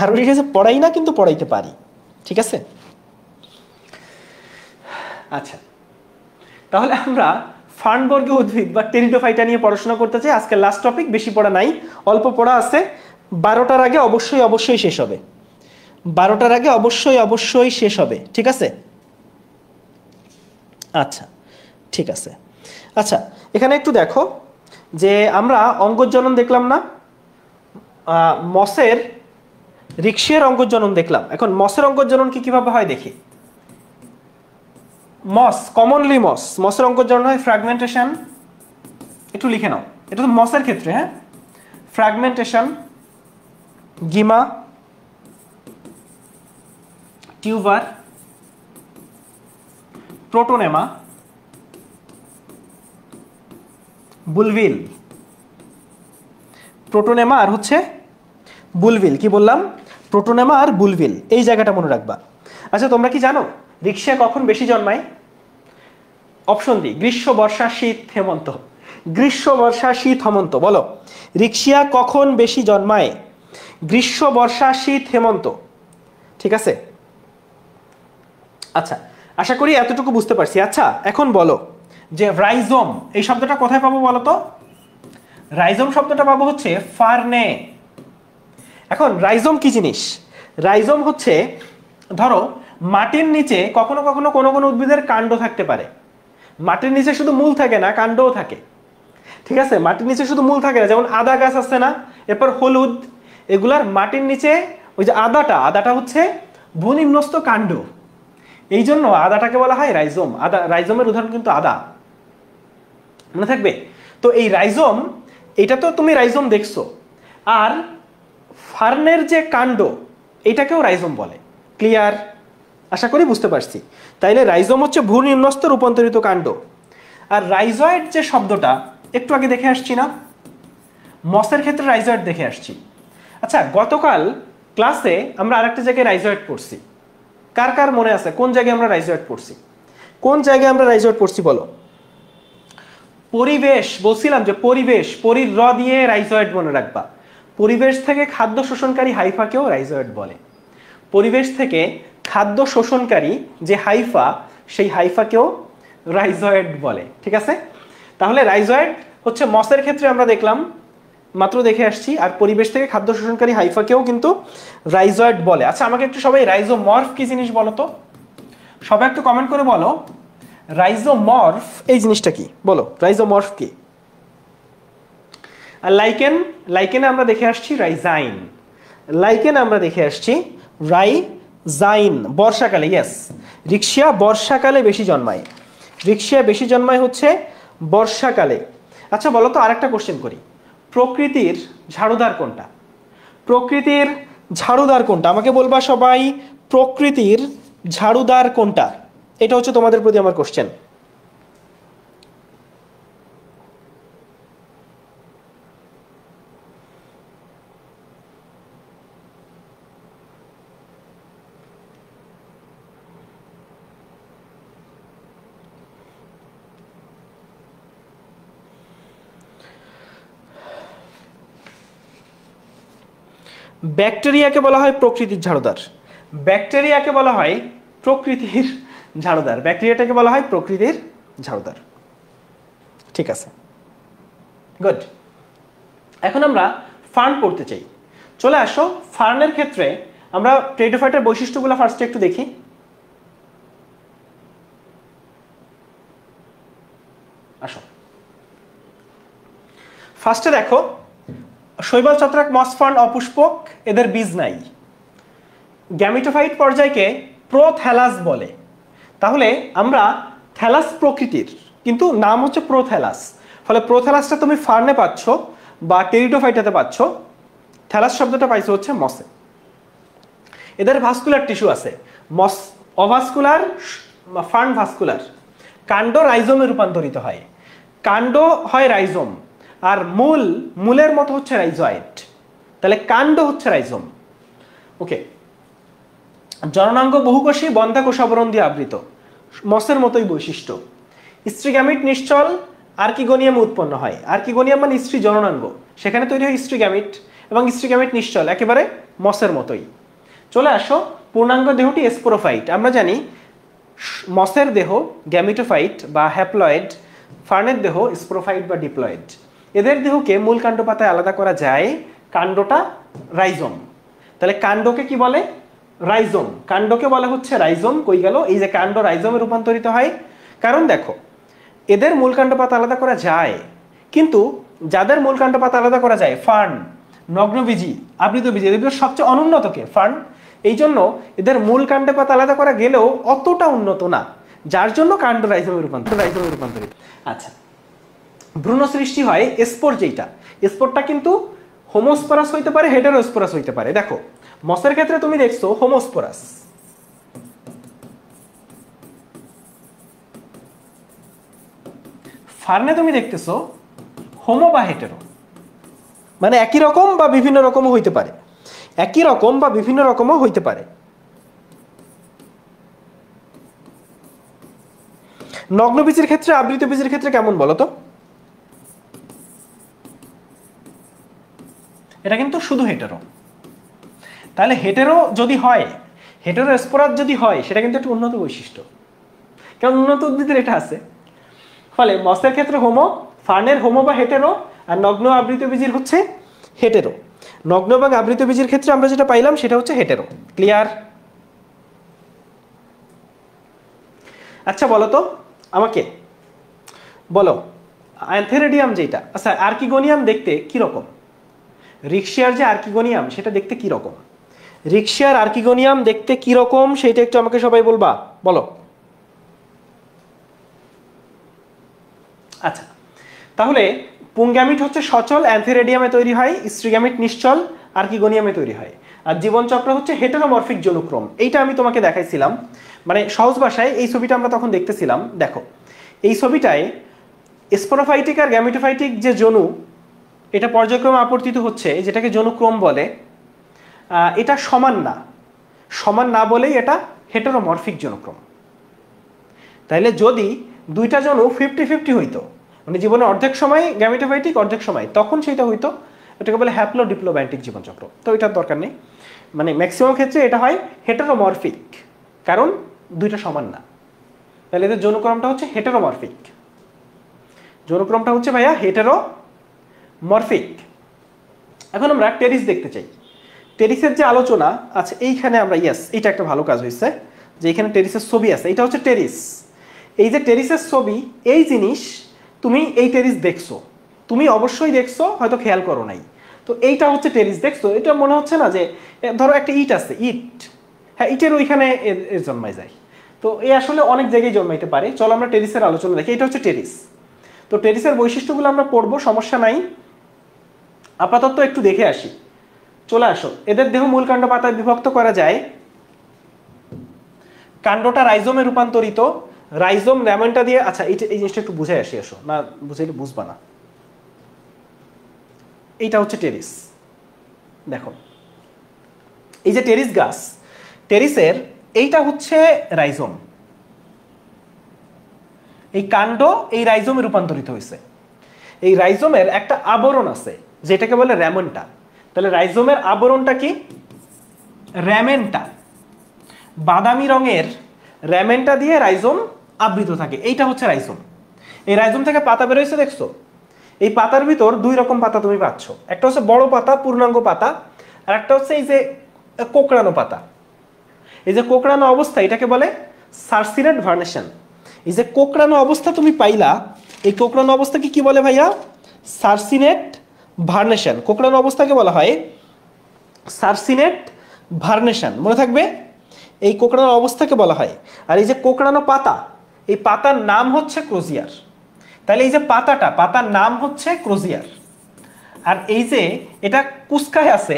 আরো ডিটেলসে পড়াই না, কিন্তু পড়াইতে পারি। ঠিক আছে? আচ্ছা, তাহলে আমরা ফার্নবর্গীয় উদ্ভিদ বা টেরিডোফাইটা নিয়ে পড়াশোনা করতে চাই। আজকে লাস্ট টপিক, বেশি পড়া নাই, অল্প পড়া আছে। 12টার আগে অবশ্যই অবশ্যই শেষ হবে, 12টার আগে অবশ্যই অবশ্যই শেষ হবে। ঠিক আছে? আচ্ছা, ঠিক আছে। আচ্ছা, এখানে একটু দেখো, যে আমরা অঙ্গজনন দেখলাম না, মসের রিক্সিয়ার অঙ্গজনন দেখলাম। এখন মসের অঙ্গজনন কিভাবে হয় দেখি। কমনলি মসের অঙ্গজনন হয় ফ্র্যাগমেন্টেশন। একটু লিখে নাও, এটা তো মসের ক্ষেত্রে। হ্যাঁ, ফ্র্যাগমেন্টেশন, গিমা, টিউবার, প্রোটোনেমা, বুলভিল। প্রোটোনেমা আর হচ্ছে বুলভিল। কি বললাম? প্রোটোনেমা আর বুলভিল, এই জায়গাটা মনে রাখবা। আচ্ছা, তোমরা কি জানো রিক্সিয়া কখন বেশি জন্মায়? অপশন ডি, গ্রীষ্ম বর্ষা শীত হেমন্ত। গ্রীষ্ম বর্ষা শীত হেমন্ত। বলো রিক্সিয়া কখন বেশি জন্মায়? গ্রীষ্ম বর্ষা শীত হেমন্ত। ঠিক আছে, আচ্ছা আশা করি এতটুকু বুঝতে পারছি। আচ্ছা এখন বলো যে রাইজোম এই শব্দটা কোথায় পাবো বলো তো? রাইজোম শব্দটা পাবো হচ্ছে ফার্নে। এখন রাইজোম কি জিনিস? রাইজোম হচ্ছে ধরো মাটির নিচে কখনো কখনো কোনো কোনো উদ্ভিদের কাণ্ড থাকতে পারে। মাটির নিচে শুধু মূল থাকে না, কাণ্ডও থাকে। ঠিক আছে, মাটির নিচে শুধু মূল থাকে না, যেমন আদা গাছ আছে না, এরপর হলুদ, এগুলার মাটির নিচে ওই যে আদাটা হচ্ছে ভূনিম্নস্থ কাণ্ড। এই জন্য আদাটাকে বলা হয় রাইজোম। আদা, রাইজোমের উদাহরণ কিন্তু আদা, মনে থাকবে। তো এই রাইজোম, এটা তো তুমি রাইজোম দেখছো। আর ফার্নের যে কাণ্ড, এটাকেও রাইজোম বলে। ক্লিয়ার? আশা করি বুঝতে পারছি। তাইলে রাইজোম হচ্ছে ভূনিম্নস্থ রূপান্তরিত কাণ্ড। আর রাইজয়েড যে শব্দটা একটু আগে দেখে আসছি না, মসের ক্ষেত্রে রাইজয়েড দেখে আসছি। আচ্ছা গতকাল ক্লাসে আমরা আরেকটা জায়গায় রাইজয়েড পড়ছি। কার কার মনে আছে কোন জায়গায় আমরা রাইজয়েড পড়ছি? কোন জায়গায় আমরা রাইজয়েড পড়ছি বলো? পরিবেশ, বলছিলাম যে পরিবেশ, পরির র দিয়ে রাইজয়েড মনে রাখবা। পরিবেশ থেকে খাদ্য শোষণকারী হাইফাকেও রাইজয়েড বলে। পরিবেশ থেকে খাদ্য শোষণকারী যে হাইফা, সেই হাইফাকেও রাইজয়েড বলে। ঠিক আছে, তাহলে রাইজয়েড হচ্ছে মসের ক্ষেত্রে আমরা দেখলাম, মাত্র দেখে আসছি। আর পরিবেশ থেকে খাদ্য শোষণকারী হাইফাকেও কিন্তু রাইজয়েড বলে। আচ্ছা আমাকে একটু সবাই রাইজোমর্ফ কি জিনিস বলো তো? সবাই একটু কমেন্ট করে বলো রাইজোমর্ফ এই জিনিসটা কি, বলো রাইজোমর্ফ কি? আর লাইকেন, লাইকেনে আমরা দেখে আসছি রাইজাইন। লাইকেন আমরা দেখে আসছি রাইজাইন। বর্ষাকালে, ইয়েস, রিক্সিয়া বর্ষাকালে বেশি জন্মায়। রিক্সিয়া বেশি জন্মায় হচ্ছে বর্ষাকালে। আচ্ছা বলো তো আরেকটা কোশ্চেন করি, প্রকৃতির ঝাড়ুদার কোনটা? প্রকৃতির ঝাড়ুদার কোনটা? আমাকে বলবা সবাই প্রকৃতির ঝাড়ুদার কোনটা? এটা হচ্ছে তোমাদের প্রতি আমার কোশ্চেন। ব্যাকটেরিয়াকে বলা হয় প্রকৃতির ঝাড়ুদার। ব্যাকটেরিয়াকে বলা হয় প্রকৃতির ঝাড়ুদার। ব্যাকটেরিয়াটাকে বলা হয় প্রকৃতির ঝাড়ুদার। ঠিক আছে, গুড। এখন আমরা ফার্ন পড়তে চাই। চলে আসো, ফার্নের ক্ষেত্রে আমরা টেরিডোফাইটের বৈশিষ্ট্যগুলো ফার্স্টে একটু দেখি। আসো, ফার্স্টে দেখো শৈবাল ছত্রাক, মস ফার্ন অপুষ্পক, এদের বীজ নাই। গ্যামিটোফাইট পর্যায়কে প্রোথ্যালাস বলে। তাহলে আমরা থ্যালাস প্রকৃতির, কিন্তু নাম হচ্ছে প্রোথ্যালাস। ফলে প্রোথ্যালাসটা তুমি ফার্নে পাচ্ছ বা টেরিডোফাইটাতে পাচ্ছ, থ্যালাস শব্দটা পাইছো হচ্ছে মসে। এদের ভাস্কুলার টিস্যু আছে, মস অভাস্কুলার, ফার্ন ভাস্কুলার। কাণ্ড রাইজোমে রূপান্তরিত হয়, কাণ্ড হয় রাইজোম, আর মূলের মতো হচ্ছে রাইজয়েড। তাহলে কাণ্ড হচ্ছে রাইজোম। ওকে, জননাঙ্গ বহুকোষী, বন্ধ্যাকোষ আবরণ দিয়ে আবৃত, মসের মতোই বৈশিষ্ট্য। স্ত্রীগ্যামিট নিশ্চল আর্কিগোনিয়াম উৎপন্ন হয়। আর্কিগোনিয়াম মানে স্ত্রী জননাঙ্গ, সেখানে তৈরি হয় স্ত্রীগ্যামিট, এবং স্ত্রীগ্যামিট নিশ্চল একেবারে মসের মতোই। চলে আসো, পূর্ণাঙ্গ দেহটি স্পোরোফাইট। আমরা জানি মসের দেহ গ্যামিটোফাইট বা হ্যাপ্লয়েড, ফার্নের দেহ স্পোরোফাইট বা ডিপ্লয়েড। এদের দেহকে মূল কাণ্ড পাতায় আলাদা করা যায়, কাণ্ডটা রাইজোম। তাহলে কাণ্ডকে কি বলে? রাইজোম। কাণ্ডকে বলা হচ্ছে রাইজোম। কই গেল এই যে কাণ্ড রাইজোমে রূপান্তরিত হয়? কারণ দেখো এদের মূল কাণ্ড পাতা আলাদা করা যায়, কিন্তু যাদের মূল কাণ্ড পাতা আলাদা করা যায়, ফার্ন, নগ্নবীজি, আবৃতবীজি, এদের সবচেয়ে অনুন্নত কে? ফার্ন। এই জন্য এদের মূল কাণ্ড পাতা আলাদা করা গেলেও অতটা উন্নত না, যার জন্য কাণ্ড রাইজোমে রূপান্তরিত। আচ্ছা, ভ্রূণ সৃষ্টি হয় স্পোর, যেটা স্পোরটা কিন্তু হোমোস্পোরাস হইতে পারে, হেটেরোস্পোরাস হইতে পারে। দেখো মসের ক্ষেত্রে তুমি দেখছো হোমোস্পোরাস, ফার্নে তুমি দেখতেছো হোমো বা হেটেরো, মানে একই রকম বা বিভিন্ন রকমও হইতে পারে, একই রকম বা বিভিন্ন রকমও হইতে পারে। নগ্ন বীজের ক্ষেত্রে আবৃত বীজের ক্ষেত্রে কেমন বলো তো? এটা কিন্তু শুধু হেটেরো। তাহলে হেটেরো যদি হয়, হেটেরো স্পোরাস যদি হয়, সেটা কিন্তু একটা উন্নত বৈশিষ্ট্য, কারণ উন্নত উদ্ভিদের এটা আছে। ফলে মসের ক্ষেত্রে হোমো, ফার্নের হোমো বা হেটেরো, আর নগ্ন আবৃত বীজের হচ্ছে হেটেরো। নগ্ন এবং আবৃত বীজের ক্ষেত্রে আমরা যেটা পাইলাম সেটা হচ্ছে হেটেরো। ক্লিয়ার? আচ্ছা বলো তো আমাকে, বলো অ্যান্থেরেডিয়াম যেটা, আচ্ছা আর্কিগোনিয়াম দেখতে কিরকম? রিক্সিয়ার যে আর্কিগোনিয়াম সেটা দেখতে কিরকম? রিক্সিয়ার আর্কিগোনিয়াম দেখতে কিরকম সেটা একটু আমাকে সবাই বলবা, বলো। আচ্ছা, তাহলে পুংগ্যামিট হচ্ছে সচল, অ্যান্থেরেডিয়ামে তৈরি হয়, স্ট্রিগ্যামিট নিশ্চল, আর্কিগোনিয়ামে তৈরি হয়। আর জীবনচক্র হচ্ছে হেটেরোমরফিক জনুক্রম। এইটা আমি তোমাকে দেখাইছিলাম, মানে সহজ ভাষায় এই ছবিটা আমরা তখন দেখতেছিলাম। দেখো এই ছবিটায় স্পোরোফাইটিক আর গ্যামিটোফাইটিক যে জনু, এটা পর্যায়ক্রমে আপর্তিত হচ্ছে, যেটাকে জনুক্রম বলে। এটা সমান না, সমান না বলেই এটা হেটেরোমরফিক জনুক্রম। তাইলে যদি দুইটা জনু 50-50 হইতো, মানে জীবনে অর্ধেক সময় গ্যামিটোফাইটিক অর্ধেক সময়, তখন সেটা হইতো, এটাকে বলে হ্যাপ্লো ডিপ্লোম্যান্টিক জীবনচক্র। তো এটার দরকার নেই, মানে ম্যাক্সিমাম ক্ষেত্রে এটা হয় হেটেরোমরফিক, কারণ দুইটা সমান না। তাহলে এদের জনুক্রমটা হচ্ছে হেটেরোমরফিক, জনুক্রমটা হচ্ছে ভাইয়া হেটেরোমরফিক। এখন আমরা টেরিস দেখতে চাই। টেরিসের যে আলোচনা আছে এইখানে আমরা, ইয়েস এটা একটা ভালো কাজ হয়েছে যে এখানে টেরিসের ছবি আছে, এটা হচ্ছে টেরিস। এই যে টেরিসের ছবি, এই জিনিস তুমি এই টেরিস দেখছো, তুমি অবশ্যই দেখছো, হয়তো খেয়াল করো নাই। তো এইটা হচ্ছে টেরিস, দেখছো? এটা মনে হচ্ছে না যে ধরো একটা ইট আছে, ইট, হ্যাঁ ইটের ওইখানে এর জন্মায় যায়। তো এই আসলে অনেক জায়গায় জন্মাইতে পারে। চলো আমরা টেরিসের আলোচনা দেখি। এটা হচ্ছে টেরিস। তো টেরিসের বৈশিষ্ট্যগুলো আমরা পড়বো, সমস্যা নাই, আপাতত একটু দেখে আসি। চলে আসো। এদের দেহ মূল কাণ্ড পাতায় বিভক্ত করা যায়। কাণ্ডটা রাইজোমে রূপান্তরিত, রাইজোম র্যামেন্টা দিয়ে। আচ্ছা এই জিনিসটা একটু বুঝাই আসি, আসো না বুঝাইলে বুঝবা না। এইটা হচ্ছে টেরিস। দেখো এই যে টেরিস গাছ, টেরিসের এইটা হচ্ছে রাইজোম, এই কাণ্ড এই রাইজোমে রূপান্তরিত হয়েছে। এই রাইজোমের একটা আবরণ আছে যেটাকে বলে র্যামেন্টা। তাহলে রাইজোমের আবরণটা কি? র্যামেন্টা, বাদামি রঙের র্যামেন্টা দিয়ে রাইজোম আবৃত থাকে। এইটা হচ্ছে রাইজোম। এই রাইজোম থেকে পাতা বেরোইছে, দেখছো? এই পাতার ভিতর দুই রকম পাতা তুমি পাচ্ছ, একটা হচ্ছে বড় পাতা, পূর্ণাঙ্গ পাতা, আর একটা হচ্ছে এই যে কোকড়ানো পাতা। এই যে কোকড়ানো অবস্থা, এটাকে বলে সার্সিনেট ভার্নেশন। এই যে কোকড়ানো অবস্থা তুমি পাইলা, এই কোকড়ানো অবস্থাকে কি বলে ভাইয়া? সার্সিনেট ভার্নেশন। কোকড়ানো অবস্থাকে বলা হয় সার্সিনেট ভার্নেশন, মনে থাকবে। এই কোকড়ানো অবস্থাকে বলা হয়। আর এই যে কোকড়ানো পাতা, এই পাতার নাম হচ্ছে ক্রোজিয়ার। তাহলে এই যে পাতাটা, পাতার নাম হচ্ছে ক্রোজিয়ার। আর এই যে এটা কুস্কায় আছে,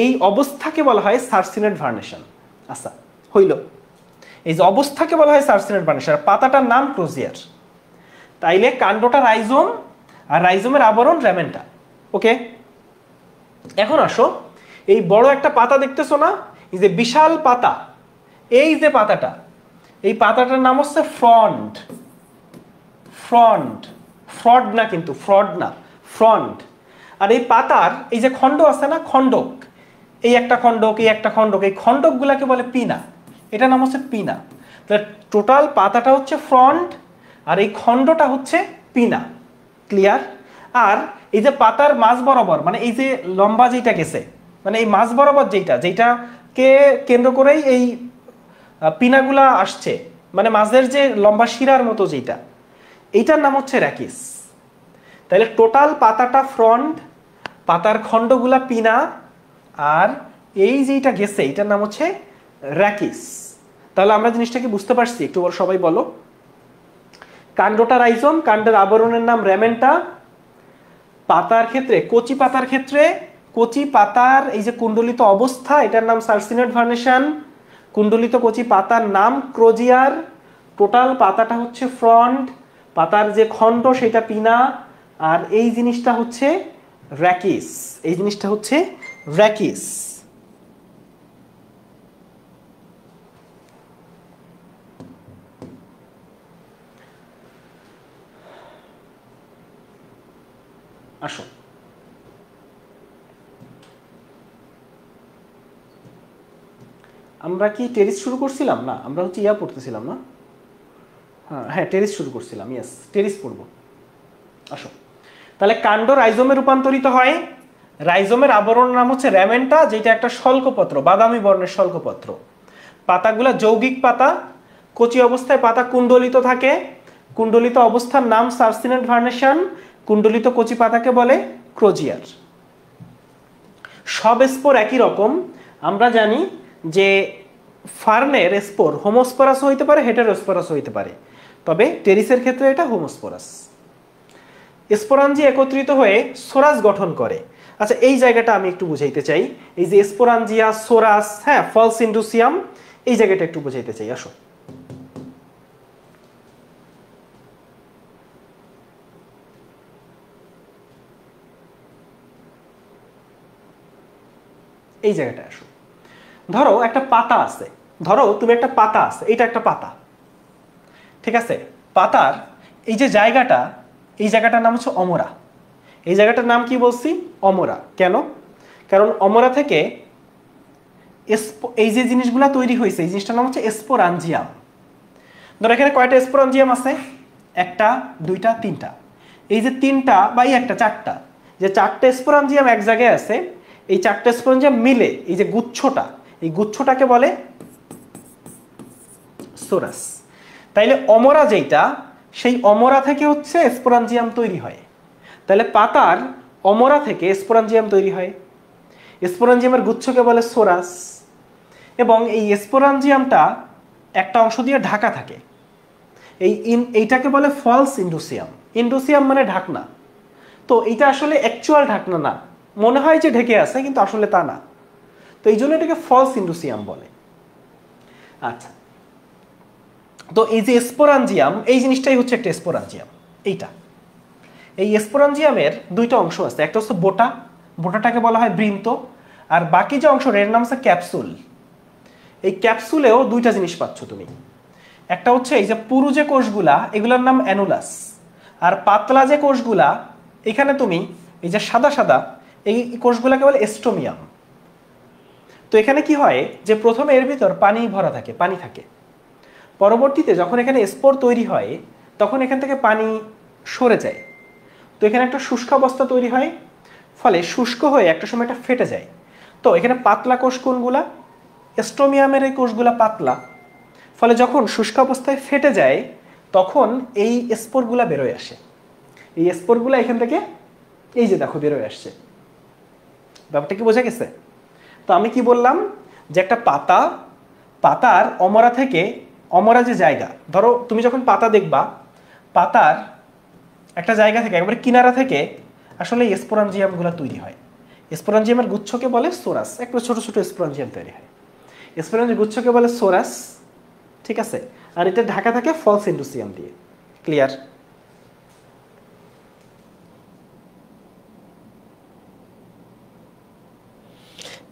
এই অবস্থাকে বলা হয় সার্সিনেট ভার্নেশন। আচ্ছা হইল, এই যে অবস্থাকে বলা হয় সার্সিনেট ভার্নেশন, পাতাটার নাম ক্রোজিয়ার। তাইলে কাণ্ডটা রাইজোম, আর রাইজোমের আবরণ র্যামেন্টা। ওকে, এখন আসো, এই বড় একটা পাতা দেখতেছো না, এই যে বিশাল পাতা, এই যে পাতাটা, এই পাতাটার নাম হচ্ছে ফ্রন্ট। ফ্রন্ট, ফ্রড না কিন্তু, ফ্রড না, ফ্রন্ট। আর এই পাতার এই যে খণ্ড আছে না, খণ্ডক, এই একটা খণ্ডক, এই একটা খণ্ডক, এই খণ্ডকগুলাকে বলে পিনা। এটা নাম হচ্ছে পিনা। তাহলে টোটাল পাতাটা হচ্ছে ফ্রন্ট, আর এই খণ্ডটা হচ্ছে পিনা। ক্লিয়ার? আর এই যে পাতার মাঝ বরাবর, মানে এই যে লম্বা যেটা গেছে, মানে এই মাঝ বরাবর যেটাকে কেন্দ্র করেই এই পিনাগুলা আসছে, মানে মাঝের যে লম্বা শিরার মতো যেটা, এইটার নাম হচ্ছে র্যাকিস। তাহলে টোটাল পাতাটা ফ্রন্ট, পাতার খণ্ডগুলা পিনা, আর এই যেটা গেছে এটার নাম হচ্ছে র্যাকিস। তাহলে আমরা জিনিসটাকে বুঝতে পারছি? একটু সবাই বলো। কাণ্ডটা রাইজোম, কাণ্ডের আবরণের নাম র্যামেন্টা। পাতার ক্ষেত্রে, কচি পাতার ক্ষেত্রে, কচি পাতার এই যে কুণ্ডলিত অবস্থা, এটার নাম সার্সিনেট ভার্নেশন। কুণ্ডলিত কচি পাতার নাম ক্রোজিয়ার। টোটাল পাতাটা হচ্ছে ফ্রন্ট, পাতার যে খণ্ড সেটা পিনা, আর এই জিনিসটা হচ্ছে র্যাকিস। এই জিনিসটা হচ্ছে র্যাকিস। আসো আমরা কি টেরিস শুরু করছিলাম? না, আমরা হচ্ছে ইয়া পড়তেছিলাম না? হ্যাঁ টেরিস শুরু করছিলাম, ইয়েস টেরিস পড়ব। আসো তাহলে কাণ্ড রাইজোমে রূপান্তরিত হয়। রাইজোমের আবরণ নাম হচ্ছে র্যামেন্টা, যেটা একটা শল্কপত্র, বাদামি বর্ণের শল্কপত্র। পাতাগুলা যৌগিক পাতা, কচি অবস্থায় পাতা কুণ্ডলিত থাকে। কুণ্ডলিত অবস্থার নাম সার্সিনেট ভার্নেশন। কুণ্ডলিত কচি পাতাকে বলে ক্রোজিয়ার। সব স্পোর একই রকম। আমরা জানি যে ফার্নের স্পোর হোমোস্পোরাস হইতে পারে, হেটেরোস্পোরাস হইতে পারে, তবে টেরিসের ক্ষেত্রে এটা হোমোস্পোরাস। স্পোরাঞ্জি একত্রিত হয়ে সোরাস গঠন করে। আচ্ছা এই জায়গাটা আমি একটু বুঝাইতে চাই, এই যে স্পোরাঞ্জিয়া, সোরাস, হ্যাঁ ফলস ইন্ডুসিয়াম, এই জায়গাটা একটু বুঝাইতে চাই। আসো এই জায়গাটা আসো। ধরো একটা পাতা আছে, ধরো তুমি একটা পাতা আছে, এটা একটা পাতা, ঠিক আছে? পাতার এই যে জায়গাটা, এই জায়গাটার নাম হচ্ছে অমরা। এই জায়গাটার নাম কি বলছি? অমরা। কেন? কারণ অমরা থেকে এই যে জিনিসগুলা তৈরি হয়েছে, এই জিনিসটার নাম হচ্ছে স্পোরাঞ্জিয়াম। ধরো এখানে কয়টা স্পোরাঞ্জিয়াম আছে? একটা, দুইটা, তিনটা। এই যে তিনটা বা এই একটা, চারটা, যে চারটে স্পোরাঞ্জিয়াম এক জায়গায় আছে, এই চারটে স্পোরাঞ্জিয়াম মিলে এই যে গুচ্ছটা, এই গুচ্ছটাকে বলে সোরাস। তাইলে অমরা যেটা, সেই অমরা থেকে হচ্ছে স্পোরাঞ্জিয়াম তৈরি হয়। তাহলে পাতার অমরা থেকে স্পোরাঞ্জিয়াম তৈরি হয়। স্পোরাঞ্জিয়ামের গুচ্ছকে বলে সোরাস, এবং এই স্পোরাঞ্জিয়ামটা একটা অংশ দিয়ে ঢাকা থাকে। এইটাকে বলে ফলস ইন্ডুসিয়াম। ইন্ডুসিয়াম মানে ঢাকনা। তো এইটা আসলে অ্যাকচুয়াল ঢাকনা না, মনে হয় যে ঢেকে আছে কিন্তু আসলে তা না। তো এই জন্য এটাকে ফলস ইন্ডুসিয়াম বলে। আচ্ছা, তো এই যে স্পোরাঞ্জিয়াম, এই জিনিসটাই হচ্ছে একটা স্পোরাঞ্জিয়াম। এইটা, এই স্পোরাঞ্জিয়ামের দুইটা অংশ আছে, একটা হচ্ছে বোটা, বোটাটাকে বলা হয় বৃন্ত, আর বাকি যে অংশ এর নাম হচ্ছে ক্যাপসুল। এই ক্যাপসুলেও দুইটা জিনিস পাচ্ছ তুমি। একটা হচ্ছে এই যে পুরু যে কোষগুলা, এগুলোর নাম অ্যানুলাস, আর পাতলা যে কোষগুলা এখানে তুমি এই যে সাদা সাদা, এই কোষগুলাকে বলে এস্টোমিয়াম। তো এখানে কি হয় যে প্রথমে এর ভিতর পানি ভরা থাকে, পানি থাকে। পরবর্তীতে যখন এখানে স্পোর তৈরি হয়, তখন এখান থেকে পানি সরে যায়। তো এখানে একটা শুষ্কাবস্থা তৈরি হয়, ফলে শুষ্ক হয়ে একটা সময় এটা ফেটে যায়। তো এখানে পাতলা কোষ কোনগুলা? এস্টোমিয়ামের এই কোষগুলা পাতলা, ফলে যখন শুষ্কাবস্থায় ফেটে যায় তখন এই স্পোরগুলা বেরোয় আসে। এই স্পোরগুলা এখান থেকে এই যে দেখো বেরোয় আসছে। ব্যাপারটা কি বোঝা গেছে? তো আমি কি বললাম যে একটা পাতা, পাতার অমরা থেকে, অমরা যে জায়গা, ধরো তুমি যখন পাতা দেখবা, পাতার একটা জায়গা থেকে, একেবারে কিনারা থেকে আসলে স্পোরাঞ্জিয়ামগুলো তৈরি হয়। স্পোরাঞ্জিয়ামের গুচ্ছকে বলে সোরাস। একটা ছোট ছোট স্পোরাঞ্জিয়াম তৈরি হয়, স্পোরাঞ্জিয়ামের গুচ্ছকে বলে সোরাস, ঠিক আছে? আর এটা ঢাকা থাকে ফলস ইন্ডুসিয়াম দিয়ে। ক্লিয়ার?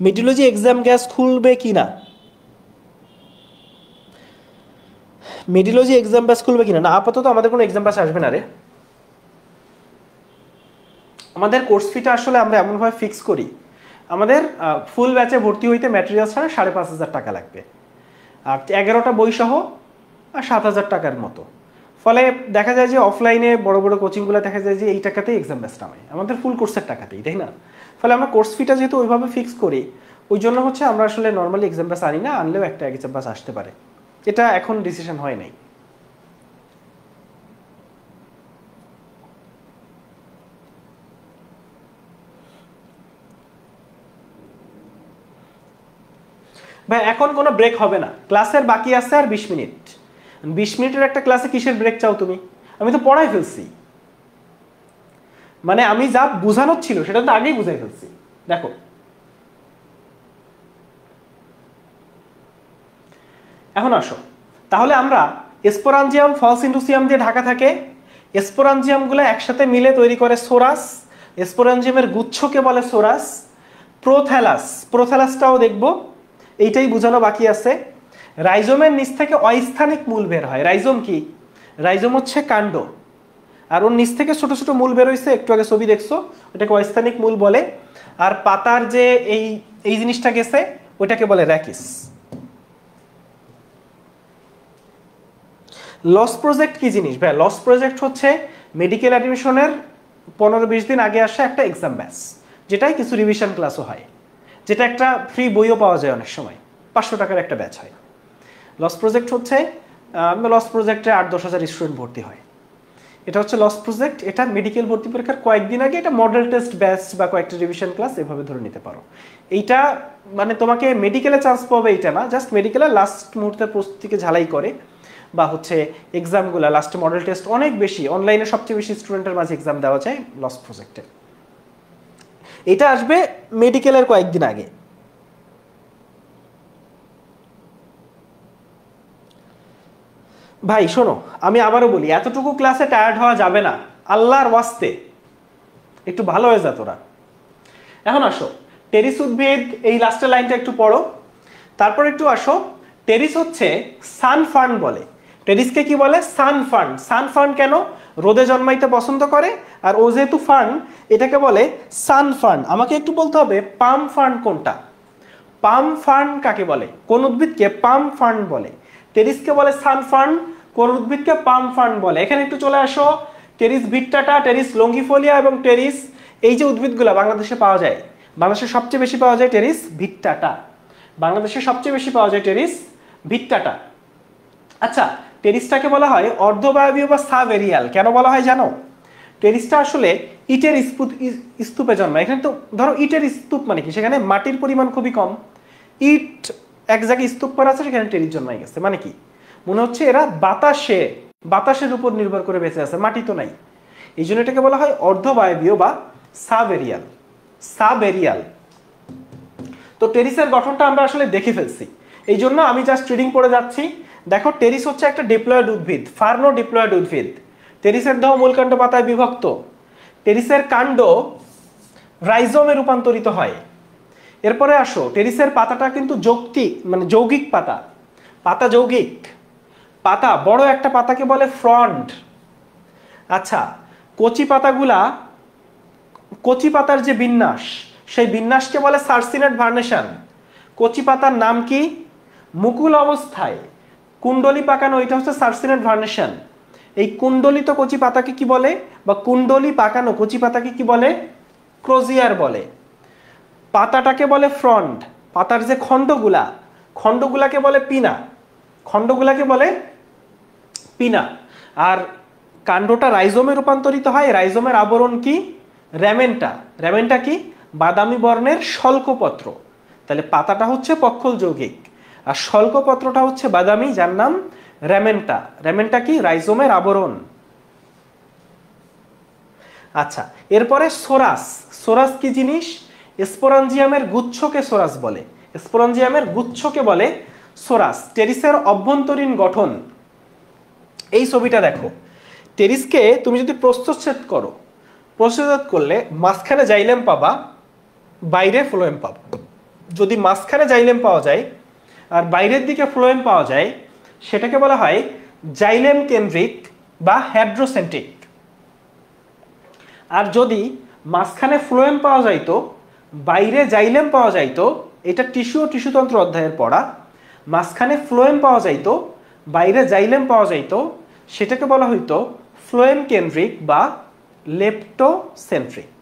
মিডিওলজি এক্সাম গ্যাস খুলবে কিনা? মিডিওলজি এক্সাম ব্যাচ খুলবে কিনা? না, আপাতত আমাদের কোনো এক্সাম ব্যাচ আসবে না রে। আমাদের কোর্স ফিটা আসলে আমরা এমনভাবে ফিক্স করি, আমাদের ফুল ব্যাচে ভর্তি হইতে ম্যাটেরিয়াল ছাড়া 5,500 টাকা লাগবে, আর 11টা বই সহ 7,000 টাকার মতো। ফলে দেখা যায় যে অফলাইনে বড় বড় কোচিংগুলো দেখা যায় যে এই টাকাতেই এক্সাম ব্যাচ নামায়, আমাদের ফুল কোর্সের টাকাতেই, তাই না? ফলে আমরা কোর্স ফিটা যেহেতু ওইভাবে ফিক্স করি, ওই জন্য হচ্ছে আমরা আসলে নর্মালি এক্সাম ব্যাচ আনি না, আনলেও একটা এক্সাম ব্যাচ আসতে পারে। এটা এখন ডিসিশন হয় নাই। ভাই এখন কোনো ব্রেক হবে না, ক্লাসের বাকি আছে আর 20 মিনিট। 20 মিনিটের একটা ক্লাসে কিসের ব্রেক চাও তুমি? আমি তো পড়াই ফেলছি, মানে আমি যা বোঝানোর ছিল সেটা তো আগেই বুঝাই ফেলছি। দেখো এখন আসো, তাহলে আমরা স্পোরাঞ্জিয়াম ফলস ইন্ডুসিয়াম দিয়ে ঢাকা থাকে, স্পোরাঞ্জিয়ামগুলো একসাথে মিলে তৈরি করে সোরাস। স্পোরাঞ্জিয়ামের গুচ্ছকে বলে সোরাস। প্রোথ্যালাস, প্রোথ্যালাসটাও দেখব, এইটাই বোঝানো বাকি আছে। রাইজোমের নিচ থেকে অস্থানিক মূল বের হয়। রাইজোম কি? রাইজোম হচ্ছে কাণ্ড, আর ওর নিচ থেকে ছোট ছোট মূল বের হইছে, একটু আগে ছবি দেখছো, ওটাকে অস্থানিক মূল বলে। আর পাতার যে এই এই জিনিসটা গেছে ওটাকে বলে র্যাকিস। লস প্রজেক্ট কি জিনিস ভাই? লস প্রজেক্ট হচ্ছে মেডিকেল অ্যাডমিশনের 15-20 দিন আগে আসে একটা এক্সাম ব্যাচ, যেটাই কিছু রিভিশন ক্লাসও হয়, যেটা একটা ফ্রি বইও পাওয়া যায় অনেক সময়, 500 টাকার একটা ব্যাচ হয়। লস প্রজেক্ট হচ্ছে লস প্রজেক্টে 8-10 হাজার স্টুডেন্ট ভর্তি হয়, এটা হচ্ছে লস প্রজেক্ট। এটা মেডিকেল ভর্তি পরীক্ষার কয়েকদিন আগে এটা মডেল টেস্ট ব্যাচ বা কয়েকটা রিভিশন ক্লাস এভাবে ধরে নিতে পারো। এইটা মানে তোমাকে মেডিকেলে চান্স পাবে এটা না, জাস্ট মেডিকেলে লাস্ট মুহূর্তে প্রস্তুতিকে ঝালাই করে, বা হচ্ছে এক্সামগুলো লাস্টে মডেল টেস্ট অনেক বেশি, অনলাইনে সবচেয়ে বেশি স্টুডেন্টের মাঝে এক্সাম দেওয়া যায় লস প্রজেক্টে। এটা আসবে মেডিকেলের কয়েকদিন আগে। ভাই শোনো, আমি আবারও বলি, এতটুকু ক্লাসে টায়ার্ড হওয়া যাবে না, আল্লাহর ওয়াস্তে একটু ভালো হয়ে যা তোরা। এখন আসো টেরিস উদ্ভিদ, এই লাস্টের লাইনটা একটু পড়ো, তারপর একটু আসো। টেরিস হচ্ছে সান ফার্ন বলে। টেরিসকে কি বলে? সান ফার্ন। সান ফার্ন কেন? রোদে জন্মাইতে পছন্দ করে, আর ও যেহেতু ফার্ন এটাকে বলে সান ফার্ন। আমাকে একটু বলতে হবে পাম ফার্ন কোনটা? পাম ফার্ন কাকে বলে? কোন উদ্ভিদকে পাম ফার্ন বলে? টেরিসকে বলে সান ফার্ন, কোন উদ্ভিদকে পাম ফার্ন বলে? এখানে একটু চলে আসো। টেরিস ভিট্টাটা, টেরিস লঙ্গিফোলিয়া এবং টেরিস, এই যে উদ্ভিদগুলো বাংলাদেশে পাওয়া যায়, বাংলাদেশে সবচেয়ে বেশি পাওয়া যায় টেরিস ভিট্টাটা। বাংলাদেশে সবচেয়ে বেশি পাওয়া যায় টেরিস ভিট্টাটা। আচ্ছা, টেরিসটাকে বলা হয় অর্ধবায়বীয় বা সাবেরিয়াল। কেন বলা হয় জানো? টেরিসটা আসলে ইটের স্তূপে জন্মায়। এখানে তো ধরো ইটের স্তূপ মানে কি? সেখানে মাটির পরিমাণ খুবই কম, ইট এক জায়গায় স্তূপ করা আছে, সেখানে টেরিস জন্মাই গেছে। মানে কি? মনে হচ্ছে এরা বাতাসের উপর নির্ভর করে বেঁচে আছে, মাটি তো নাই। এই জন্য এটাকে বলা হয় অর্ধবায়বীয় বা সাবেরিয়াল। তো টেরিসের গঠনটা আমরা আসলে দেখে ফেলছি, এই জন্য আমি জাস্ট রিডিং পড়ে যাচ্ছি। দেখো, টেরিস হচ্ছে একটা ডিপ্লয়েড উদ্ভিদ, ফার্নো ডিপ্লয়েড উদ্ভিদ। টেরিসের দেহ মূলকাণ্ড পাতায় বিভক্ত। টেরিসের কাণ্ড রাইজোমে রূপান্তরিত হয়। এরপরে আসো, টেরিসের পাতাটা কিন্তু যৌগিক পাতা যৌগিক পাতা। বড় একটা পাতাকে বলে ফ্রন্ট। আচ্ছা, কচি পাতার যে বিন্যাস, সেই বিন্যাসকে বলে সার্সিনেট ভার্নেশন। কচি পাতার নাম কি? মুকুল অবস্থায় কুণ্ডলী পাকানো, এটা হচ্ছে সার্সিনেট ভার্নেশন। এই কুণ্ডলিত কচি পাতাকে কি বলে, বা কুণ্ডলী পাকানো কচি পাতাকে কি বলে? ক্রোজিয়ার বলে। পাতাটাকে বলে ফ্রন্ট। পাতার যে খণ্ডগুলাকে বলে পিনা। আর কাণ্ডটা রাইজোমে রূপান্তরিত হয়। রাইজোমের আবরণ কি? র্যামেন্টা কি? বাদামি বর্ণের শল্কপত্র। তাহলে পাতাটা হচ্ছে পক্ষল যৌগিক, আর শল্কপত্রটা হচ্ছে বাদামি, যার নাম র্যামেন্টা কি? রাইজোমের আবরণ। আচ্ছা, এরপরে সোরাস কি জিনিস? স্পোরাঞ্জিয়ামের গুচ্ছকে বলে সোরাস। টেরিসের অভ্যন্তরীণ গঠন, এই ছবিটা দেখো। টেরিসকে তুমি যদি প্রস্থচ্ছেদ করলে মাঝখানে জাইলেম পাবা, বাইরে ফ্লোয়েম পাবা। যদি মাঝখানে জাইলেম পাওয়া যায় আর বাইরের দিকে ফ্লোয়েম পাওয়া যায়, সেটাকে বলা হয় জাইলেম কেন্দ্রিক বা হেড্রোসেন্ট্রিক। আর যদি মাঝখানে ফ্লোয়েম পাওয়া যাইতো, বাইরে জাইলেম পাওয়া যাইতো, এটা টিস্যুতন্ত্র অধ্যায়ের পড়া, মাঝখানে ফ্লোয়েম পাওয়া যাইতো, বাইরে জাইলেম পাওয়া যাইতো, সেটাকে বলা হইতো ফ্লোয়েম কেন্দ্রিক বা লেপ্টোসেন্ট্রিক।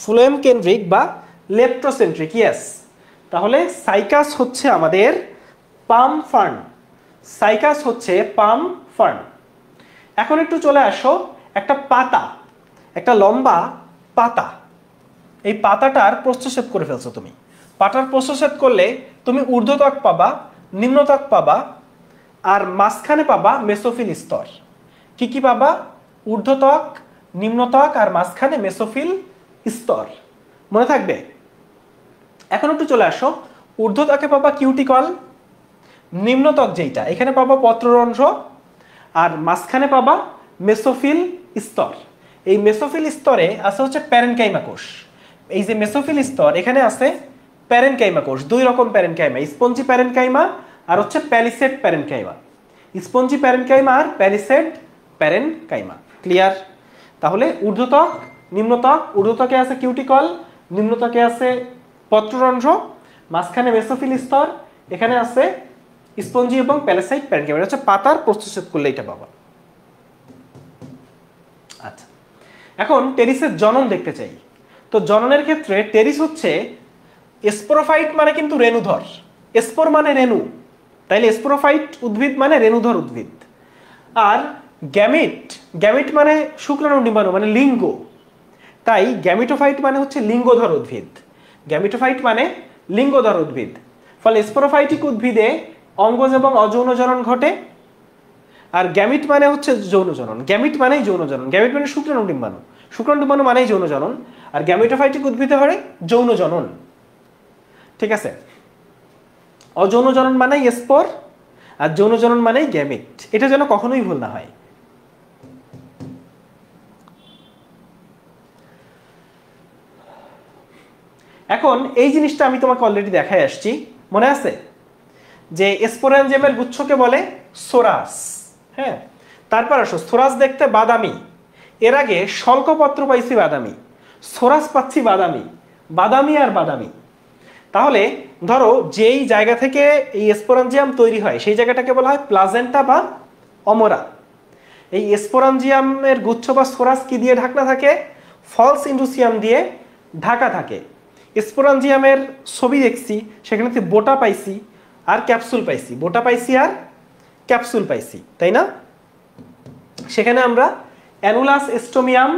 ফ্লোয়েম কেন্দ্রিক বা লেপ্টোসেন্ট্রিক, ইয়েস। তাহলে সাইকাস হচ্ছে আমাদের পাম ফার্ন। এখন একটু চলে আসো, একটা লম্বা পাতা, এই পাতাটার প্রস্থচ্ছেদ করে ফেলছো তুমি। পাতার প্রস্থচ্ছেদ করলে তুমি ঊর্ধ্বত্বক পাবা, নিম্নত্বক পাবা, আর মাঝখানে পাবা মেসোফিল স্তর। কি পাবা? ঊর্ধ্বত্বক, নিম্নত্বক, আর মাঝখানে মেসোফিল স্তর। মনে থাকবে? এখন একটু চলে আসো, ঊর্ধ্বত্বকে পাবা কিউটিকল, নিম্নত্বক যেটা এখানে পাবা পত্ররন্ধ্র, আর মাঝখানে পাবা মেসোফিল স্তর। এই মেসোফিল স্তরে আছে হচ্ছে প্যারেনকাইমা কোষ। এই যে মেসোফিল স্তর, এখানে আছে প্যারেনকাইমা কোষ, দুই রকম প্যারেনকাইমা, স্পঞ্জি প্যারেনকাইমা আর হচ্ছে প্যালিসেড প্যারেনকাইমা। স্পঞ্জি প্যারেনকাইমা আর প্যারিসেড প্যারেনকাইমা। ক্লিয়ার? তাহলে ঊর্ধ্বত্বক, নিম্নত্বক, ঊর্ধ্বত্বকে আছে কিউটিকল, নিম্নত্বকে আছে পত্ররন্ধ্র, মাঝখানে মেসোফিল স্তর, এখানে আছে স্পঞ্জি এবং প্যারাসাইট প্যারেনকাইমা। এটা হচ্ছে পাতার প্রস্তুচ্ছেদ করলে এটা পাবা। আচ্ছা, এখন টেরিসের জনন দেখতে চাই। তো জননের ক্ষেত্রে টেরিস হচ্ছে স্পোরোফাইট মানে কিন্তু রেণুধর, স্পোর মানে রেণু, তাইলে স্পোরোফাইট উদ্ভিদ মানে রেণুধর উদ্ভিদ। আর গ্যামিট, গ্যামিট মানে শুক্রাণু ডিম্বাণু মানে লিঙ্গ, তাই গ্যামিটোফাইট মানে হচ্ছে লিঙ্গধর উদ্ভিদ। গ্যামিটোফাইট মানে লিঙ্গধর উদ্ভিদ। ফলে স্পোরোফাইটিক উদ্ভিদে অঙ্গজ এবং অযৌন জনন ঘটে। আর গ্যামিট মানে হচ্ছে যৌন জনন, গ্যামিট মানেই যৌন জনন, গ্যামিট মানে শুক্রাণু ডিম্বাণু, শুক্রাণু ডিম্বাণু মানেই যৌন জনন। আর গ্যামিটোফাইটিক উদ্ভিদে হয় যৌন জনন। ঠিক আছে? অযৌন জনন মানেই স্পোর আর যৌন জনন মানেই গ্যামিট, এটা যেন কখনোই ভুল না হয়। এখন এই জিনিসটা আমি তোমাকে অলরেডি দেখাই আসছি, মনে আছে যে স্পোরেনজেমের গুচ্ছকে বলে সোরাস। হ্যাঁ, তারপর আসো সোরাস দেখতে বাদামি, এর আগে শল্কপত্র পাইছি বাদামি, সোরাস পাচ্ছি বাদামি, বাদামি আর বাদামি। তাহলে ধরো যেই জায়গা থেকে এই স্পোরাঞ্জিয়াম তৈরি হয় সেই জায়গাটাকে বলা হয় প্লাজেন্টা বা অমরা। এই স্পোরাঞ্জিয়ামের গুচ্ছ বা সোরাস কি দিয়ে ঢাকনা থাকে? ফলস ইন্ডুসিয়াম দিয়ে ঢাকা থাকে। স্পোরাঞ্জিয়ামের ছবি দেখছি, সেখানে বোটা পাইছি আর ক্যাপসুল পাইছি, বোটা পাইছি আর ক্যাপসুল পাইছি, তাই না? সেখানে আমরা অ্যানুলাস, এস্টোমিয়াম,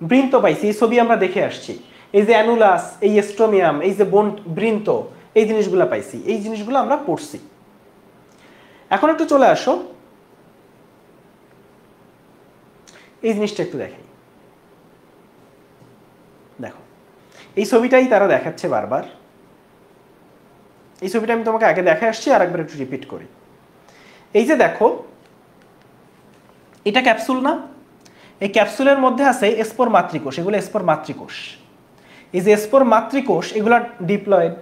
বৃন্ত পাইছি, এই ছবি আমরা দেখে আসছি। এই যে অ্যানুলাস, এই এস্টোমিয়াম, এই যে বৃন্ত, এই জিনিসগুলো পাইছি, এই জিনিসগুলো আমরা পড়ছি। এখন একটু চলে আসো, এই জিনিসটা একটু দেখাই। দেখো, এই ছবিটাই তারা দেখাচ্ছে বারবার। এই ছবিটা আমি তোমাকে আগে দেখে আসছি, আর একবার একটু রিপিট করি। এই যে দেখো, এটা ক্যাপসুল না? এই ক্যাপসুলের মধ্যে আছে স্পোর মাতৃকোষ, এগুলো স্পোর মাতৃকোষ। এই যে স্পোর মাতৃকোষ, এগুলো ডিপ্লয়েড,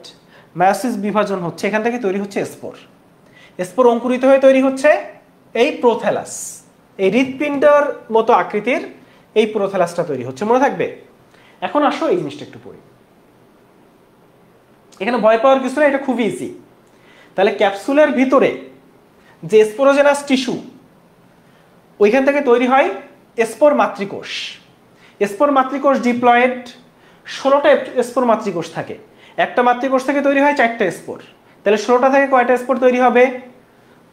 মায়োসিস বিভাজন হচ্ছে, এখান থেকে তৈরি হচ্ছে স্পোর। স্পোর অঙ্কুরিত হয়ে তৈরি হচ্ছে এই প্রোথ্যালাস, এই হৃৎপিণ্ডের মতো আকৃতির এই প্রোথ্যালাসটা তৈরি হচ্ছে, মনে থাকবে। এখন আসো এই জিনিসটা একটু পড়ি। এখানে ভয় পাওয়ার কিছু না, এটা খুবই ইজি। তাহলে ক্যাপসুলের ভিতরে যে স্পোরোজেনাস টিস্যু, ওইখান থেকে তৈরি হয় স্পোর মাতৃকোষ। স্পোর মাতৃকোষ ডিপ্লয়েড, 16টা স্পোর মাতৃকোষ থাকে। একটা মাতৃকোষ থেকে তৈরি হয় 4টা স্পোর। তাহলে 16টা থেকে কয়টা স্পোর তৈরি হবে?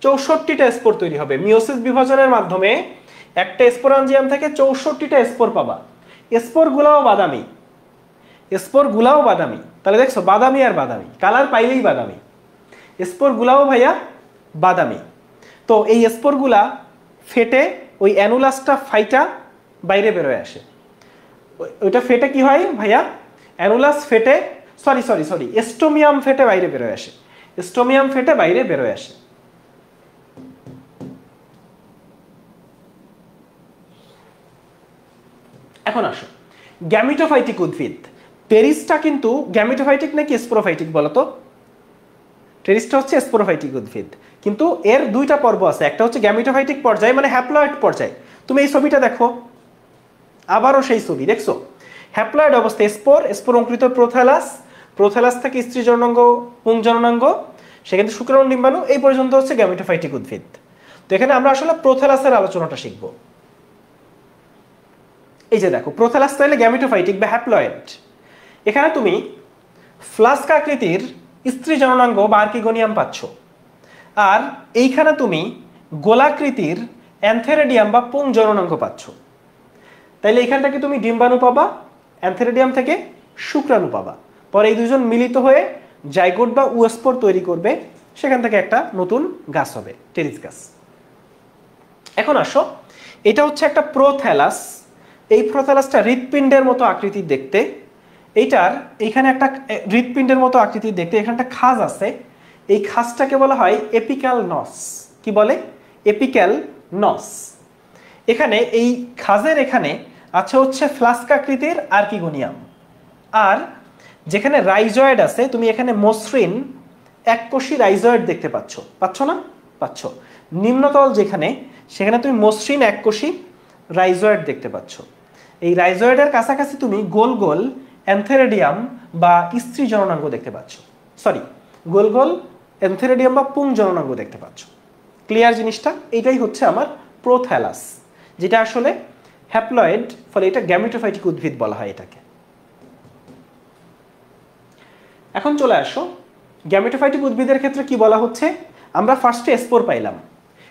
64টা স্পোর তৈরি হবে। মিওসিস বিভাজনের মাধ্যমে একটা স্পোরাঞ্জিয়াম থেকে 64টা স্পোর পাবা। স্পোর গুলাও বাদামি, স্পোর গুলাও বাদামি। তাহলে দেখছো বাদামি আর বাদামি, কালার পাইলেই বাদামি। স্পোর গুলাও ভাইয়া বাদামি। তো এই স্পোর গুলা ফেটে ওই অ্যানুলাসটা ফাইটা বাইরে বেরোয় আসে। ওইটা ফেটে কি হয় ভাইয়া? অ্যানুলাস ফেটে, সরি, এস্টোমিয়াম ফেটে বাইরে বেরোয় আসে, এস্টোমিয়াম ফেটে বাইরে বেরোয় আসে। এখন আসো গ্যামিটোফাইটিক উদ্ভিদ। টেরিসটা কিন্তু গ্যামিটোফাইটিক নাকি স্পোরোফাইটিক বলো তো? টেরিসটা হচ্ছে স্পোরোফাইটিক উদ্ভিদ, কিন্তু এর দুইটা পর্ব আছে। একটা হচ্ছে গ্যামিটোফাইটিক পর্যায়, মানে হ্যাপ্লয়েড পর্যায়। তুমি এই ছবিটা দেখো, আবারও সেই ছবি দেখছো। হ্যাপ্লয়েড অবস্থায় স্পোর, স্পোর অঙ্কুরিত প্রোথ্যালাস, প্রোথ্যালাস থেকে স্ত্রী জননাঙ্গ, পুংজননাঙ্গ, সেখানে শুক্রাণু ডিম্বাণু, এই পর্যন্ত হচ্ছে গ্যামিটোফাইটিক উদ্ভিদ। তো এখানে আমরা আসলে প্রোথ্যালাসের আলোচনাটা শিখব। এই যে দেখো, প্রোথ্যালাস তাহলে গ্যামিটোফাইটিক বা হ্যাপ্লয়েড। এখানে তুমি ফ্লাস্ক আকৃতির স্ত্রী জননাঙ্গ বা আর্কিগোনিয়াম পাচ্ছ, আর এইখানে তুমি গোলাকৃতির অ্যান্থেরেডিয়াম বা পুং জননাঙ্গ পাচ্ছ। তাইলে এখান থেকে তুমি ডিম্বাণু পাবা, অ্যান্থেরেডিয়াম থেকে শুক্রাণু পাবা। পরে এই দুজন মিলিত হয়ে জাইগোট বা উস্পোর তৈরি করবে, সেখান থেকে একটা নতুন গাছ হবে, টেরিস গাছ। এখন আসো, এটা হচ্ছে একটা প্রোথ্যালাস। এই প্রোথ্যালাসটা হৃৎপিণ্ডের মতো আকৃতির দেখতে। এইটার এইখানে একটা হৃৎপিণ্ডের মতো আকৃতির দেখতে, এখানে একটা খাঁজ আছে। এই খাঁজটাকে বলা হয় এপিক্যাল নস। কি বলে? এপিক্যাল নস। এখানে এই খাঁজের এখানে আছে হচ্ছে ফ্লাস্ক আকৃতির আর্কিগোনিয়াম। আর যেখানে রাইজয়েড আছে, তুমি এখানে মসৃণ এককোষী রাইজয়েড দেখতে পাচ্ছ, পাচ্ছ না? পাচ্ছ। নিম্নতল যেখানে, সেখানে তুমি মসৃণ এককোষী রাইজয়েড দেখতে পাচ্ছ। এই রাইজয়েডের কাছাকাছি তুমি গোল গোল অ্যান্থেরেডিয়াম বা স্ত্রী জননাঙ্গ দেখতে পাচ্ছ, সরি গোল গোল অ্যান্থেরেডিয়াম বা পুং জননাঙ্গ দেখতে পাচ্ছ। ক্লিয়ার জিনিসটা? এটাই হচ্ছে আমার প্রোথ্যালাস, যেটা আসলে হ্যাপ্লয়েড, ফলে এটা গ্যামেটোফাইটিক উদ্ভিদ বলা হয় এটাকে। এখন চলে আসো গ্যামেটোফাইটিক উদ্ভিদের ক্ষেত্রে কি বলা হচ্ছে। আমরা ফার্স্টে স্পোর পাইলাম,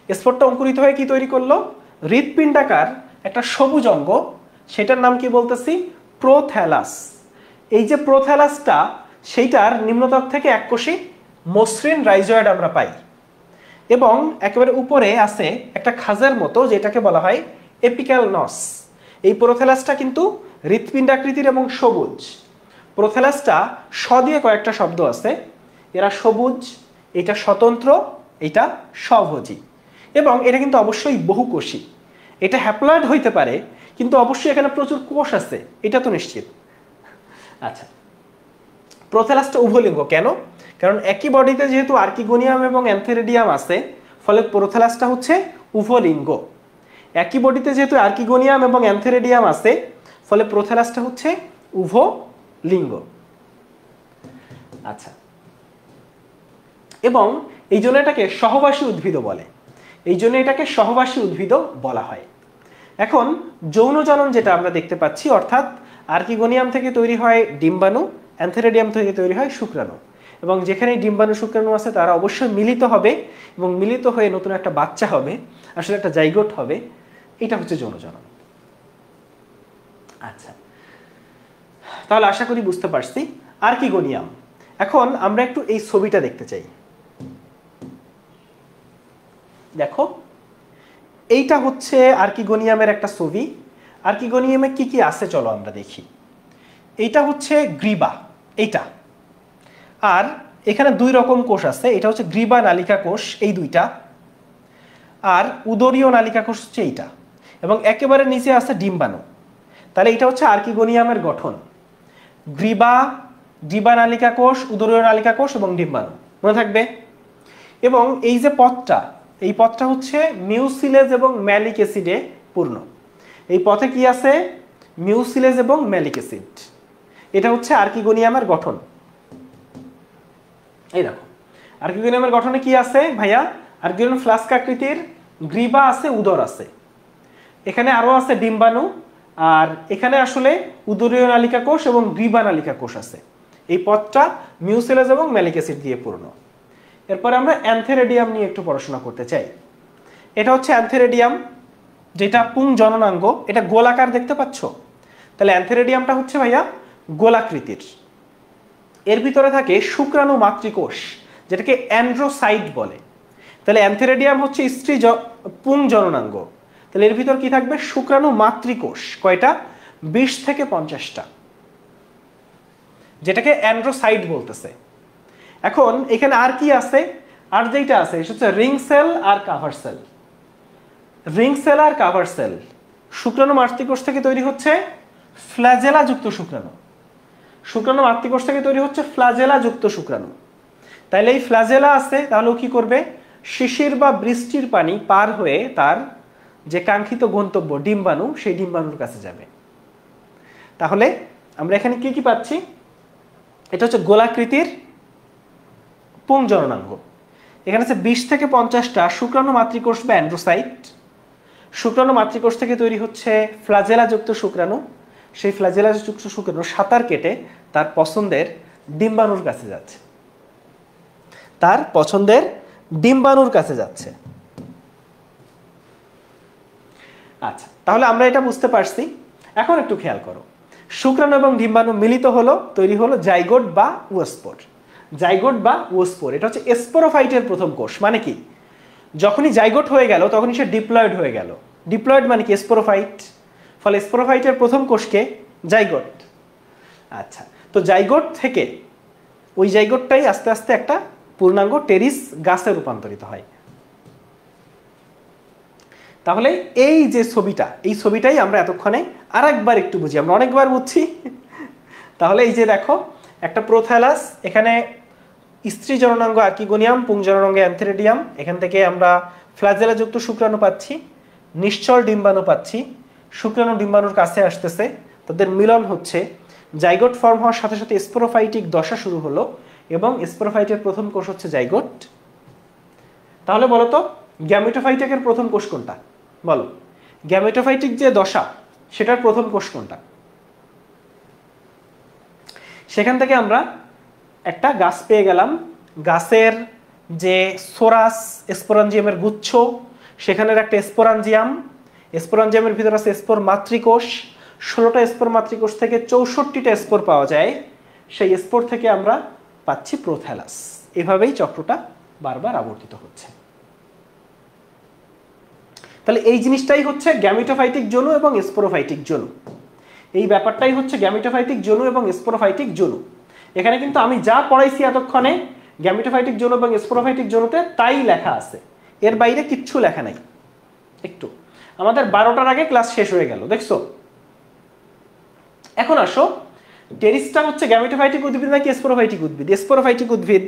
স্পোরটা অঙ্কুরিত হয়ে কি তৈরি করলো, হৃৎপিণ্ডাকার একটা সবুজ অঙ্গ, সেটার নাম কি বলতেছি, প্রোথ্যালাস। এই যে প্রোথ্যালাসটা, সেইটার নিম্নতল থেকে এককোষী মসৃণ রাইজয়েড আমরা পাই, এবং একেবারে উপরে আছে একটা খাঁজার মতো, যেটাকে বলা হয় এপিক্যাল নস। এই প্রোথ্যালাসটা কিন্তু হৃৎপিণ্ডাকৃতির এবং সবুজ। প্রোথ্যালাসটা স দিয়ে কয়েকটা শব্দ আছে, এরা সবুজ, এটা স্বতন্ত্র, এটা স্বভোজী, এবং এটা কিন্তু অবশ্যই বহুকোষী। এটা হ্যাপ্লয়েড হইতে পারে, কিন্তু অবশ্যই এখানে প্রচুর কোষ আছে, এটা তো নিশ্চিত। আচ্ছা, প্রোথ্যালাসটা উভলিঙ্গ কেন? কারণ একই বডিতে যেহেতু আর্কিগোনিয়াম এবং অ্যান্থেরেডিয়াম আছে, ফলে প্রোথ্যালাসটা হচ্ছে উভলিঙ্গ। একই বডিতে যেহেতু আর্কিগোনিয়াম এবং অ্যান্থেরেডিয়াম আছে, ফলে প্রোথ্যালাসটা হচ্ছে উভলিঙ্গ। আচ্ছা, এবং এই জন্য এটাকে সহবাসী উদ্ভিদও বলে, এই জন্য এটাকে সহবাসী উদ্ভিদও বলা হয়। এখন যৌন জনন যেটা আমরা দেখতে পাচ্ছি, অর্থাৎ আর্কিগোনিয়াম থেকে তৈরি হয় ডিম্বাণু, অ্যান্থেরেডিয়াম থেকে তৈরি হয় শুক্রাণু, এবং যেখানে ডিম্বাণু শুক্রাণু আছে তারা অবশ্যই মিলিত হবে, এবং মিলিত হয়ে নতুন একটা বাচ্চা হবে, আসলে একটা জাইগোট হবে। এটা হচ্ছে যৌন জনন। আচ্ছা, তাহলে আশা করি বুঝতে পারছি আর্কিগোনিয়াম। এখন আমরা একটু এই ছবিটা দেখতে চাই। দেখো, এইটা হচ্ছে আর্কিগোনিয়ামের একটা ছবি। আর্কিগোনিয়ামে কি কি আছে চলো আমরা দেখি। এইটা হচ্ছে গ্রীবা, এইটা, আর এখানে দুই রকম কোষ আছে, এটা হচ্ছে গ্রীবা নালিকা কোষ, এই দুইটা, আর উদরীয় নালিকা কোষ হচ্ছে এইটা, এবং একেবারে নিচে আছে ডিম্বাণু। তাহলে এটা হচ্ছে আর্কিগোনিয়ামের গঠন, গ্রীবা নালিকা কোষ, উদরীয় নালিকা কোষ এবং ডিম্বাণু, মনে থাকবে। এবং এই যে পথটা, এই পথটা হচ্ছে মিউসিলেজ এবং ম্যালিক অ্যাসিডে পূর্ণ। এই পথে কি আছে, মিউসিলেজ এবং ম্যালিক অ্যাসিড। এটা হচ্ছে আর্কিগোনিয়ামের গঠন। এই দেখো, আর্কিগোনিয়ামের গঠনে কি আছে ভাইয়া, আর্কিগোনিয়াম ফ্লাস্ক আকৃতির, গ্রীবা আছে, উদর আছে, এখানে আরো আছে ডিম্বাণু, আর এখানে আসলে উদরীয় নালিকা কোষ এবং গ্রীবা নালিকা কোষ আছে। এই পথটা মিউসিলেজ এবং ম্যালিক অ্যাসিড দিয়ে পূর্ণ। এরপরে আমরা অ্যান্থেরেডিয়াম নিয়ে একটু পড়াশোনা করতে চাই। এটা হচ্ছে অ্যান্থেরেডিয়াম, যেটা পুং জননাঙ্গ, এটা গোলাকার দেখতে পাচ্ছ। তাহলে অ্যান্থেরেডিয়ামটা হচ্ছে ভাইয়া গোলাকৃতির। এর ভিতরে থাকে শুক্রাণু মাতৃকোষ, যেটাকে অ্যান্ড্রোসাইট বলে। তাহলে অ্যান্থেরেডিয়াম হচ্ছে স্ত্রী পুং জননাঙ্গ। তাহলে এর ভিতর কি থাকবে, শুক্রাণু মাতৃকোষ, কয়টা, 20 থেকে 50টা, যেটাকে অ্যান্ড্রোসাইট বলতেছে। এখন এখানে আর কি আছে, আর যেটা আছে সেটা হচ্ছে রিং সেল আর কাভার সেল। রিং সেল আর কাভার সেল, শুক্রাণু মাতৃকোষ থেকে তৈরি হচ্ছে ফ্ল্যাজেলা যুক্ত শুক্রাণু, শুক্রাণু মাতৃকোষ থেকে তৈরি হচ্ছে ফ্ল্যাজেলা যুক্ত শুক্রাণু। তাইলে এই ফ্ল্যাজেলা আছে, তাহলে ও কি করবে, শিশির বা বৃষ্টির পানি পার হয়ে তার যে কাঙ্ক্ষিত গন্তব্য ডিম্বাণু, সেই ডিম্বাণুর কাছে যাবে। তাহলে আমরা এখানে কি কি পাচ্ছি, এটা হচ্ছে গোলাকৃতির পুং জননাঙ্গ। এখানে আছে 20 থেকে 50টা শুক্রাণু মাতৃকোষ বা অ্যান্ড্রোসাইট। শুক্রাণু মাতৃকোষ থেকে তৈরি হচ্ছে ফ্ল্যাজেলা যুক্ত শুক্রাণু, সেই ফ্ল্যাজেলা যুক্ত শুক্রাণু সাঁতার কেটে তার পছন্দের ডিম্বাণুর কাছে যাচ্ছে, তার পছন্দের ডিম্বাণুর কাছে যাচ্ছে। আচ্ছা, তাহলে আমরা এটা বুঝতে পারছি। এখন একটু খেয়াল করো, শুক্রাণু এবং ডিম্বাণু মিলিত হলো, তৈরি হলো জাইগোট বা ওস্পোর। জাইগোট বা ওস্পোর, এটা হচ্ছে স্পোরোফাইটের প্রথম কোষ। মানে কি, যখনই জাইগোট হয়ে গেল তখনই সে ডিপ্লয়েড হয়ে গেল। ডিপ্লয়েড মানে কি, স্পোরোফাইট। ফলে স্পোরোফাইটের প্রথম কোষকে জাইগোট। আচ্ছা, তো জাইগোট থেকে ওই জাইগোটটাই আস্তে আস্তে একটা পূর্ণাঙ্গ টেরিস গাছে রূপান্তরিত হয়। তাহলে এই যে ছবিটা, এই ছবিটাই আমরা এতক্ষণে আরেকবার একটু বুঝি, আমরা অনেকবার বুঝছি। তাহলে এই যে দেখো, একটা প্রোথ্যালাস, এখানে স্ত্রী জননাঙ্গ আর্কিগোনিয়াম, পুং জননাঙ্গ অ্যান্থেরেডিয়াম, এখান থেকে আমরা ফ্ল্যাজেলা যুক্ত শুক্রাণু পাচ্ছি, নিশ্চল ডিম্বাণু পাচ্ছি, শুক্রাণু ডিম্বাণুর কাছে আসতেছে, তাদের মিলন হচ্ছে, জাইগোট ফর্ম হওয়ার সাথে সাথে স্পোরোফাইটিক দশা শুরু হলো এবং স্পোরোফাইটের প্রথম কোষ হচ্ছে জাইগোট। তাহলে বলো তো গ্যামেটোফাইটিকের প্রথম কোষ কোনটা? বলো, গ্যামেটোফাইটিক যে দশা সেটার প্রথম কোষ কোনটা? সেখান থেকে আমরা একটা গাছ পেয়ে গেলাম, গাছের যে সোরাস স্পোরাঞ্জিয়ামের গুচ্ছ, সেখানের একটা স্পোরাঞ্জিয়াম, স্পোরাঞ্জিয়ামের ভিতরে আছে স্পোর মাতৃকোষ, 16টা স্পোর মাতৃকোষ থেকে 64টা স্পোর পাওয়া যায়, সেই স্পোর থেকে আমরা পাচ্ছি প্রোথ্যালাস। এভাবেই চক্রটা বারবার আবর্তিত হচ্ছে। তাহলে এই জিনিসটাই হচ্ছে গ্যামেটোফাইটিক জনু এবং স্পোরোফাইটিক জনু। এই ব্যাপারটাই হচ্ছে গ্যামেটোফাইটিক জনু এবং স্পোরোফাইটিক জনু। এখানে কিন্তু আমি যা পড়াইছি এতক্ষণে গ্যামেটোফাইটিক জনু এবং স্পোরোফাইটিক জনুতে তাই লেখা আছে, এর বাইরে কিচ্ছু লেখা নাই। একটু আমাদের 12টার আগে ক্লাস শেষ হয়ে গেল, দেখছো? এখন আসো, টেরিসটা হচ্ছে গ্যামেটোফাইটিক উদ্ভিদ নাকি স্পোরোফাইটিক উদ্ভিদ? স্পোরোফাইটিক উদ্ভিদ।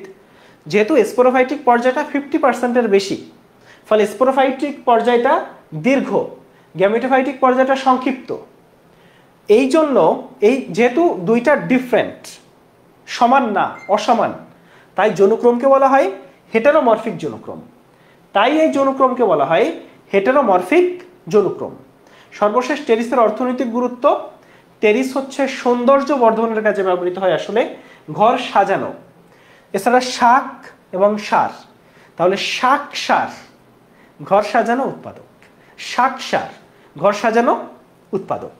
যেহেতু স্পোরোফাইটিক পর্যায়টা 50%-এর বেশি, ফলে স্পোরোফাইটিক পর্যায়টা দীর্ঘ, গ্যামেটোফাইটিক পর্যায়টা সংক্ষিপ্ত। এই জন্য যেহেতু দুইটা ডিফারেন্ট, সমান না, অসমান, তাই জনুক্রমকে বলা হয় হেটেরোমরফিক জনুক্রম। তাই এই জনুক্রমকে বলা হয় হেটেরোমরফিক জনুক্রম। সর্বশেষ টেরিসের অর্থনৈতিক গুরুত্ব, টেরিস হচ্ছে সৌন্দর্য বর্ধনের কাজে ব্যবহৃত হয়, আসলে ঘর সাজানো। এছাড়া শাক এবং সার, তাহলে শাক সার ঘর সাজানো উৎপাদক, শাক সার ঘর সাজানো উৎপাদক।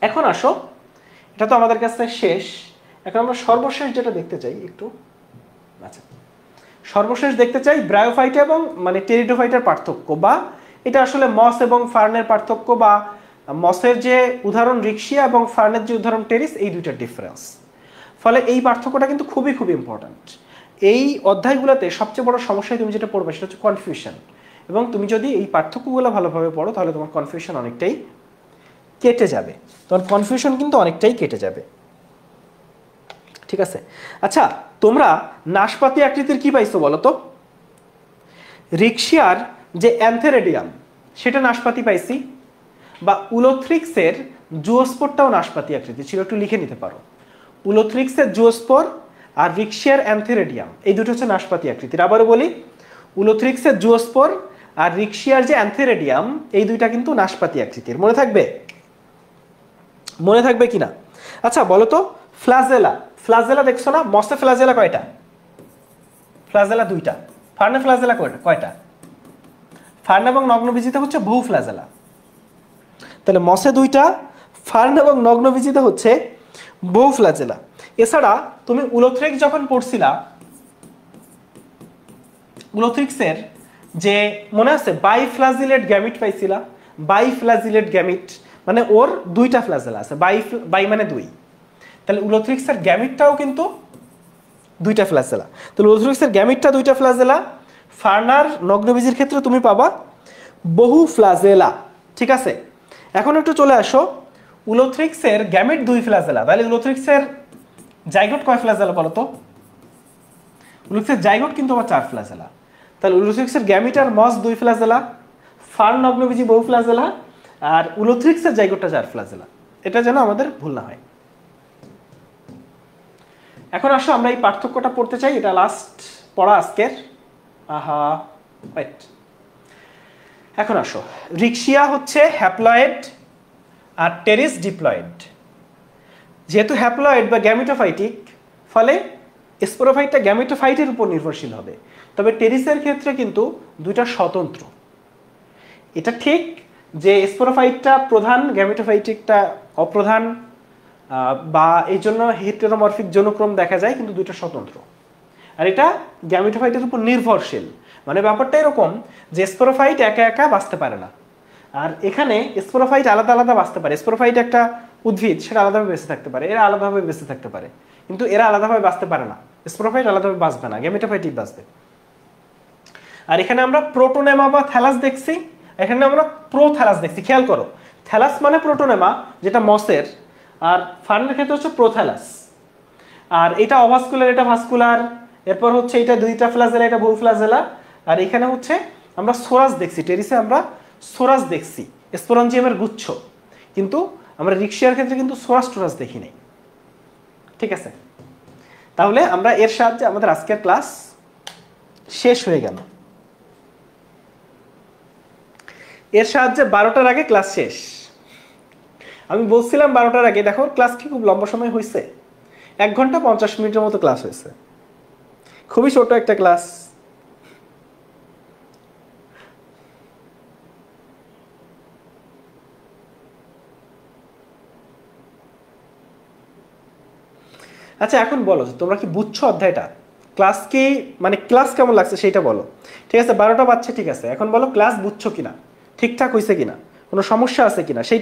এখন আসো, এটা তো আমাদের কাছে শেষ, এখন আমরা সর্বশেষ যেটা দেখতে চাই একটু, আচ্ছা সর্বশেষ দেখতে চাই ব্রায়োফাইটা এবং মানে টেরিডোফাইটার পার্থক্য, বা এটা আসলে মস এবং ফার্নের পার্থক্য, বা মসের যে উদাহরণ রিক্সিয়া এবং ফার্নের যে উদাহরণ টেরিস, এই দুইটার ডিফারেন্স। ফলে এই পার্থক্যটা কিন্তু খুবই খুবই ইম্পর্ট্যান্ট। এই অধ্যায়গুলোতে সবচেয়ে বড় সমস্যায় তুমি যেটা পড়বে সেটা হচ্ছে কনফিউশন, এবং তুমি যদি এই পার্থক্যগুলো ভালোভাবে পড়ো তাহলে তোমার কনফিউশন অনেকটাই কেটে যাবে, তোমার কনফিউশন কিন্তু অনেকটাই কেটে যাবে। ঠিক আছে? আচ্ছা, তোমরা নাশপাতি আকৃতির কি পাইছো বলো তো? রিক্সিয়ার যে অ্যান্থেরেডিয়াম সেটা নাশপাতি পাইছি, বা উলোথ্রিক্সের জুওস্পোরটাও নাশপাতি আকৃতি ছিল, একটু লিখে নিতে পারো। উলোথ্রিক্সের জুওস্পোর আর রিক্সিয়ার অ্যান্থেরেডিয়াম এই দুটো হচ্ছে নাশপাতি আকৃতির। আবারও বলি, উলোথ্রিক্সের জুওস্পোর আর রিক্সিয়ার যে অ্যান্থেরেডিয়াম এই দুইটা কিন্তু নাশপাতি আকৃতির। মনে থাকবে? মনে থাকবে কিনা? আচ্ছা বলো তো, ফ্লাজেলা, ফ্লাজেলা দেখছো না? মসে ফ্লাজেলা কয়টা? ফ্লাজেলা দুইটা। ফার্নে ফ্লাজেলা কয়টা? ফার্ন এবং নগ্নবীজিতে হচ্ছে বহু ফ্লাজেলা। তাহলে মসে দুইটা, ফার্ন এবং নগ্নবীজিতে হচ্ছে বহু ফ্লাজেলা। এছাড়া তুমি উলোথ্রিক্স যখন পড়ছিলা, উলোথ্রিক্সের যে মনে আছে বাইফ্লাজিলেট গ্যামিট পাইছিলা? বাইফ্লাজিলেট গ্যামিট মানে ওর দুইটা ফ্লাজেলা আছে, বাই মানে দুই। তাহলে উলোথ্রিক্সের গ্যামিটটাও কিন্তু দুইটা ফ্লাজেলা। তাহলে উলোথ্রিক্সের গ্যামিটটা দুইটা ফ্লাজেলা। ফার্নার নগ্নবীজির ক্ষেত্রে তুমি পাবা বহু ফ্লাজেলা। ঠিক আছে? এখন একটু চলে আসো, উলোথ্রিক্সের গ্যামিট দুই ফ্লাজেলা, তাহলে উলোথ্রিক্সের জাইগোট কয় ফ্লাজেলা বলো তো? উলোথ্রিক্সের জাইগোট কিন্তু আবার 4 ফ্লাজেলা। তাহলে উলোথ্রিক্সের গ্যামিট আর মস দুই ফ্লাজেলা, ফার্ন নগ্নবীজি বহু ফ্লাজেলা, আর উলোথ্রিক্সের জাইগোটটা 4 ফ্লাজেলা। এটা যেন আমাদের ভুল না হয়। এখন আসো আমরা এই পার্থক্যটা পড়তে চাই, এটা লাস্ট পড়া আজকের। এখন আসো, রিক্সিয়া হচ্ছে হ্যাপ্লয়েড আর টেরিস ডিপ্লয়েড। যেহেতু হ্যাপ্লয়েড বা গ্যামিটোফাইটিক, ফলে স্পোরোফাইটটা গ্যামিটোফাইটের উপর নির্ভরশীল হবে। তবে টেরিসের ক্ষেত্রে কিন্তু দুইটা স্বতন্ত্র। এটা ঠিক যে স্পোরোফাইটটা প্রধান, গ্যামিটোফাইটিকটা অপ্রধান, বা এই জন্য হেটেরোমরফিক জনুক্রম দেখা যায়, কিন্তু দুইটা স্বতন্ত্র। আর এটা গ্যামিটোফাইটের উপর নির্ভরশীল। মানে ব্যাপারটা এরকম যে স্পোরোফাইট একা একা বাঁচতে পারে না, আর এখানে স্পোরোফাইট আলাদা আলাদা বাঁচতে পারে। স্পোরোফাইট একটা উদ্ভিদ, সেটা আলাদাভাবে বেঁচে থাকতে পারে, এরা আলাদাভাবে বেঁচে থাকতে পারে, কিন্তু এরা আলাদাভাবে বাঁচতে পারে না। স্পোরোফাইট আলাদাভাবে বাঁচবে না, গ্যামিটোফাইটিক বাঁচবে। আর এখানে আমরা প্রোটোনেমা বা থ্যালাস দেখছি, এখানে আমরা প্রোথ্যালাস দেখছি। খেয়াল করো, থ্যালাস মানে প্রোটোনেমা যেটা মসের, আর ফার্নের ক্ষেত্রে হচ্ছে প্রোথ্যালাস। আর এটা অভাস্কুলার, এটা ভাস্কুলার। এরপর হচ্ছে এটা দুইটা ফ্লাজেলা, এটা বহু ফ্লাজেলা। আর এখানে হচ্ছে আমরা সোরাস দেখছি, টেরিসে আমরা সোরাস দেখছি, স্পোরাঞ্জিয়ামের গুচ্ছ, কিন্তু আমরা রিক্সিয়ার ক্ষেত্রে কিন্তু সোরাস টোরাস দেখি নাই। ঠিক আছে, তাহলে আমরা এর সাহায্যে আমাদের আজকের ক্লাস শেষ হয়ে গেল। এর সাহায্যে 12টার আগে ক্লাস শেষ। আমি বলছিলাম 12টার আগে, দেখো ক্লাস কি খুব লম্বা সময় হয়েছে, 1 ঘন্টা 50 মিনিটের মতো ক্লাস হয়েছে, খুবই ছোট একটা ক্লাস। আচ্ছা এখন বলো যে তোমরা কি বুঝছো অধ্যায়টা, ক্লাস কি মানে ক্লাস কেমন লাগছে সেটা বলো। ঠিক আছে, 12টা বাজছে, ঠিক আছে, এখন বলো ক্লাস বুঝছো কিনা, ঠিকঠাক হয়েছে কিনা, কোনো সমস্যা আছে কিনা সেই